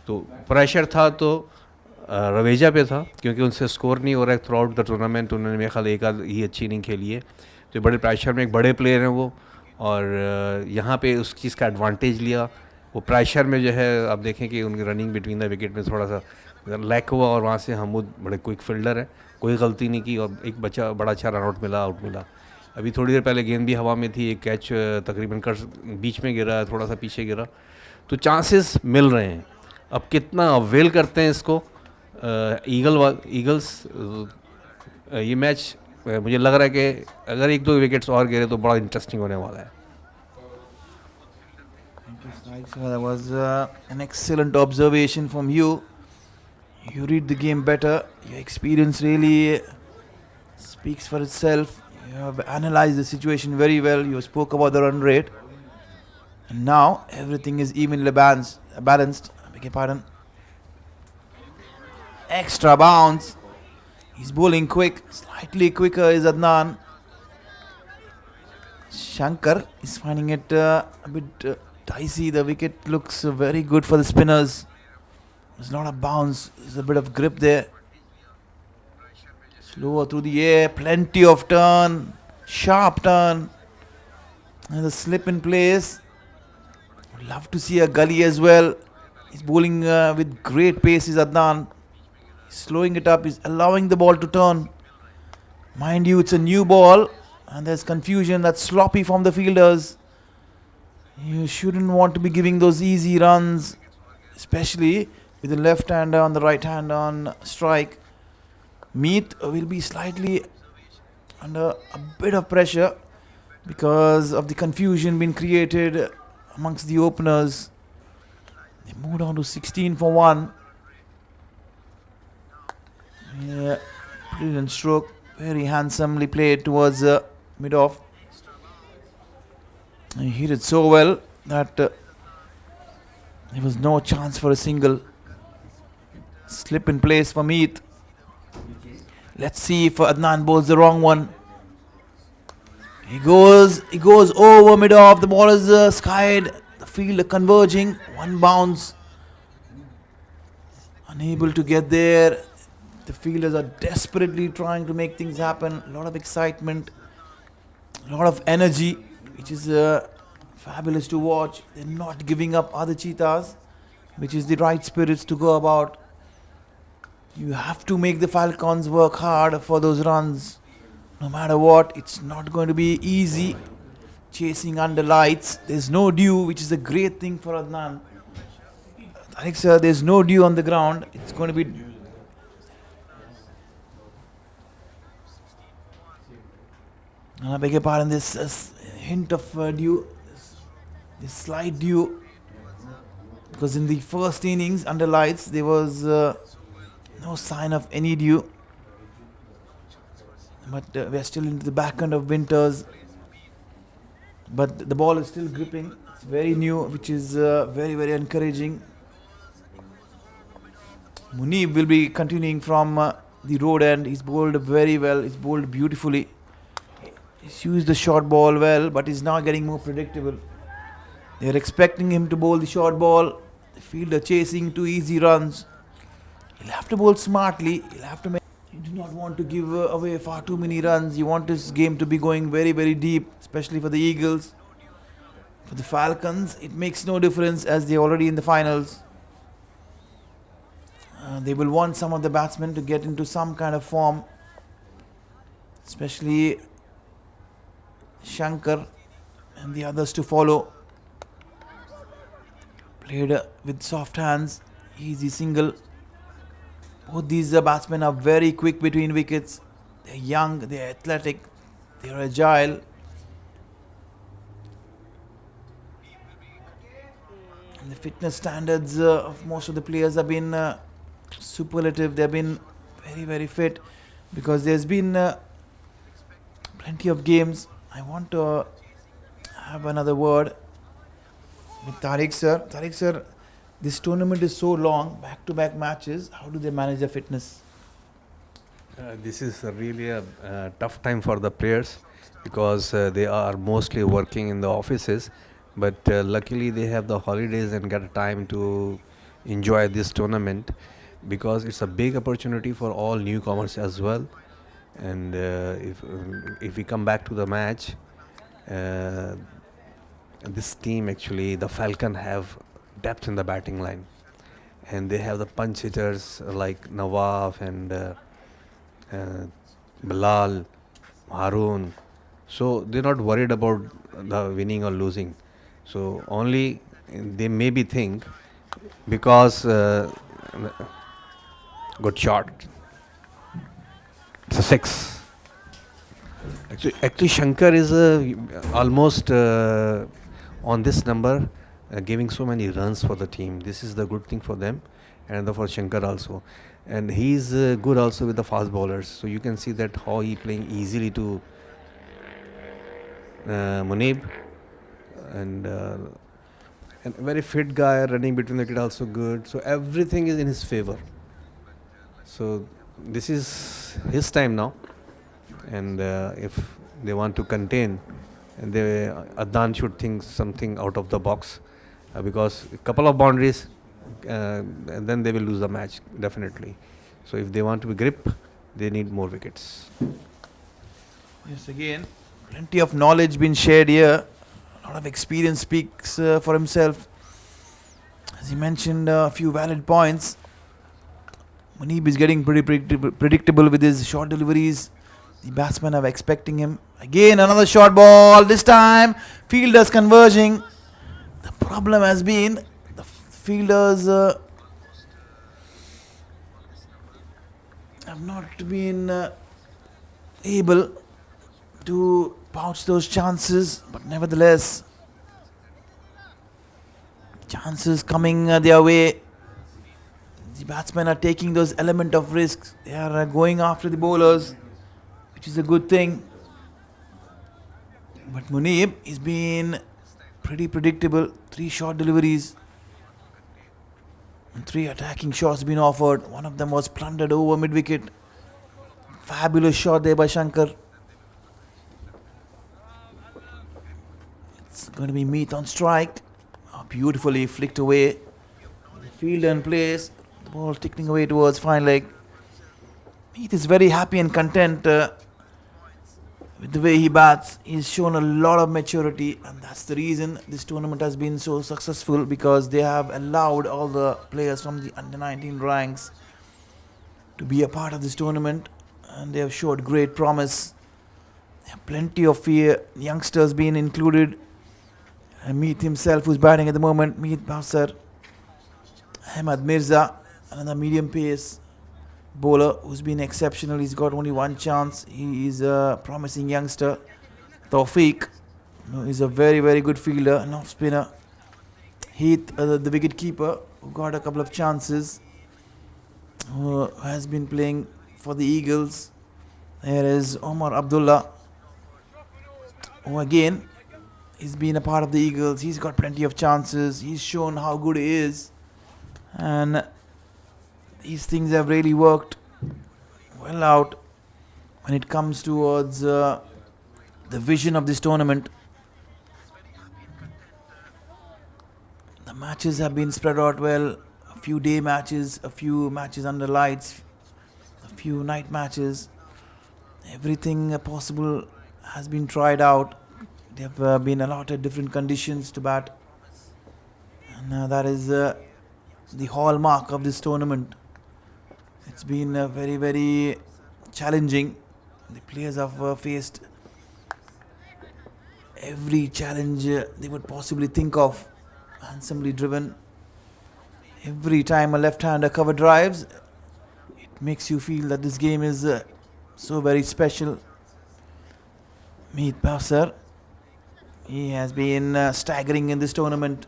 तो प्रेशर था तो रवेजा पे था क्योंकि उनसे स्कोर नहीं हो रहा है थ्रू आउट द टूर्नामेंट उन्होंने मेरे ख्याल एक आध ही अच्छी नहीं खेली है तो बड़े प्रेशर में एक बड़े प्लेयर हैं वो और यहाँ पे उस चीज़ का एडवांटेज लिया वो प्रेशर में जो है आप देखें कि उनकी रनिंग बिटवीन द विकेट में थोड़ा सा लैक हुआ और वहाँ से हमूद बड़े क्विक फील्डर है कोई गलती नहीं की और एक बच्चा बड़ा अच्छा रन आउट मिला अभी थोड़ी देर पहले गेंद भी हवा में थी एक कैच तकरीबन कर बीच में गिरा थोड़ा सा पीछे गिरा तो चांसेस मिल रहे हैं अब कितना अवेल करते हैं इसको ईगल्स ये मैच मुझे लग रहा है कि अगर 1-2 विकेट्स और गिरे तो बड़ा इंटरेस्टिंग होने वाला है That was an excellent observation from you. You read the game better. Your experience really speaks for itself. You have analyzed the situation very well. You spoke about the run rate. And now everything is evenly balanced. I beg your pardon. Extra bounce. He's bowling quick. Slightly quicker is Adnan. Shankar is finding it a bit dicey. The wicket looks very good for the spinners. There's not a bounce. There's a bit of grip there. Slower through the air. Plenty of turn. Sharp turn. And the slip in place. Would love to see a gully as well. He's bowling with great pace is Adnan. He's slowing it up. He's allowing the ball to turn. Mind you, it's a new ball. And there's confusion. That's sloppy from the fielders. You shouldn't want to be giving those easy runs. Especially with the left hander on the right hand on strike. Meet will be slightly under a bit of pressure because of the confusion being created amongst the openers. They moved on to 16 for 1. Yeah, brilliant stroke. Very handsomely played towards mid-off. He hit it so well that there was no chance for a single. Slip in place for Meet. Let's see if Adnan bowls the wrong one. He goes over mid-off. The ball is skied. The field converging. One bounce. A unable to get there. The fielders are desperately trying to make things happen. A lot of excitement, a lot of energy, which is fabulous to watch. They're not giving up other cheetahs, which is the right spirits to go about. You have to make the Falcons work hard for those runs. No matter what, it's not going to be easy. Chasing under lights. There's no dew, which is a great thing for Adnan. Tariq sir, there's no dew on the ground. It's going to be... I beg your pardon, this hint of dew, this slight dew. Because in the first innings under lights, there was no sign of any dew. But we're still into the back end of winters. But the ball is still gripping. It's very new, which is very, very encouraging. Munib will be continuing from the road end. He's bowled very well. He's bowled beautifully. He's used the short ball well, but he's now getting more predictable. They're expecting him to bowl the short ball. The fielder chasing 2 easy runs. He'll have to bowl smartly. He'll have to make... You do not want to give away far too many runs. You want this game to be going very, very deep, especially for the Eagles. For the Falcons, it makes no difference as they're already in the finals. They will want some of the batsmen to get into some kind of form, especially Shankar and the others to follow. Played with soft hands, easy single. Both these batsmen are very quick between wickets. They're young, they're athletic, they're agile. And the fitness standards of most of the players have been superlative. They've been very, very fit because there's been plenty of games. I want to have another word with Tariq sir. Tariq sir, this tournament is so long, back-to-back matches. How do they manage their fitness? This is really a tough time for the players because they are mostly working in the offices, but luckily they have the holidays and get time to enjoy this tournament because it's a big opportunity for all newcomers as well. And if we come back to the match, this team actually, the Falcon, have depth in the batting line, and they have the punch hitters like Nawaf and Bilal, Harun. So they're not worried about the winning or losing. So only they maybe think because good shot. It's a 6. Actually Shankar is almost on this number. Giving so many runs for the team. This is the good thing for them and for Shankar also. And he's good also with the fast bowlers. So you can see that how he playing easily to Munib. And very fit guy, running between the wicket also good. So everything is in his favor. So this is his time now. And if they want to contain, and Adnan should think something out of the box. Because a couple of boundaries and then they will lose the match definitely. So if they want to be grip, they need more wickets. Yes, again, plenty of knowledge been shared here. A lot of experience speaks for himself. As he mentioned a few valid points. Munib is getting pretty predictable with his short deliveries. The batsmen are expecting him. Again, another short ball. This time, fielders converging. The problem has been the fielders have not been able to pouch those chances, but nevertheless, chances coming their way. The batsmen are taking those element of risks. They are going after the bowlers, which is a good thing. But Munib is been pretty predictable. 3 short deliveries and 3 attacking shots been offered. One of them was plundered over mid-wicket. Fabulous shot there by Shankar. It's going to be Meet on strike. Beautifully flicked away. The fielder in place. The ball ticking away towards fine leg. Meath is very happy and content with the way he bats. He's shown a lot of maturity, and that's the reason this tournament has been so successful, because they have allowed all the players from the under 19 ranks to be a part of this tournament, and they have showed great promise. There are plenty of youngsters being included. And Meath himself, who's batting at the moment, Meath Bowser, Ahmad Mirza, another medium pace bowler who's been exceptional. He's got only one chance. He is a promising youngster. Tawfiq, he's a very, very good fielder, an off spinner. Heath, the wicket keeper, who got a couple of chances, who has been playing for the Eagles. There is Omar Abdullah, who again, he's been a part of the Eagles. He's got plenty of chances. He's shown how good he is. And these things have really worked well out when it comes towards the vision of this tournament. The matches have been spread out well. A few day matches, a few matches under lights, a few night matches. Everything possible has been tried out. There have been allotted different conditions to bat. And that is the hallmark of this tournament. It's been very, very challenging. The players have faced every challenge they would possibly think of, handsomely driven. Every time a left-hander cover drives, it makes you feel that this game is so very special. Meath Bowser, he has been staggering in this tournament.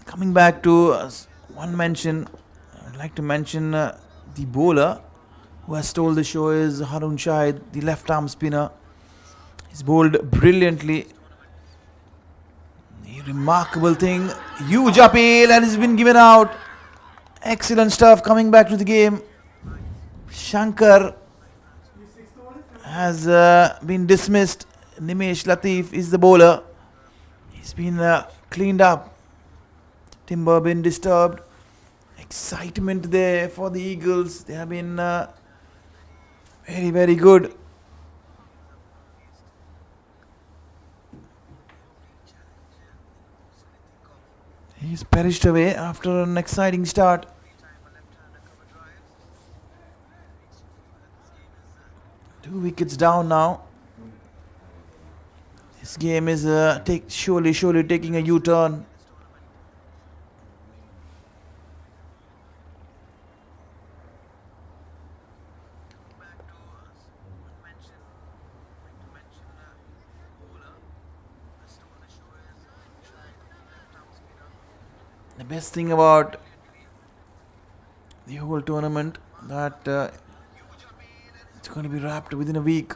Coming back to one mention, I'd like to mention the bowler who has stole the show is Harun Shahid, the left arm spinner. He's bowled brilliantly. A remarkable thing, huge appeal, and he's been given out. Excellent stuff. Coming back to the game, Shankar has been dismissed. Nimesh Latif is the bowler. He's been cleaned up. Timber been disturbed. Excitement there for the Eagles. They have been very, very good. He's perished away after an exciting start. Two wickets down now. This game is surely taking a U-turn. The best thing about the whole tournament that it's going to be wrapped within a week.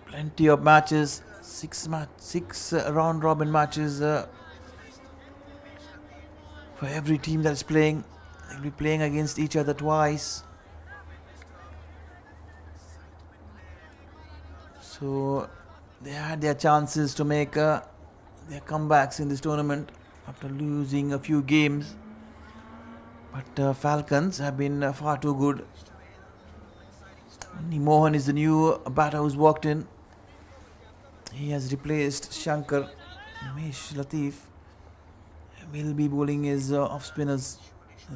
Plenty of matches, six round robin matches for every team that is playing. They'll be playing against each other twice. So they had their chances to make their comebacks in this tournament after losing a few games, but Falcons have been far too good. Mohan is the new batter who's walked in. He has replaced Shankar. Nimesh Latif will be bowling his off spinners.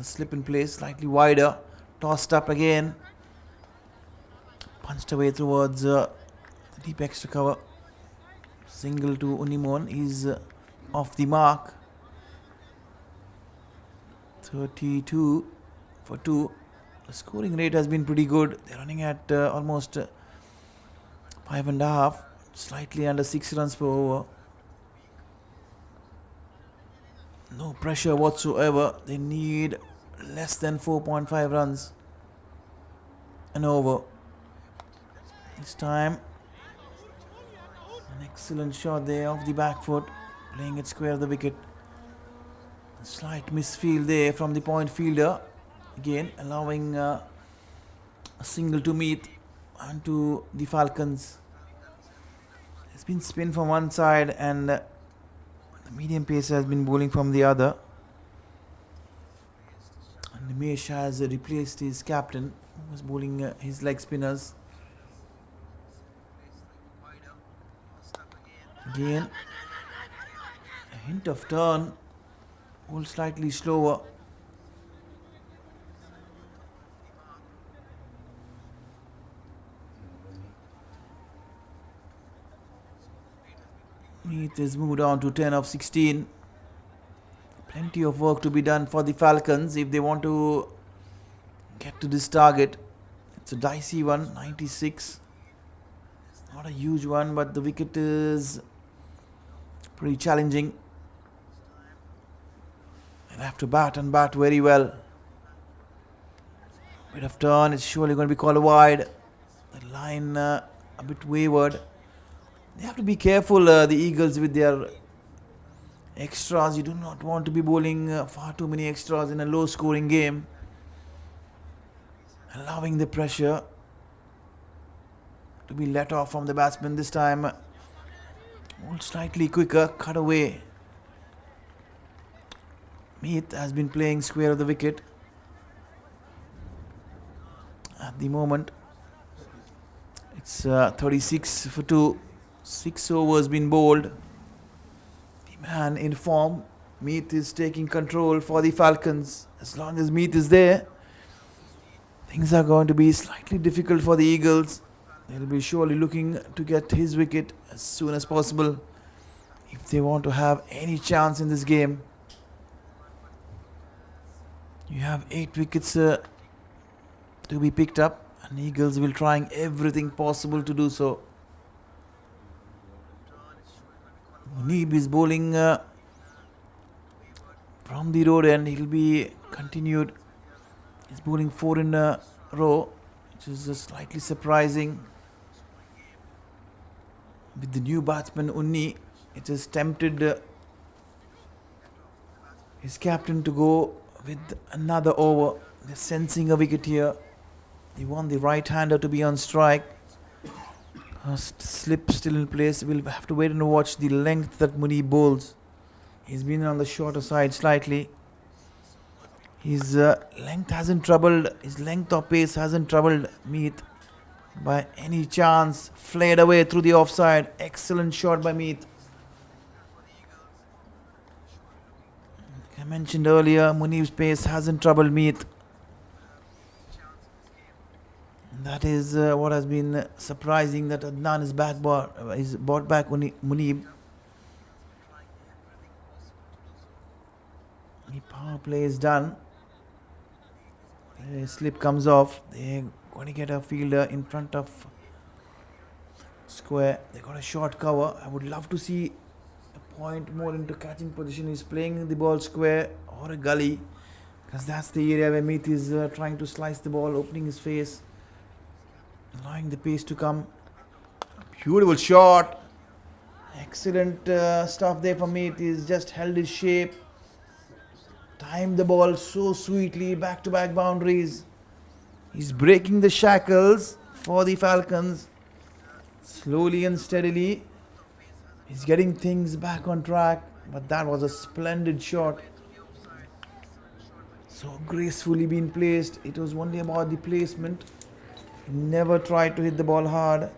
Slip in place, slightly wider, tossed up again, punched away towards deep extra cover. Single to Unimon. He's off the mark. 32 for 2. The scoring rate has been pretty good. They're running at almost 5.5, slightly under 6 runs per over. No pressure whatsoever. They need less than 4.5 runs an over. This time, an excellent shot there off the back foot, playing it square of the wicket. A slight misfield there from the point fielder, again allowing a single to Meath and to the Falcons. There's been spin from one side and the medium pacer has been bowling from the other. And Nimesh has replaced his captain, who was bowling his leg spinners. Again, a hint of turn, ball slightly slower. Meet is moved on to 10 of 16. Plenty of work to be done for the Falcons if they want to get to this target. It's a dicey one, 96. Not a huge one, but the wicket is pretty challenging. They'll have to bat and bat very well. Bit of turn, it's surely going to be called wide. The line a bit wayward. They have to be careful, the Eagles, with their extras. You do not want to be bowling far too many extras in a low scoring game. Allowing the pressure to be let off from the batsman this time. Ball slightly quicker, cut away. Meet has been playing square of the wicket at the moment. It's 36 for 2. 6 overs been bowled. The man in form. Meet is taking control for the Falcons. As long as Meet is there, things are going to be slightly difficult for the Eagles. They'll be surely looking to get his wicket as soon as possible if they want to have any chance in this game. You have 8 wickets to be picked up, and Eagles will trying everything possible to do so. Munib is bowling from the road end. He'll be continued. He's bowling 4 in a row, which is slightly surprising. With the new batsman Unni, it has tempted his captain to go with another over. They're sensing a wicket here. They want the right-hander to be on strike. Slip still in place. We'll have to wait and watch the length that Munib bowls. He's been on the shorter side slightly. His length hasn't troubled. His length of pace hasn't troubled Meet by any chance. Flared away through the offside. Excellent shot by Meet. Like I mentioned earlier, Munib's pace hasn't troubled Meet. That is what has been surprising, that Adnan is brought back Munib. The power play is done. The slip comes off. They're going to get a fielder in front of square. They got a short cover. I would love to see a point more into catching position. He's playing the ball square or a gully, because that's the area where Meet is trying to slice the ball, opening his face, allowing the pace to come. Beautiful shot. Excellent stuff there for Meet. He's just held his shape. Timed the ball so sweetly. Back-to-back boundaries. He's breaking the shackles for the Falcons. Slowly and steadily. He's getting things back on track. But that was a splendid shot. So gracefully being placed. It was only about the placement. He never tried to hit the ball hard.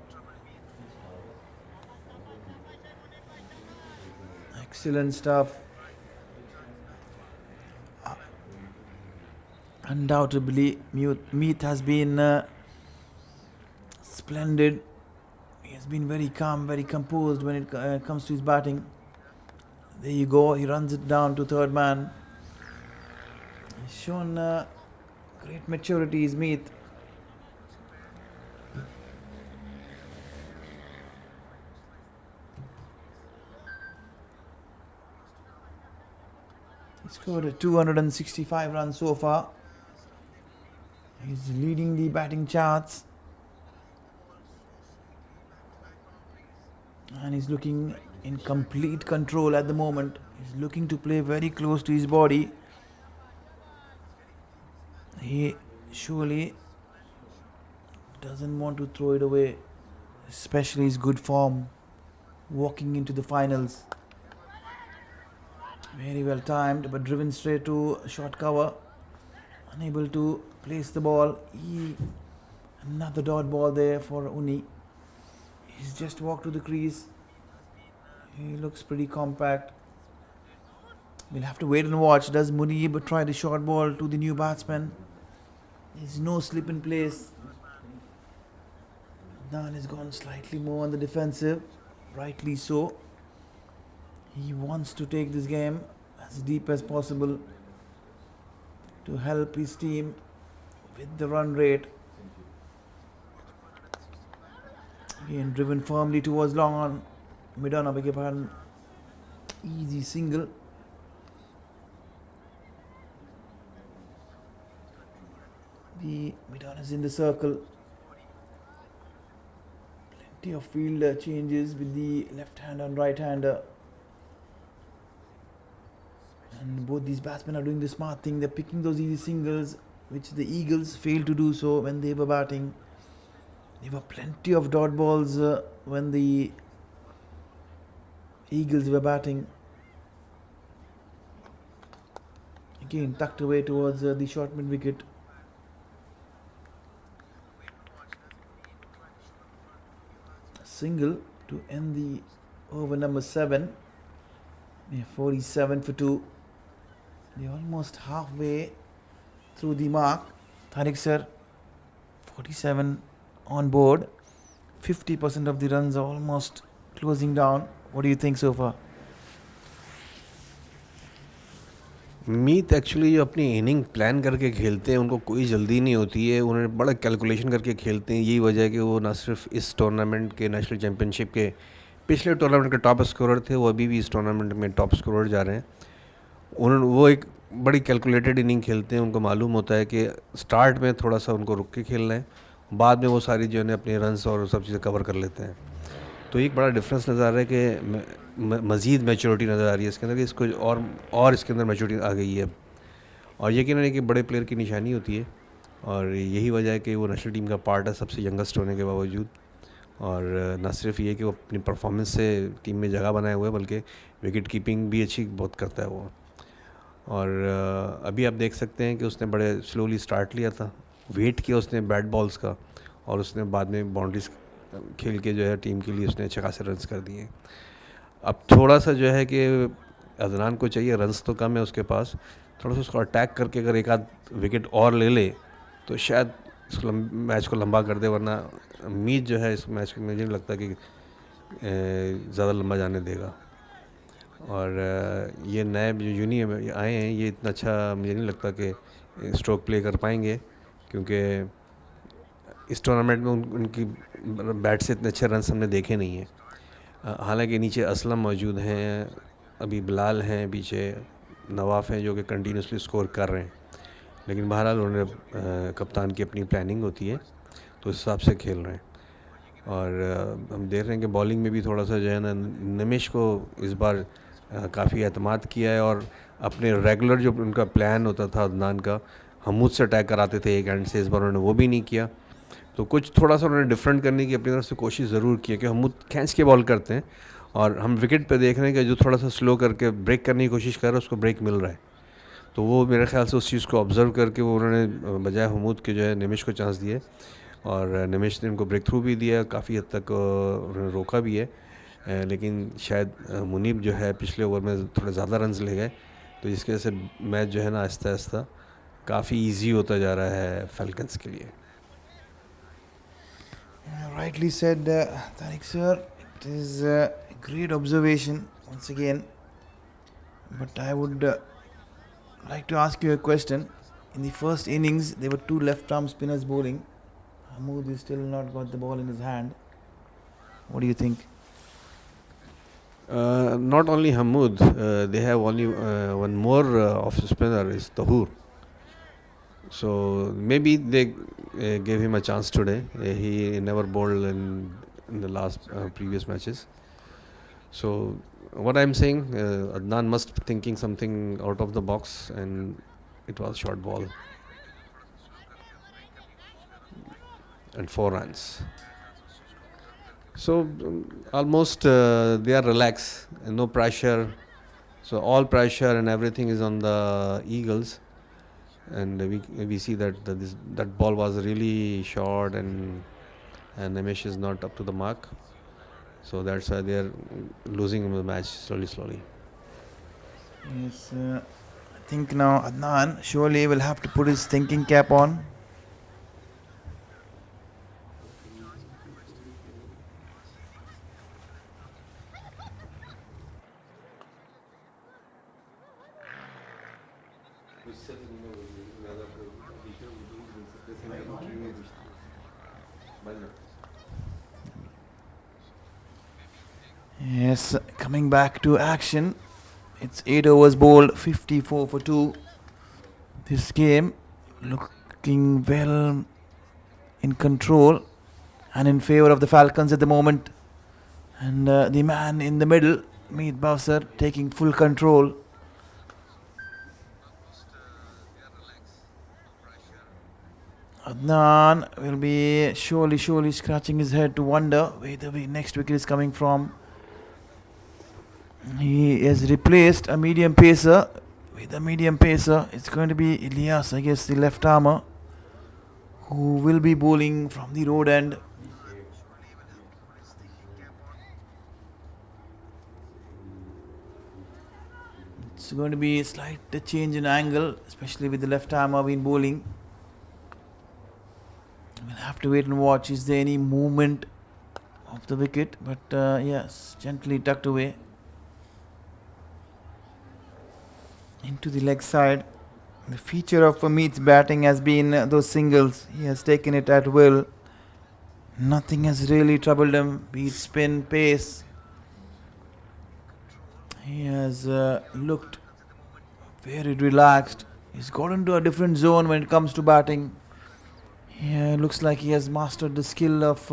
Excellent stuff. Undoubtedly, Meet has been splendid. He has been very calm, very composed when it comes to his batting. There you go. He runs it down to third man. He's shown great maturity, is Meet. He scored 265 runs so far. He's leading the batting charts. And he's looking in complete control at the moment. He's looking to play very close to his body. He surely doesn't want to throw it away, especially his good form. walking into the finals. Very well timed, but driven straight to short cover. Unable to place the ball. Another dot ball there for Uni. He's just walked to the crease. He looks pretty compact. We'll have to wait and watch. Does Munib try the short ball to the new batsman? There's no slip in place. Adnan has gone slightly more on the defensive. Rightly so. He wants to take this game as deep as possible to help his team with the run rate. Again, driven firmly towards long on. Mid-on, I beg your pardon. Easy single. The mid-on is in the circle. Plenty of field changes with the left-hander and right-hander. And both these batsmen are doing the smart thing. They're picking those easy singles, which the Eagles failed to do so when they were batting. There were plenty of dot balls when the Eagles were batting. Again, tucked away towards the short mid wicket. Single to end the over number 7. 47 for 2. They're almost halfway through the mark. Tariq sir, 47 on board. 50% of the runs are almost closing down. What do you think so far? Meet actually जो अपनी inning plan करके खेलते हैं उनको कोई जल्दी नहीं होती है. उन्होंने बड़ा कैलकुलेशन करके खेलते हैं. यही वजह है कि वो ना सिर्फ इस टूर्नामेंट के नेशनल चैम्पियनशिप के पिछले टूर्नामेंट के टॉप स्कोरर थे, वो अभी भी इस टूर्नामेंट में टॉप स्कोरर जा रहे हैं. उन्होंने वो एक बड़ी कैलकुलेटेड इनिंग खेलते हैं. उनको मालूम होता है कि स्टार्ट में थोड़ा सा उनको रुक के खेलना है, बाद में वो सारी जो है अपने रन्स और सब चीज़ें कवर कर लेते हैं. तो एक बड़ा डिफरेंस नज़र आ रहा है कि मज़ीद मैच्योरिटी नज़र आ रही है इसके अंदर कि इसको और इसके अंदर मैच्योरिटी आ गई है. और यकीन है कि बड़े प्लेयर की निशानी होती है, और यही वजह है कि वो नेशनल टीम का पार्ट है सबसे यंगेस्ट होने के बावजूद. और न सिर्फ ये कि वो अपनी परफॉर्मेंस से टीम में जगह बनाए हुए है, बल्कि विकेट कीपिंग भी अच्छी बहुत करता है वो. और अभी आप देख सकते हैं कि उसने बड़े स्लोली स्टार्ट लिया था, वेट किया उसने बैट बॉल्स का, और उसने बाद में बाउंड्रीज खेल के जो है टीम के लिए उसने अच्छे खासे रन्स कर दिए. अब थोड़ा सा जो है कि अदनान को चाहिए, रन्स तो कम है उसके पास, थोड़ा सा उसको अटैक करके अगर एक आध विकेट और ले ले तो शायद इस मैच को लंबा कर दे. वरना उम्मीद जो है इस मैच में मुझे नहीं लगता कि ज़्यादा लंबा जाने देगा. और ये नए जो यूनियन आए हैं ये इतना अच्छा मुझे नहीं लगता कि स्ट्रोक प्ले कर पाएंगे, क्योंकि इस टूर्नामेंट में उनकी बैट से इतने अच्छे रन्स हमने देखे नहीं हैं. हालांकि नीचे असलम मौजूद हैं, अभी बिलाल हैं, पीछे नवाफ़ हैं जो कि कंटिन्यूसली स्कोर कर रहे हैं. लेकिन बहरहाल उन्होंने कप्तान की अपनी प्लानिंग होती है तो उस हिसाब से खेल रहे हैं. और हम देख रहे हैं कि बॉलिंग में भी थोड़ा सा जो है ना निमिश को इस बार काफ़ी एतमाद किया है, और अपने रेगुलर जो उनका प्लान होता था अदनान का, हमूद से अटैक कराते थे एक एंड से, इस बार उन्होंने वो भी नहीं किया. तो कुछ थोड़ा सा उन्होंने डिफरेंट करने की अपनी तरफ से कोशिश ज़रूर की है कि हमूद खींच के बॉल करते हैं, और हम विकेट पे देख रहे हैं कि जो थोड़ा सा स्लो करके ब्रेक करने की कोशिश कर रहा है उसको ब्रेक मिल रहा है. तो वो मेरे ख्याल से उस चीज़ को ऑब्ज़र्व करके वो उन्होंने बजाय हमूद के जो है निमिश को चांस दिए, और निमिश ने उनको ब्रेक थ्रू भी दिया, काफ़ी हद तक उन्होंने रोका भी है. लेकिन शायद मुनीब जो है पिछले ओवर में थोड़े ज़्यादा रन्स ले गए, तो जिसकी वजह से मैच जो है ना आहिस्ता आहिस्ता काफ़ी ईजी होता जा रहा है फैल्कन्स के लिए. Rightly said, Tariq sir. It is a great observation once again. But I would like to ask you a question. In the first innings, there were two left-arm spinners bowling. Hamoud has still not got the ball in his hand. What do you think? Not only Hamoud, they have only one more off spinner is Tahoor. So maybe they gave him a chance today. He never bowled in the last previous matches. So what I'm saying, Adnan must be thinking something out of the box, and it was short ball and 4 runs. So almost they are relaxed, no pressure. So all pressure and everything is on the Eagles, and we see that that ball was really short, and Nimish is not up to the mark. So that's why they are losing the match slowly. Yes, I think now Adnan surely will have to put his thinking cap on. Yes, coming back to action. It's 8 overs bowled, 54 for 2. This game looking well in control and in favor of the Falcons at the moment. And the man in the middle, Meet Bowser, taking full control. Adnan will be surely scratching his head to wonder where the next wicket is coming from. He has replaced a medium pacer with a medium pacer. It's going to be Ilyas, I guess, the left armer, who will be bowling from the road end. It's going to be a slight change in angle, especially with the left armer being bowling. We'll have to wait and watch. Is there any movement of the wicket? But yes, gently tucked away into the leg side. The feature of Amit's batting has been those singles. He has taken it at will. Nothing has really troubled him, be it spin, pace. He has looked very relaxed. He's got into a different zone when it comes to batting. He looks like he has mastered the skill of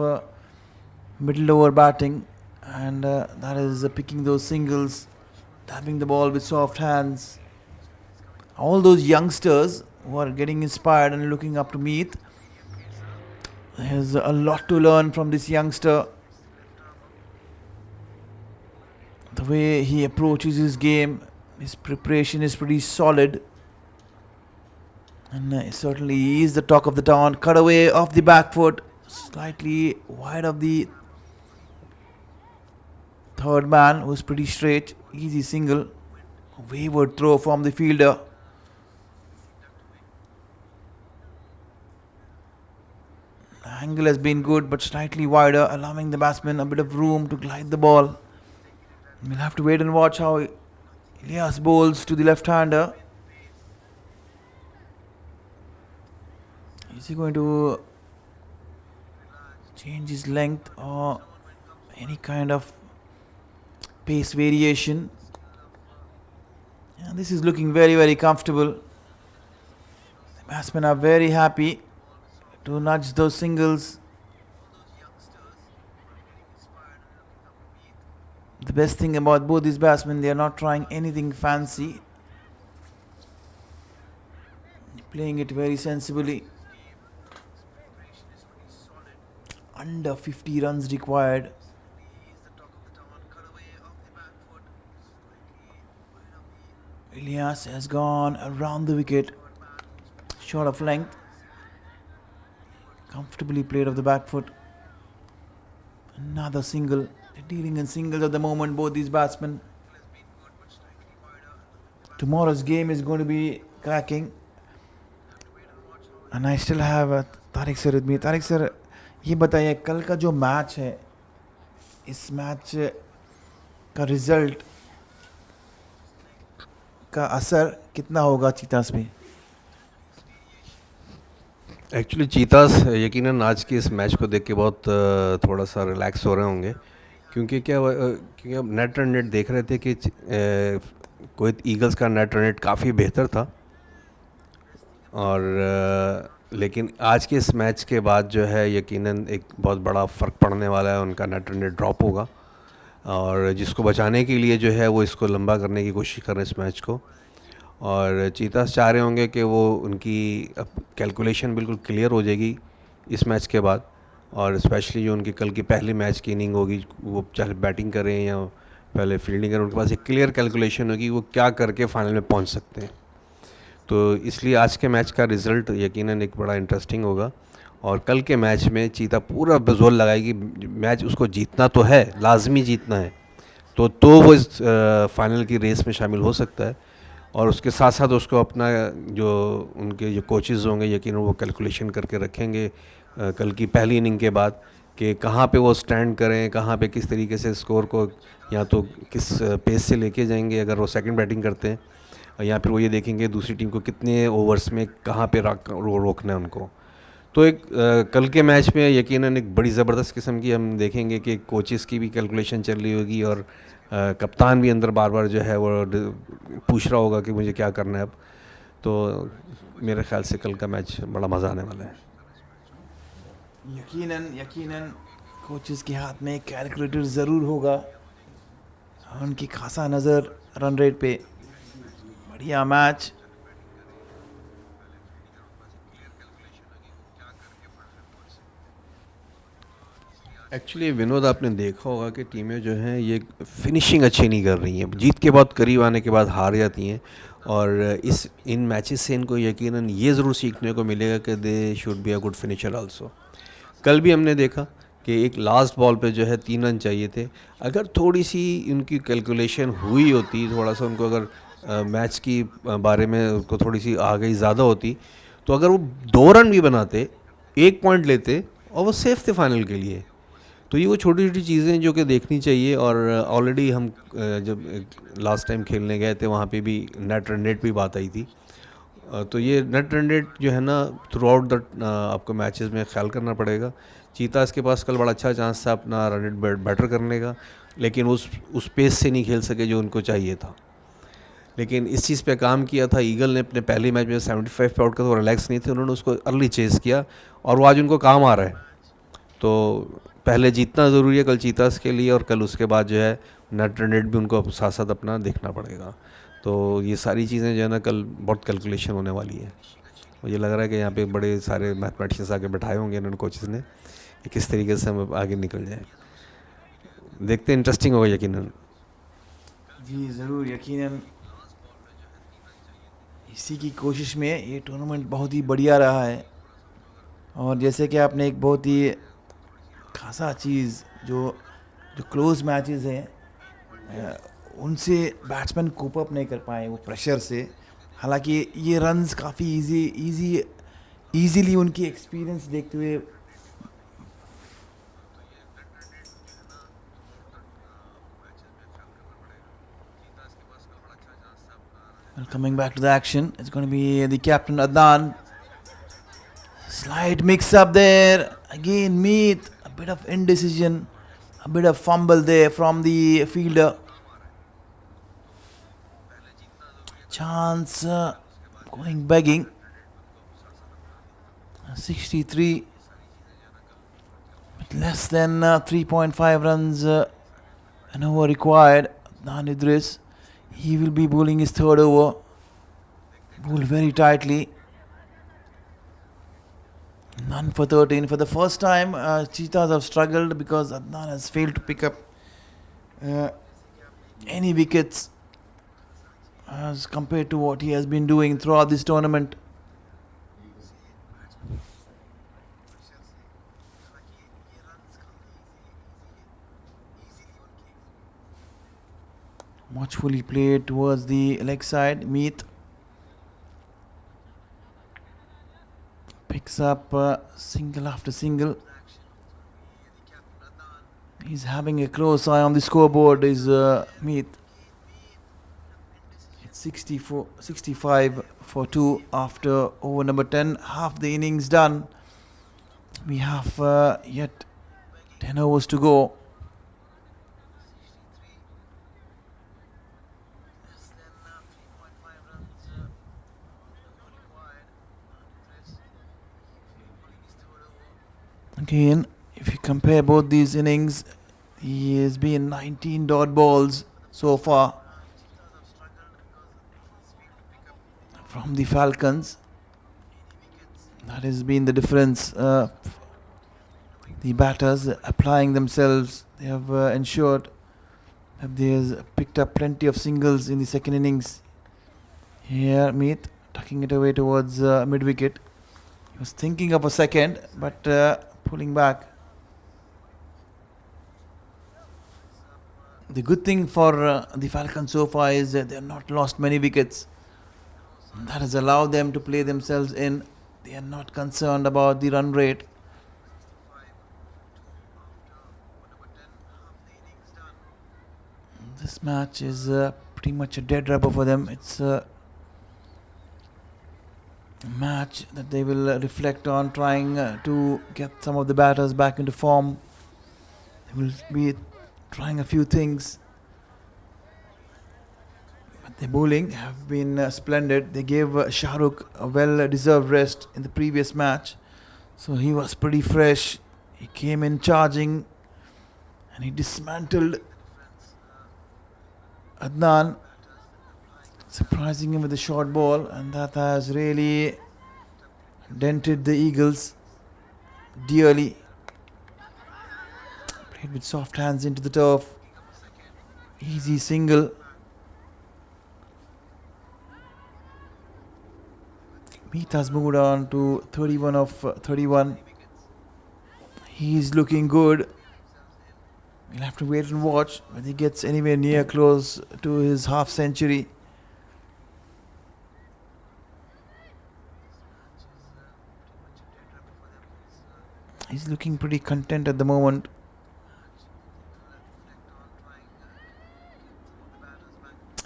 middle over batting, and that is picking those singles, tapping the ball with soft hands. All those youngsters who are getting inspired and looking up to Meet, there's a lot to learn from this youngster. The way he approaches his game, his preparation is pretty solid. And certainly he is the talk of the town. Cut away off the back foot, slightly wide of the third man, who's pretty straight. Easy single. Wayward throw from the fielder. The angle has been good, but slightly wider, allowing the batsman a bit of room to glide the ball. We'll have to wait and watch how Ilyas bowls to the left-hander. Is he going to change his length or any kind of pace variation? Yeah, this is looking very comfortable. The batsmen are very happy to nudge those singles. The best thing about both these batsmen, they are not trying anything fancy. Playing it very sensibly. Under 50 runs required. Ilyas has gone around the wicket, short of length, comfortably played off the back foot. Another single. They're dealing in singles at the moment, both these batsmen. Tomorrow's game is going to be cracking, and I still have Tariq sir with me. Tariq sir, ये बताइए कल का जो match है, इस match का result का असर कितना होगा चीतास पे? एक्चुअली चीतास यकीनन आज के इस मैच को देख के बहुत थोड़ा सा रिलैक्स हो रहे होंगे, क्योंकि क्योंकि अब नेट रन रेट देख रहे थे कि कुवैत ईगल्स का नेट रन रेट काफ़ी बेहतर था, और लेकिन आज के इस मैच के बाद जो है यकीनन एक बहुत बड़ा फ़र्क पड़ने वाला है, उनका नेट रन रेट ड्रॉप होगा, और जिसको बचाने के लिए जो है वो इसको लंबा करने की कोशिश कर रहे हैं इस मैच को, और चीतास चाह रहे होंगे कि वो उनकी अब कैलकुलेशन बिल्कुल क्लियर हो जाएगी इस मैच के बाद, और स्पेशली जो उनकी कल की पहली मैच की इनिंग होगी, वो चाहे बैटिंग करें या पहले फील्डिंग करें, उनके पास एक क्लियर कैलकुलेशन होगी वो क्या करके फाइनल में पहुंच सकते हैं। तो इसलिए आज के मैच का रिज़ल्ट यकीनन एक बड़ा इंटरेस्टिंग होगा। और कल के मैच में चीता पूरा जोर लगाएगी, मैच उसको जीतना तो है, लाजमी जीतना है, तो वो इस फाइनल की रेस में शामिल हो सकता है। और उसके साथ साथ उसको अपना जो उनके जो कोचेज़ होंगे यकीनन वो कैलकुलेशन करके रखेंगे कल की पहली इनिंग के बाद कि कहाँ पे वो स्टैंड करें, कहाँ पे किस तरीके से स्कोर को या तो किस पेस से लेके जाएंगे अगर वो सेकंड बैटिंग करते हैं, या फिर वो ये देखेंगे दूसरी टीम को कितने ओवर्स में कहाँ पे रोकना है उनको। तो एक कल के मैच में यकीनन एक बड़ी ज़बरदस्त किस्म की हम देखेंगे कि कोचेस की भी कैलकुलेशन चल रही होगी और कप्तान भी अंदर बार बार जो है वो पूछ रहा होगा कि मुझे क्या करना है अब। तो मेरे ख्याल से कल का मैच बड़ा मज़ा आने वाला है। यकीनन यकीनन कोचेस के हाथ में कैलकुलेटर ज़रूर होगा, उनकी खासा नज़र रन रेट पे। बढ़िया मैच। एक्चुअली विनोद, आपने देखा होगा कि टीमें जो हैं ये फिनिशिंग अच्छी नहीं कर रही हैं, जीत के बहुत करीब आने के बाद हार जाती हैं। और इन मैचेस से इनको यकीनन ये ज़रूर सीखने को मिलेगा कि they should be a good finisher also. कल भी हमने देखा कि एक लास्ट बॉल पे जो है 3 रन चाहिए थे, अगर थोड़ी सी उनकी कैलकुलेशन हुई होती, थोड़ा सा उनको अगर मैच की बारे में उनको थोड़ी सी आगाही ज़्यादा होती, तो अगर वो 2 रन भी बनाते, 1 पॉइंट लेते और वो सेफ थे फाइनल के लिए। तो ये वो छोटी छोटी चीज़ें जो कि देखनी चाहिए। और ऑलरेडी हम जब लास्ट टाइम खेलने गए थे वहाँ पे भी नेट रन रेट भी बात आई थी। तो ये नेट रन रेट जो है ना थ्रू आउट द आपको मैचेस में ख्याल करना पड़ेगा। चीतास के पास कल बड़ा अच्छा चांस था अपना रन रेट बेटर करने का, लेकिन उस पेस से नहीं खेल सके जो उनको चाहिए था। लेकिन इस चीज़ पे काम किया था ईगल ने अपने पहले मैच में 75 पे आउट का, तो रिलैक्स नहीं थे, उन्होंने उसको अर्ली चेस किया और वो आज उनको काम आ रहा है। तो पहले जीतना ज़रूरी है कल चीतास के लिए, और कल उसके बाद जो है नेट रन रेट भी उनको साथ साथ अपना देखना पड़ेगा। तो ये सारी चीज़ें जो है ना कल बहुत कैलकुलेशन होने वाली है। मुझे लग रहा है कि यहाँ पे बड़े सारे मैथमेटिशियंस आके बैठाए होंगे इन्होंने कोचेज़ ने कि किस तरीके से हम आगे निकल जाए। देखते हैं, इंटरेस्टिंग होगा यकीनन। जी ज़रूर, यकीनन इसी की कोशिश में ये टूर्नामेंट बहुत ही बढ़िया रहा है। और जैसे कि आपने एक बहुत ही खासा चीज़ जो जो क्लोज मैचेस हैं उनसे बैट्समैन कोप अप नहीं कर पाए वो प्रेशर से। हालांकि ये रन्स काफ़ी इजीली उनकी एक्सपीरियंस देखते हुए Well, coming back to the action, it's going to be the captain Adnan. Slight mix up there. Again, Meet. A bit of indecision. A bit of fumble there from the fielder. Chance going begging. 63. With less than 3.5 runs an over required. Adnan Idris. He will be bowling his third over. Bowled very tightly. None for 13. For the first time, Cheetahs have struggled because Adnan has failed to pick up any wickets as compared to what he has been doing throughout this tournament. Watchfully played towards the leg side. Meet picks up single after single. He's having a close eye on the scoreboard. Is Meet. It's 65 for 2 after over number 10. Half the innings done. We have yet 10 overs to go. Again, if you compare both these innings, he has been 19 dot balls so far from the Falcons. That has been the difference. The the batters applying themselves. They have ensured that they have picked up plenty of singles in the second innings. Here, Meet tucking it away towards mid wicket. He was thinking of a second, but pulling back. The good thing for the Falcons so far is that they have not lost many wickets. That has allowed them to play themselves in. They are not concerned about the run rate. This match is pretty much a dead rubber for them. It's a match that they will reflect on, trying to get some of the batters back into form. They will be trying a few things. But the bowling have been splendid. They gave Shahrukh a well-deserved rest in the previous match. So he was pretty fresh. He came in charging and he dismantled Adnan, surprising him with a short ball, and that has really dented the Eagles dearly. Played with soft hands into the turf. Easy single. Meet has moved on to 31 of 31. He's looking good. We'll have to wait and watch whether he gets anywhere near close to his half century. He's looking pretty content at the moment.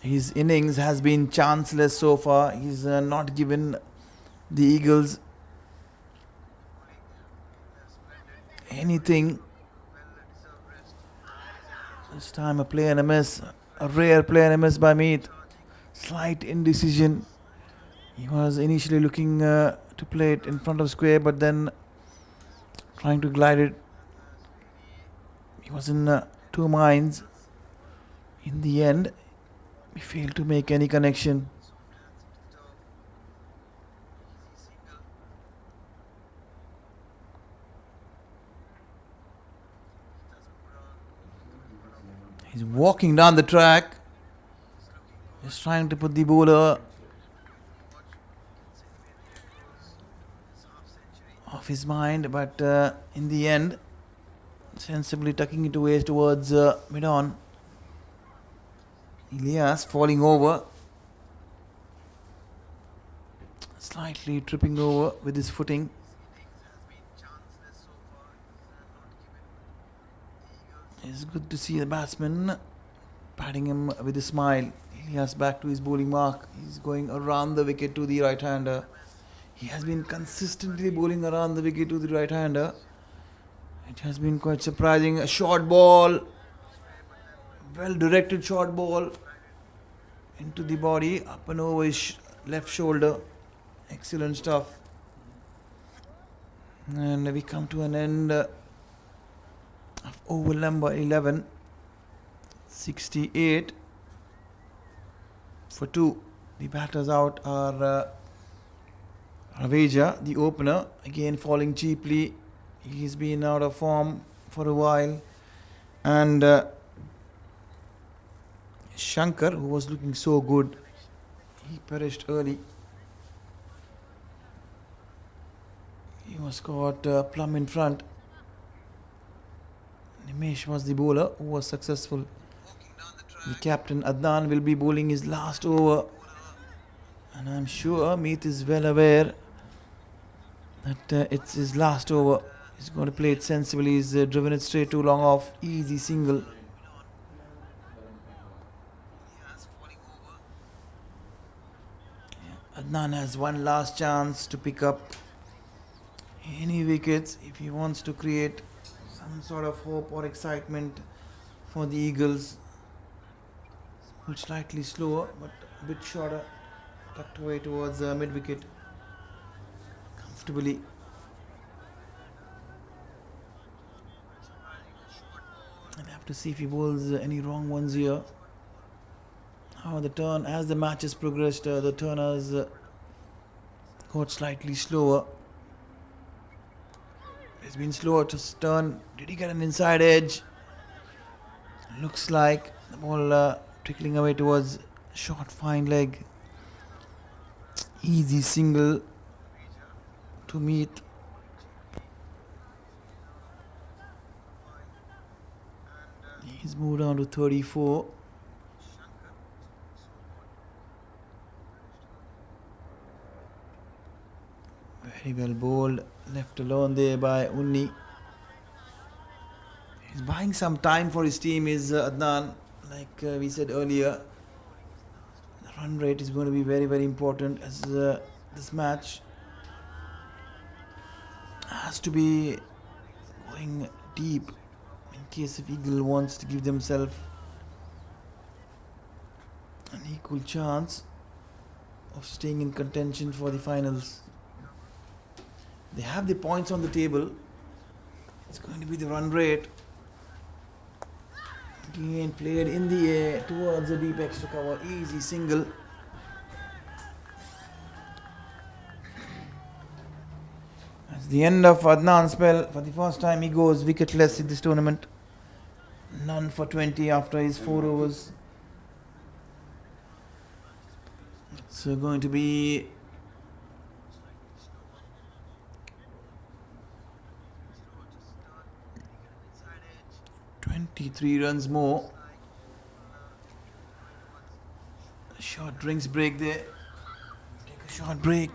His innings has been chanceless so far. He's not given the Eagles anything. This time a play and a miss. A rare play and a miss by Meet. Slight indecision. He was initially looking to play it in front of square, but then trying to glide it. He was in two minds. In the end, he failed to make any connection. He's walking down the track. He's trying to put the bowler off his mind, but in the end, sensibly tucking it away towards mid-on. Ilyas falling over, slightly tripping over with his footing. It's good to see the batsman patting him with a smile. Ilyas back to his bowling mark. He's going around the wicket to the right-hander. He has been consistently bowling around the wicket to the right-hander. It has been quite surprising. A short ball, well-directed short ball into the body, up and over his left shoulder. Excellent stuff. And we come to an end of over number 11. 68 for 2. The batters out are Raveja, the opener, again falling cheaply. He's been out of form for a while. And Shankar, who was looking so good, he perished early. He was caught plumb in front. Nimesh was the bowler who was successful. The captain Adnan will be bowling his last over. And I'm sure Meet is well aware that it's his last over. He's going to play it sensibly. He's driven it straight too long off. Easy single. Adnan has one last chance to pick up any wickets if he wants to create some sort of hope or excitement for the Eagles. Slightly slower, but a bit shorter, tucked away towards mid wicket comfortably. I'll have to see if he bowls any wrong ones here. How the turn, as the match has progressed, the turn has got slightly slower. He's been slow to turn. Did he get an inside edge? Looks like the ball trickling away towards short fine leg. Easy single to meet. He's moved on to 34. Very well bowled. Left alone there by Unni. He's buying some time for his team, is Adnan. Like we said earlier, the run rate is going to be very, very important as this match has to be going deep in case if Eagle wants to give themselves an equal chance of staying in contention for the finals. They have the points on the table. It's going to be the run rate. Again played in the air towards the deep extra cover. Easy single. That's the end of Adnan's spell. For the first time he goes wicketless in this tournament. None for 20 after his 4 overs. It's going to be 23 runs more. Short drinks break there. Take a short break.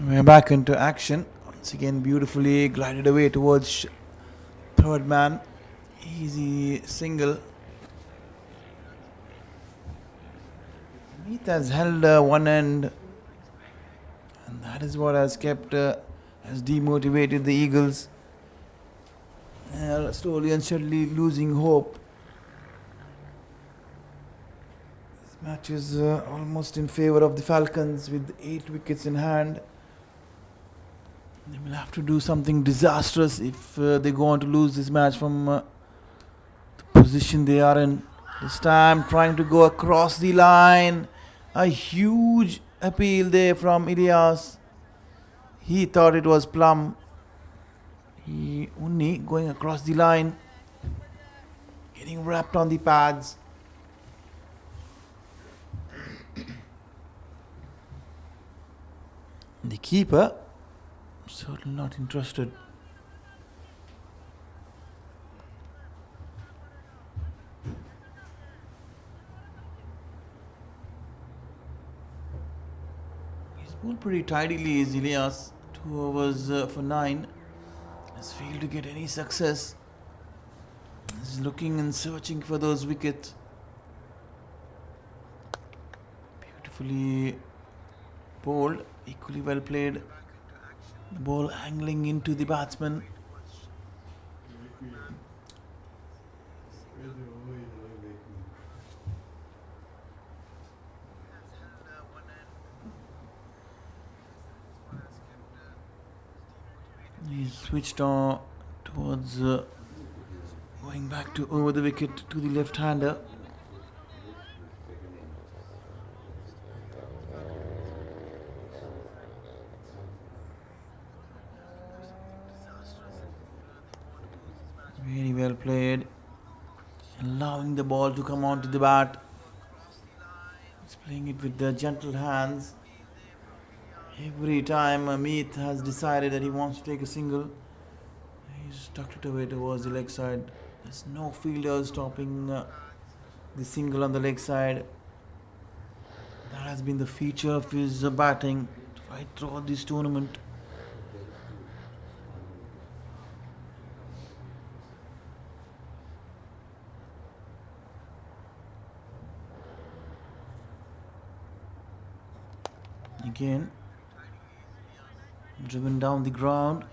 We're back into action. Once again, beautifully glided away towards third man. Easy single. Meet has held one end, and that is what has kept, has demotivated the Eagles. Slowly and steadily losing hope. This match is almost in favor of the Falcons with 8 wickets in hand. They will have to do something disastrous if they go on to lose this match from the position they are in. This time trying to go across the line. A huge appeal there from Ilyas. He thought it was plumb. He only going across the line. Getting wrapped on the pads. The keeper certainly not interested. He's bowled pretty tidily, is Ilyas. 2 overs for 9. Has failed to get any success. He's looking and searching for those wickets. Beautifully bowled, equally well played. The ball angling into the batsman. He's switched on towards going back to over the wicket to the left-hander. Very well played. Allowing the ball to come onto the bat. He's playing it with the gentle hands. Every time Amit has decided that he wants to take a single, he's tucked it away towards the leg side. There's no fielder stopping the single on the leg side. That has been the feature of his batting right throughout this tournament. Again, driven down the ground,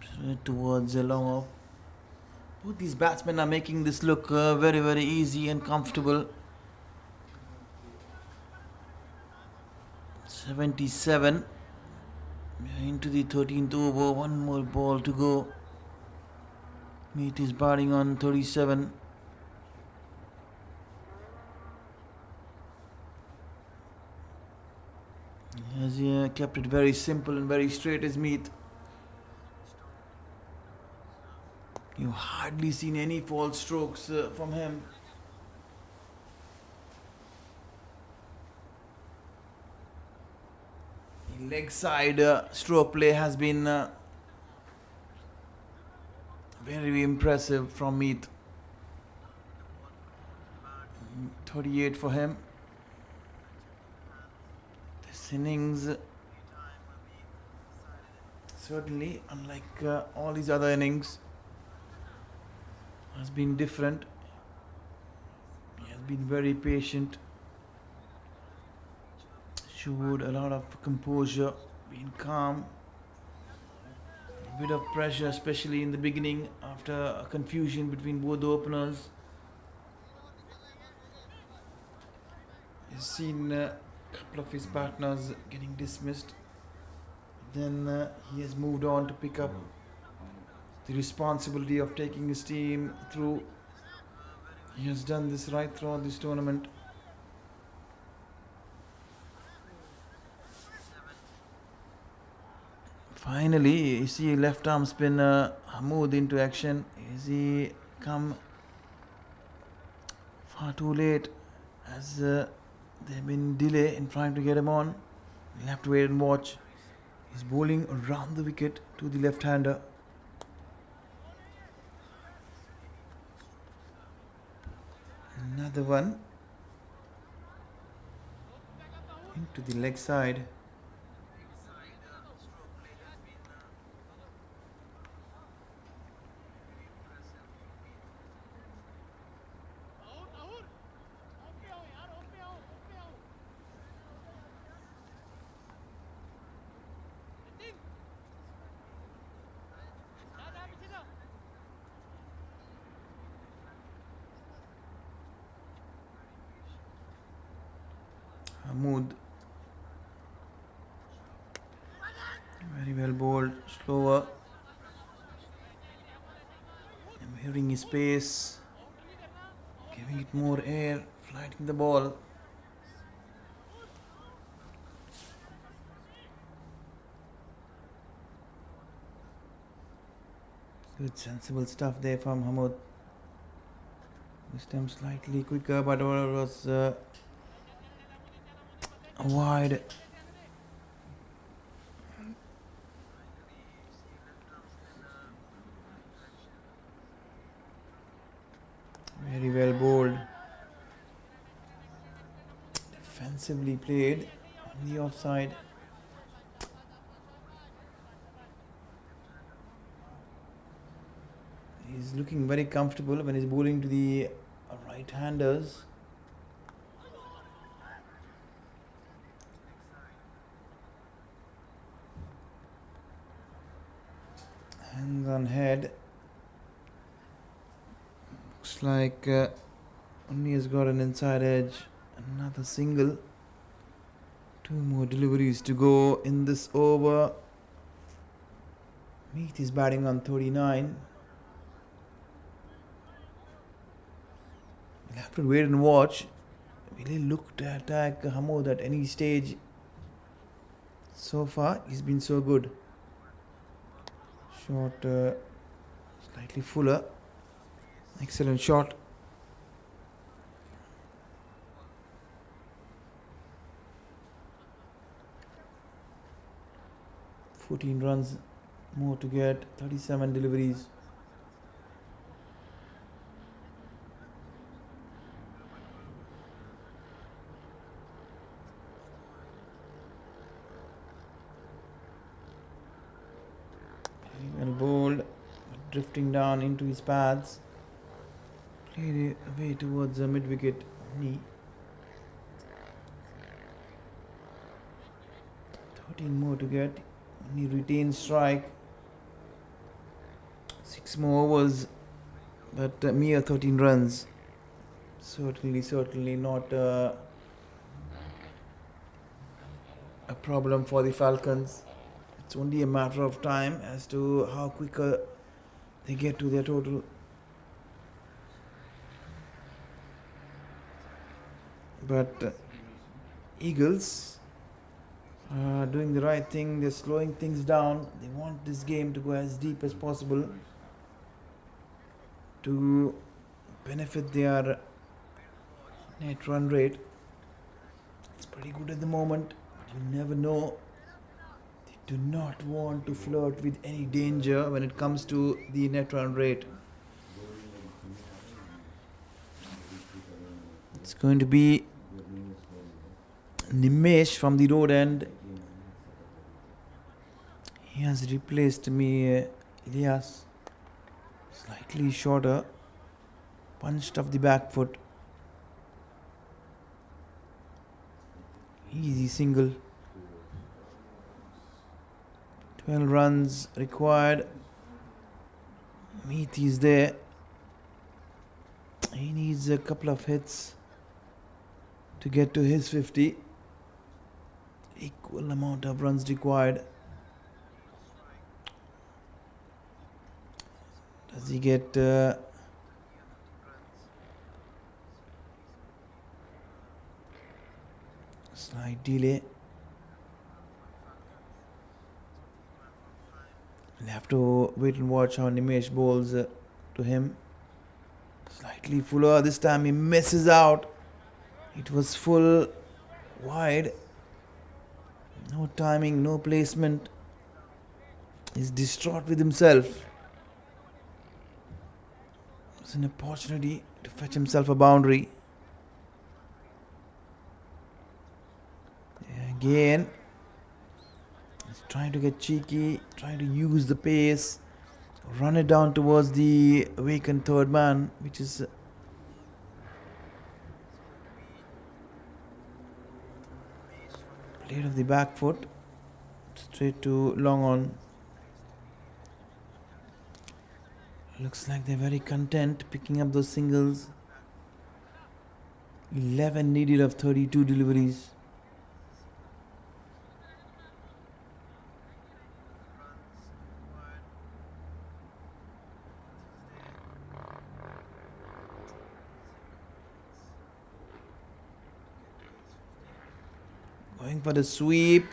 straight towards a long off. Both these batsmen are making this look very, very easy and comfortable. 77. We are into the 13th over, one more ball to go. Meet is batting on 37. He has kept it very simple and very straight as Meet. You've hardly seen any false strokes from him. The leg side stroke play has been very impressive from Meet. 38 for him. This innings, certainly, unlike all his other innings, has been different. He has been very patient, showed a lot of composure, been calm, a bit of pressure, especially in the beginning after a confusion between both the openers. He's seen a couple of his partners getting dismissed. Then he has moved on to pick up the responsibility of taking his team through. He has done this right throughout this tournament. Finally, you see left arm spinner Hamoud into action. Is he come far too late as there have been delay in trying to get him on? We'll have to wait and watch. He's bowling around the wicket to the left-hander. Another one into the leg side. Hamoud, very well bowled, slower. I'm hearing his pace, giving it more air, flighting the ball. Good sensible stuff there from Hamoud. This time slightly quicker, but it was wide. Very well bowled. Defensively played on the offside. He's looking very comfortable when he's bowling to the right-handers. Hands on head. Looks like only has got an inside edge. Another single. 2 more deliveries to go in this over. Meet is batting on 39. We'll have to wait and watch. Will he look to attack Hamoud at any stage? So far, he's been so good. Short, Slightly fuller. Excellent shot. "14 runs more to get, 37 deliveries." Very well bowled, drifting down into his pads. Played it away towards the mid wicket knee. 13 more to get. He retains strike. 6 more overs, but mere 13 runs. Certainly not a problem for the Falcons. It's only a matter of time as to how quicker they get to their total. But Eagles are doing the right thing. They're slowing things down. They want this game to go as deep as possible to benefit their net run rate. It's pretty good at the moment, but you never know. They do not want to flirt with any danger when it comes to the net run rate. It's going to be Nimesh from the road end. He has replaced me, Ilyas. Slightly shorter, punched off the back foot. Easy single. 12 runs required. Meath is there. He needs a couple of hits to get to his 50. Equal amount of runs required. Does he get slight delay? We'll have to wait and watch how Nimesh bowls to him. Slightly fuller. This time he misses out. It was full wide. No timing, no placement. He's distraught with himself. It's an opportunity to fetch himself a boundary. Again, he's trying to get cheeky, trying to use the pace, run it down towards the vacant third man, which is played off the back foot, straight to long on. Looks like they're very content picking up those singles. 11 needed of 32 deliveries. Going for the sweep.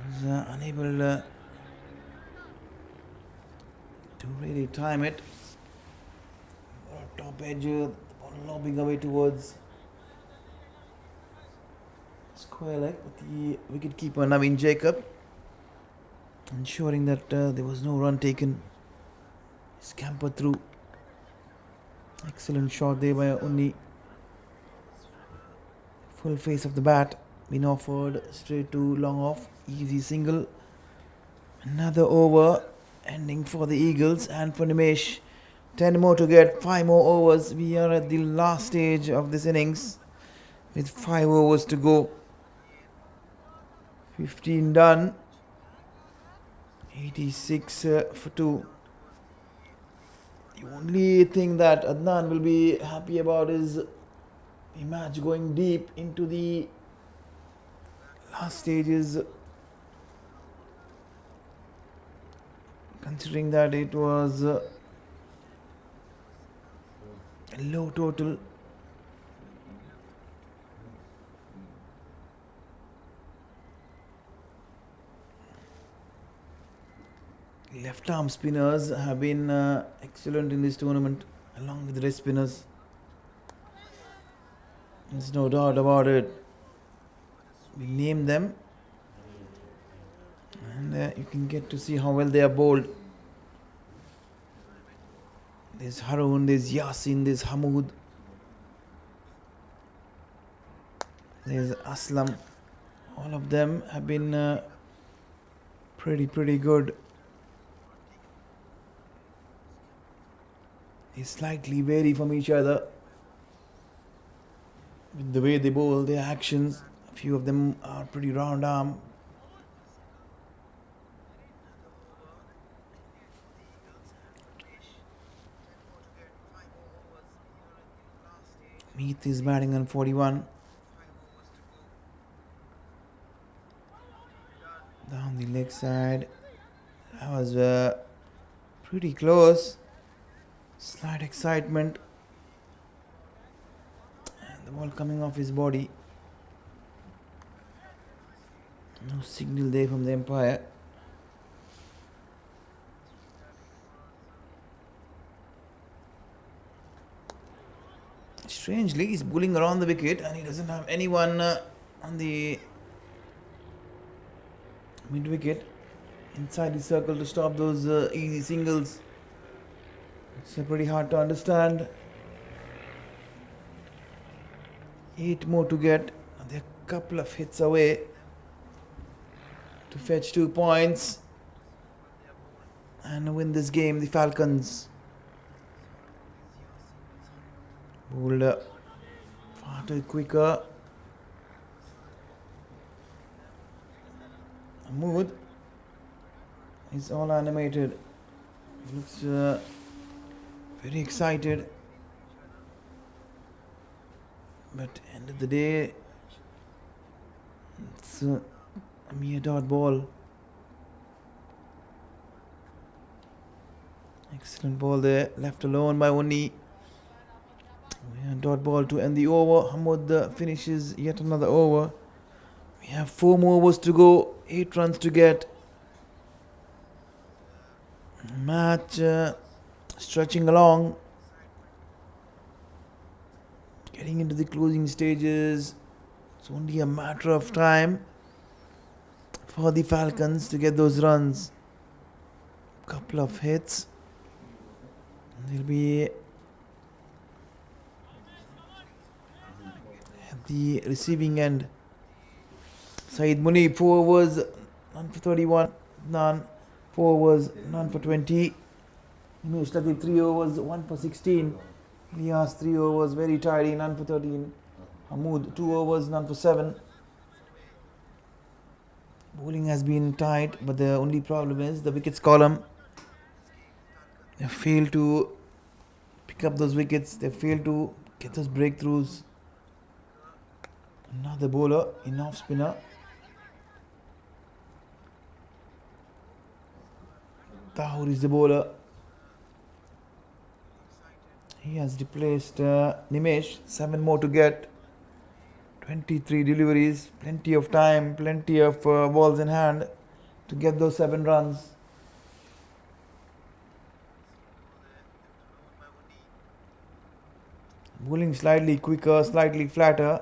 Was unable to really time it. Top edge, the ball lobbing away towards square leg, but the wicketkeeper Naveen Jacob ensuring that there was no run taken. Scampered through. Excellent shot there by Unni. Full face of the bat, been offered straight to long off. Easy single. Another over ending for the Eagles and for Nimesh. 10 more to get, 5 more overs. We are at the last stage of this innings with 5 overs to go. 15 done. 86 for 2. The only thing that Adnan will be happy about is the match going deep into the last stages, considering that it was a low total. Left arm spinners have been excellent in this tournament, along with the wrist spinners. There's no doubt about it. We name them, and you can get to see how well they are bowled. There's Haroon, there's Yasin, there's Hamoud, there's Aslam. All of them have been pretty good. They slightly vary from each other with the way they bowl, their actions. A few of them are pretty round arm. Meath is batting on 41. Down the leg side. That was pretty close. Slight excitement. And the ball coming off his body. No signal there from the umpire. Strangely, he's bowling around the wicket and he doesn't have anyone on the mid wicket inside the circle to stop those easy singles. It's pretty hard to understand. 8 more to get. They're a couple of hits away to fetch 2 points and win this game. The Falcons bowled far too quicker. Mahmood is all animated. He looks very excited. But end of the day, it's a mere dot ball. Excellent ball there, left alone by Onni. Dot ball to end the over. Hamoud finishes yet another over. We have 4 more overs to go, 8 runs to get. Match stretching along, getting into the closing stages. It's only a matter of time for the Falcons to get those runs. Couple of hits. They'll be at the receiving end. Saeed Munib, 4 overs, none for 31, none. 4 overs, none for 20. Himesh Latif, 3 overs, 1 for 16. Ilyas, 3 overs, very tidy, none for 13. Hamoud, 2 overs, none for 7. Bowling has been tight, but the only problem is the wickets column. They failed to pick up those wickets. They failed to get those breakthroughs. Another bowler, in off spinner. Tahur is the bowler. He has replaced Nimesh. 7 more to get. 23 deliveries. Plenty of time. Plenty of balls in hand to get those 7 runs. Bowling slightly quicker, slightly flatter.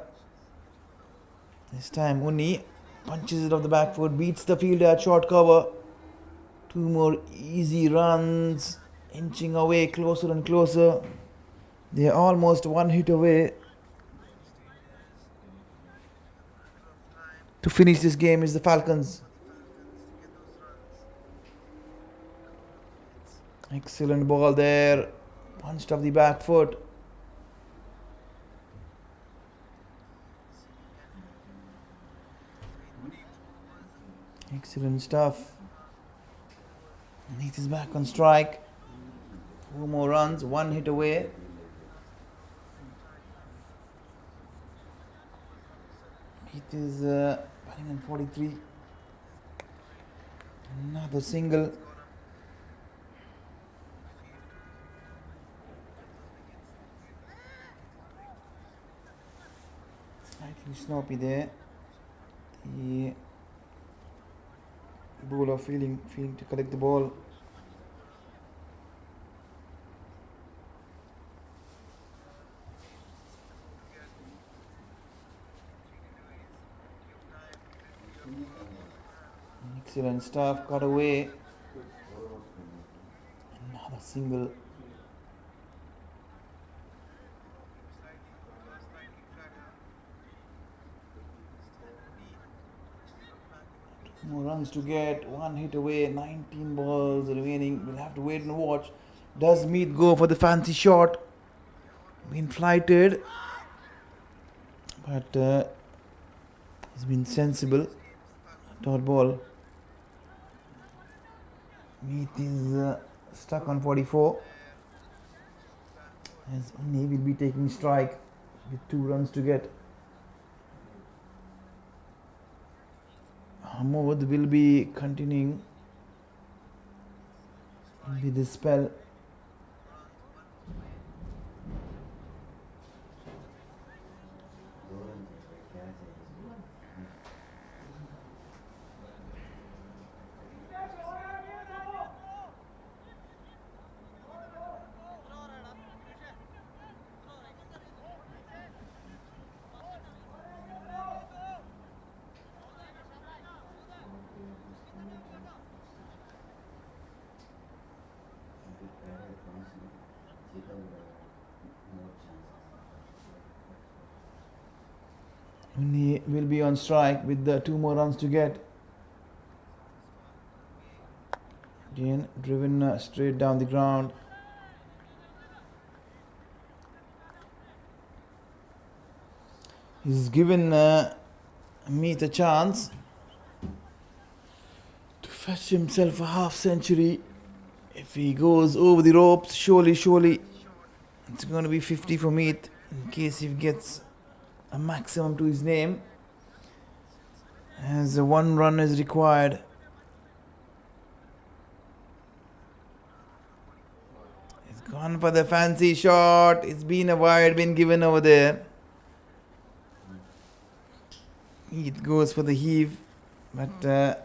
This time Uni punches it off the back foot, beats the fielder at short cover. 2 more easy runs, inching away closer and closer. They are almost 1 hit away. To finish this game is the Falcons. Excellent ball there, punched off the back foot. Excellent stuff. Neath is back on strike. 4 more runs, 1 hit away. Neath is batting on 43. Another single. Slightly sloppy there. The bowler feeling to collect the ball. Excellent stuff. Cut away. Another single. More runs to get. One hit away. 19 balls remaining. We'll have to wait and watch. Does Meet go for the fancy shot? Been flighted. But he's been sensible. Dot ball. Meet is stuck on 44. As he will be taking strike with 2 runs to get. Hamoud will be continuing with the spell. He will be on strike with the 2 more runs to get. Again, driven straight down the ground. He's given Meet a chance to fetch himself a half century. If he goes over the ropes, surely it's going to be 50 for Meet in case he gets a maximum to his name, as 1 run is required. He's gone for the fancy shot. It's been a wide, been given over there. It goes for the heave, but the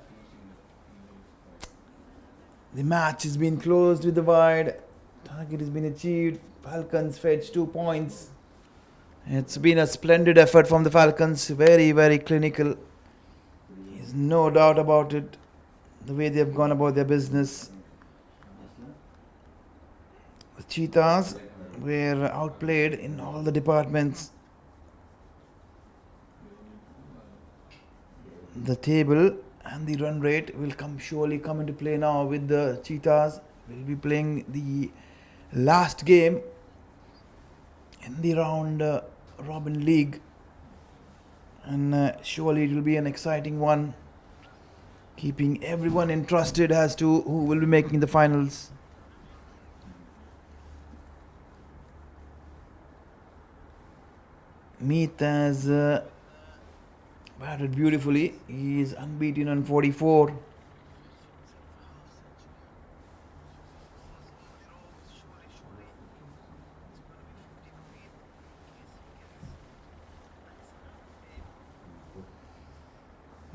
match has been closed with the wide. Target has been achieved. Falcons fetch 2 points. It's been a splendid effort from the Falcons, very, very clinical. There's no doubt about it, the way they've gone about their business. The Cheetahs were outplayed in all the departments. The table and the run rate will surely come into play now with the Cheetahs. Will be playing the last game in the round Robin League, and surely it will be an exciting one, keeping everyone interested as to who will be making the finals. Meet has batted beautifully. He is unbeaten on 44.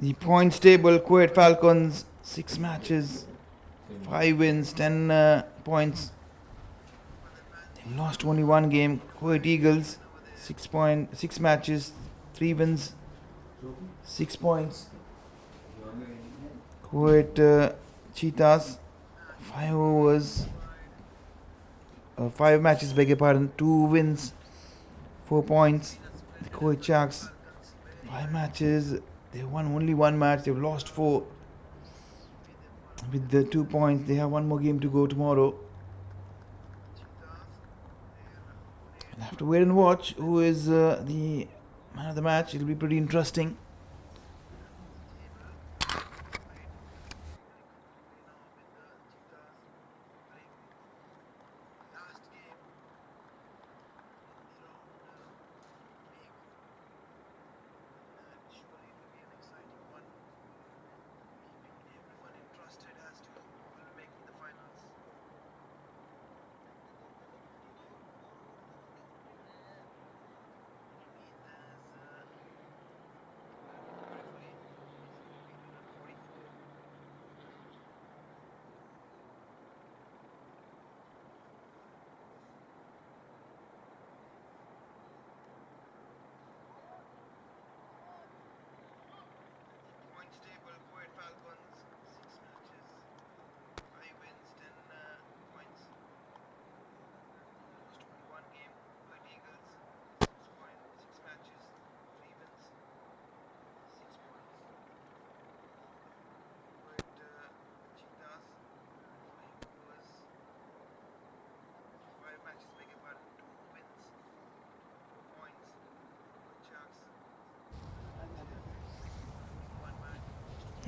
The points table: Kuwait Falcons 6 matches, 5 wins, 10 points. They lost only 1 game. Kuwait Eagles 6 matches, 3 wins, 6 points. Kuwait Cheetahs 5 overs, 5 matches, beg your pardon, 2 wins, 4 points. The Kuwait Sharks 5 matches. They won only 1 match. They've lost 4 with the 2 points. They have 1 more game to go tomorrow. We'll have to wait and watch who is the man of the match. It'll be pretty interesting.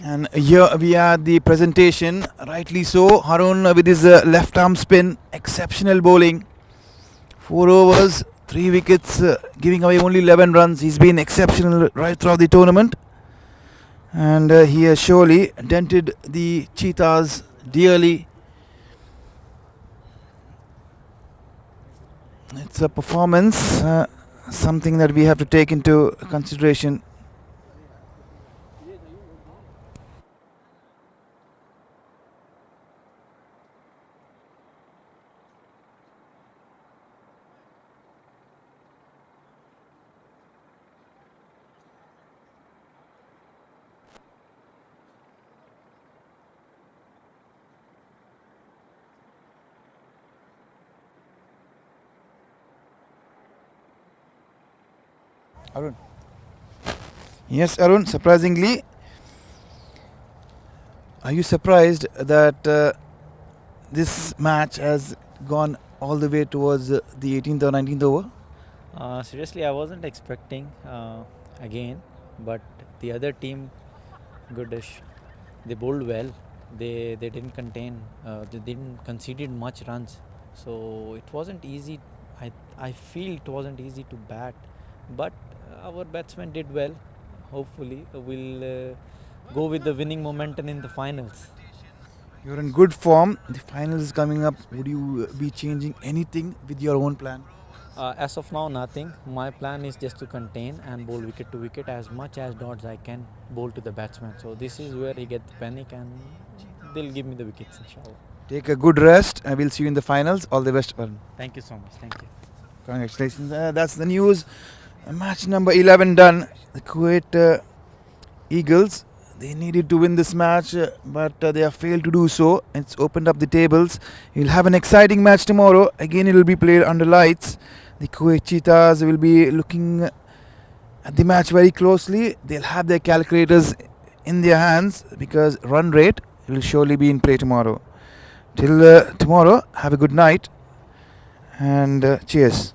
And here we are the presentation, rightly so. Harun with his left arm spin, exceptional bowling. 4 overs, 3 wickets, giving away only 11 runs. He's been exceptional right throughout the tournament. And he has surely dented the Cheetahs dearly. It's a performance, something that we have to take into consideration. Arun. Yes, Arun, surprisingly, are you surprised that this match has gone all the way towards the 18th or 19th over? Seriously, I wasn't expecting again, but the other team, goodish, they bowled well. They didn't contain, they didn't conceded much runs, so it wasn't easy. I feel it wasn't easy to bat, but our batsmen did well. Hopefully, we'll go with the winning momentum in the finals. You're in good form. The final is coming up. Would you be changing anything with your own plan? As of now, nothing. My plan is just to contain and bowl wicket to wicket as much as dots I can bowl to the batsman. So this is where he gets the panic and they'll give me the wickets, inshallah. Take a good rest and we'll see you in the finals. All the best, Arun. Thank you so much. Thank you. Congratulations. That's the news. Match number 11 done. The Kuwait Eagles, they needed to win this match, but they have failed to do so. It's opened up the tables. We'll have an exciting match tomorrow. Again, it will be played under lights. The Kuwait Cheetahs will be looking at the match very closely. They'll have their calculators in their hands because run rate will surely be in play tomorrow. Till tomorrow, have a good night and cheers.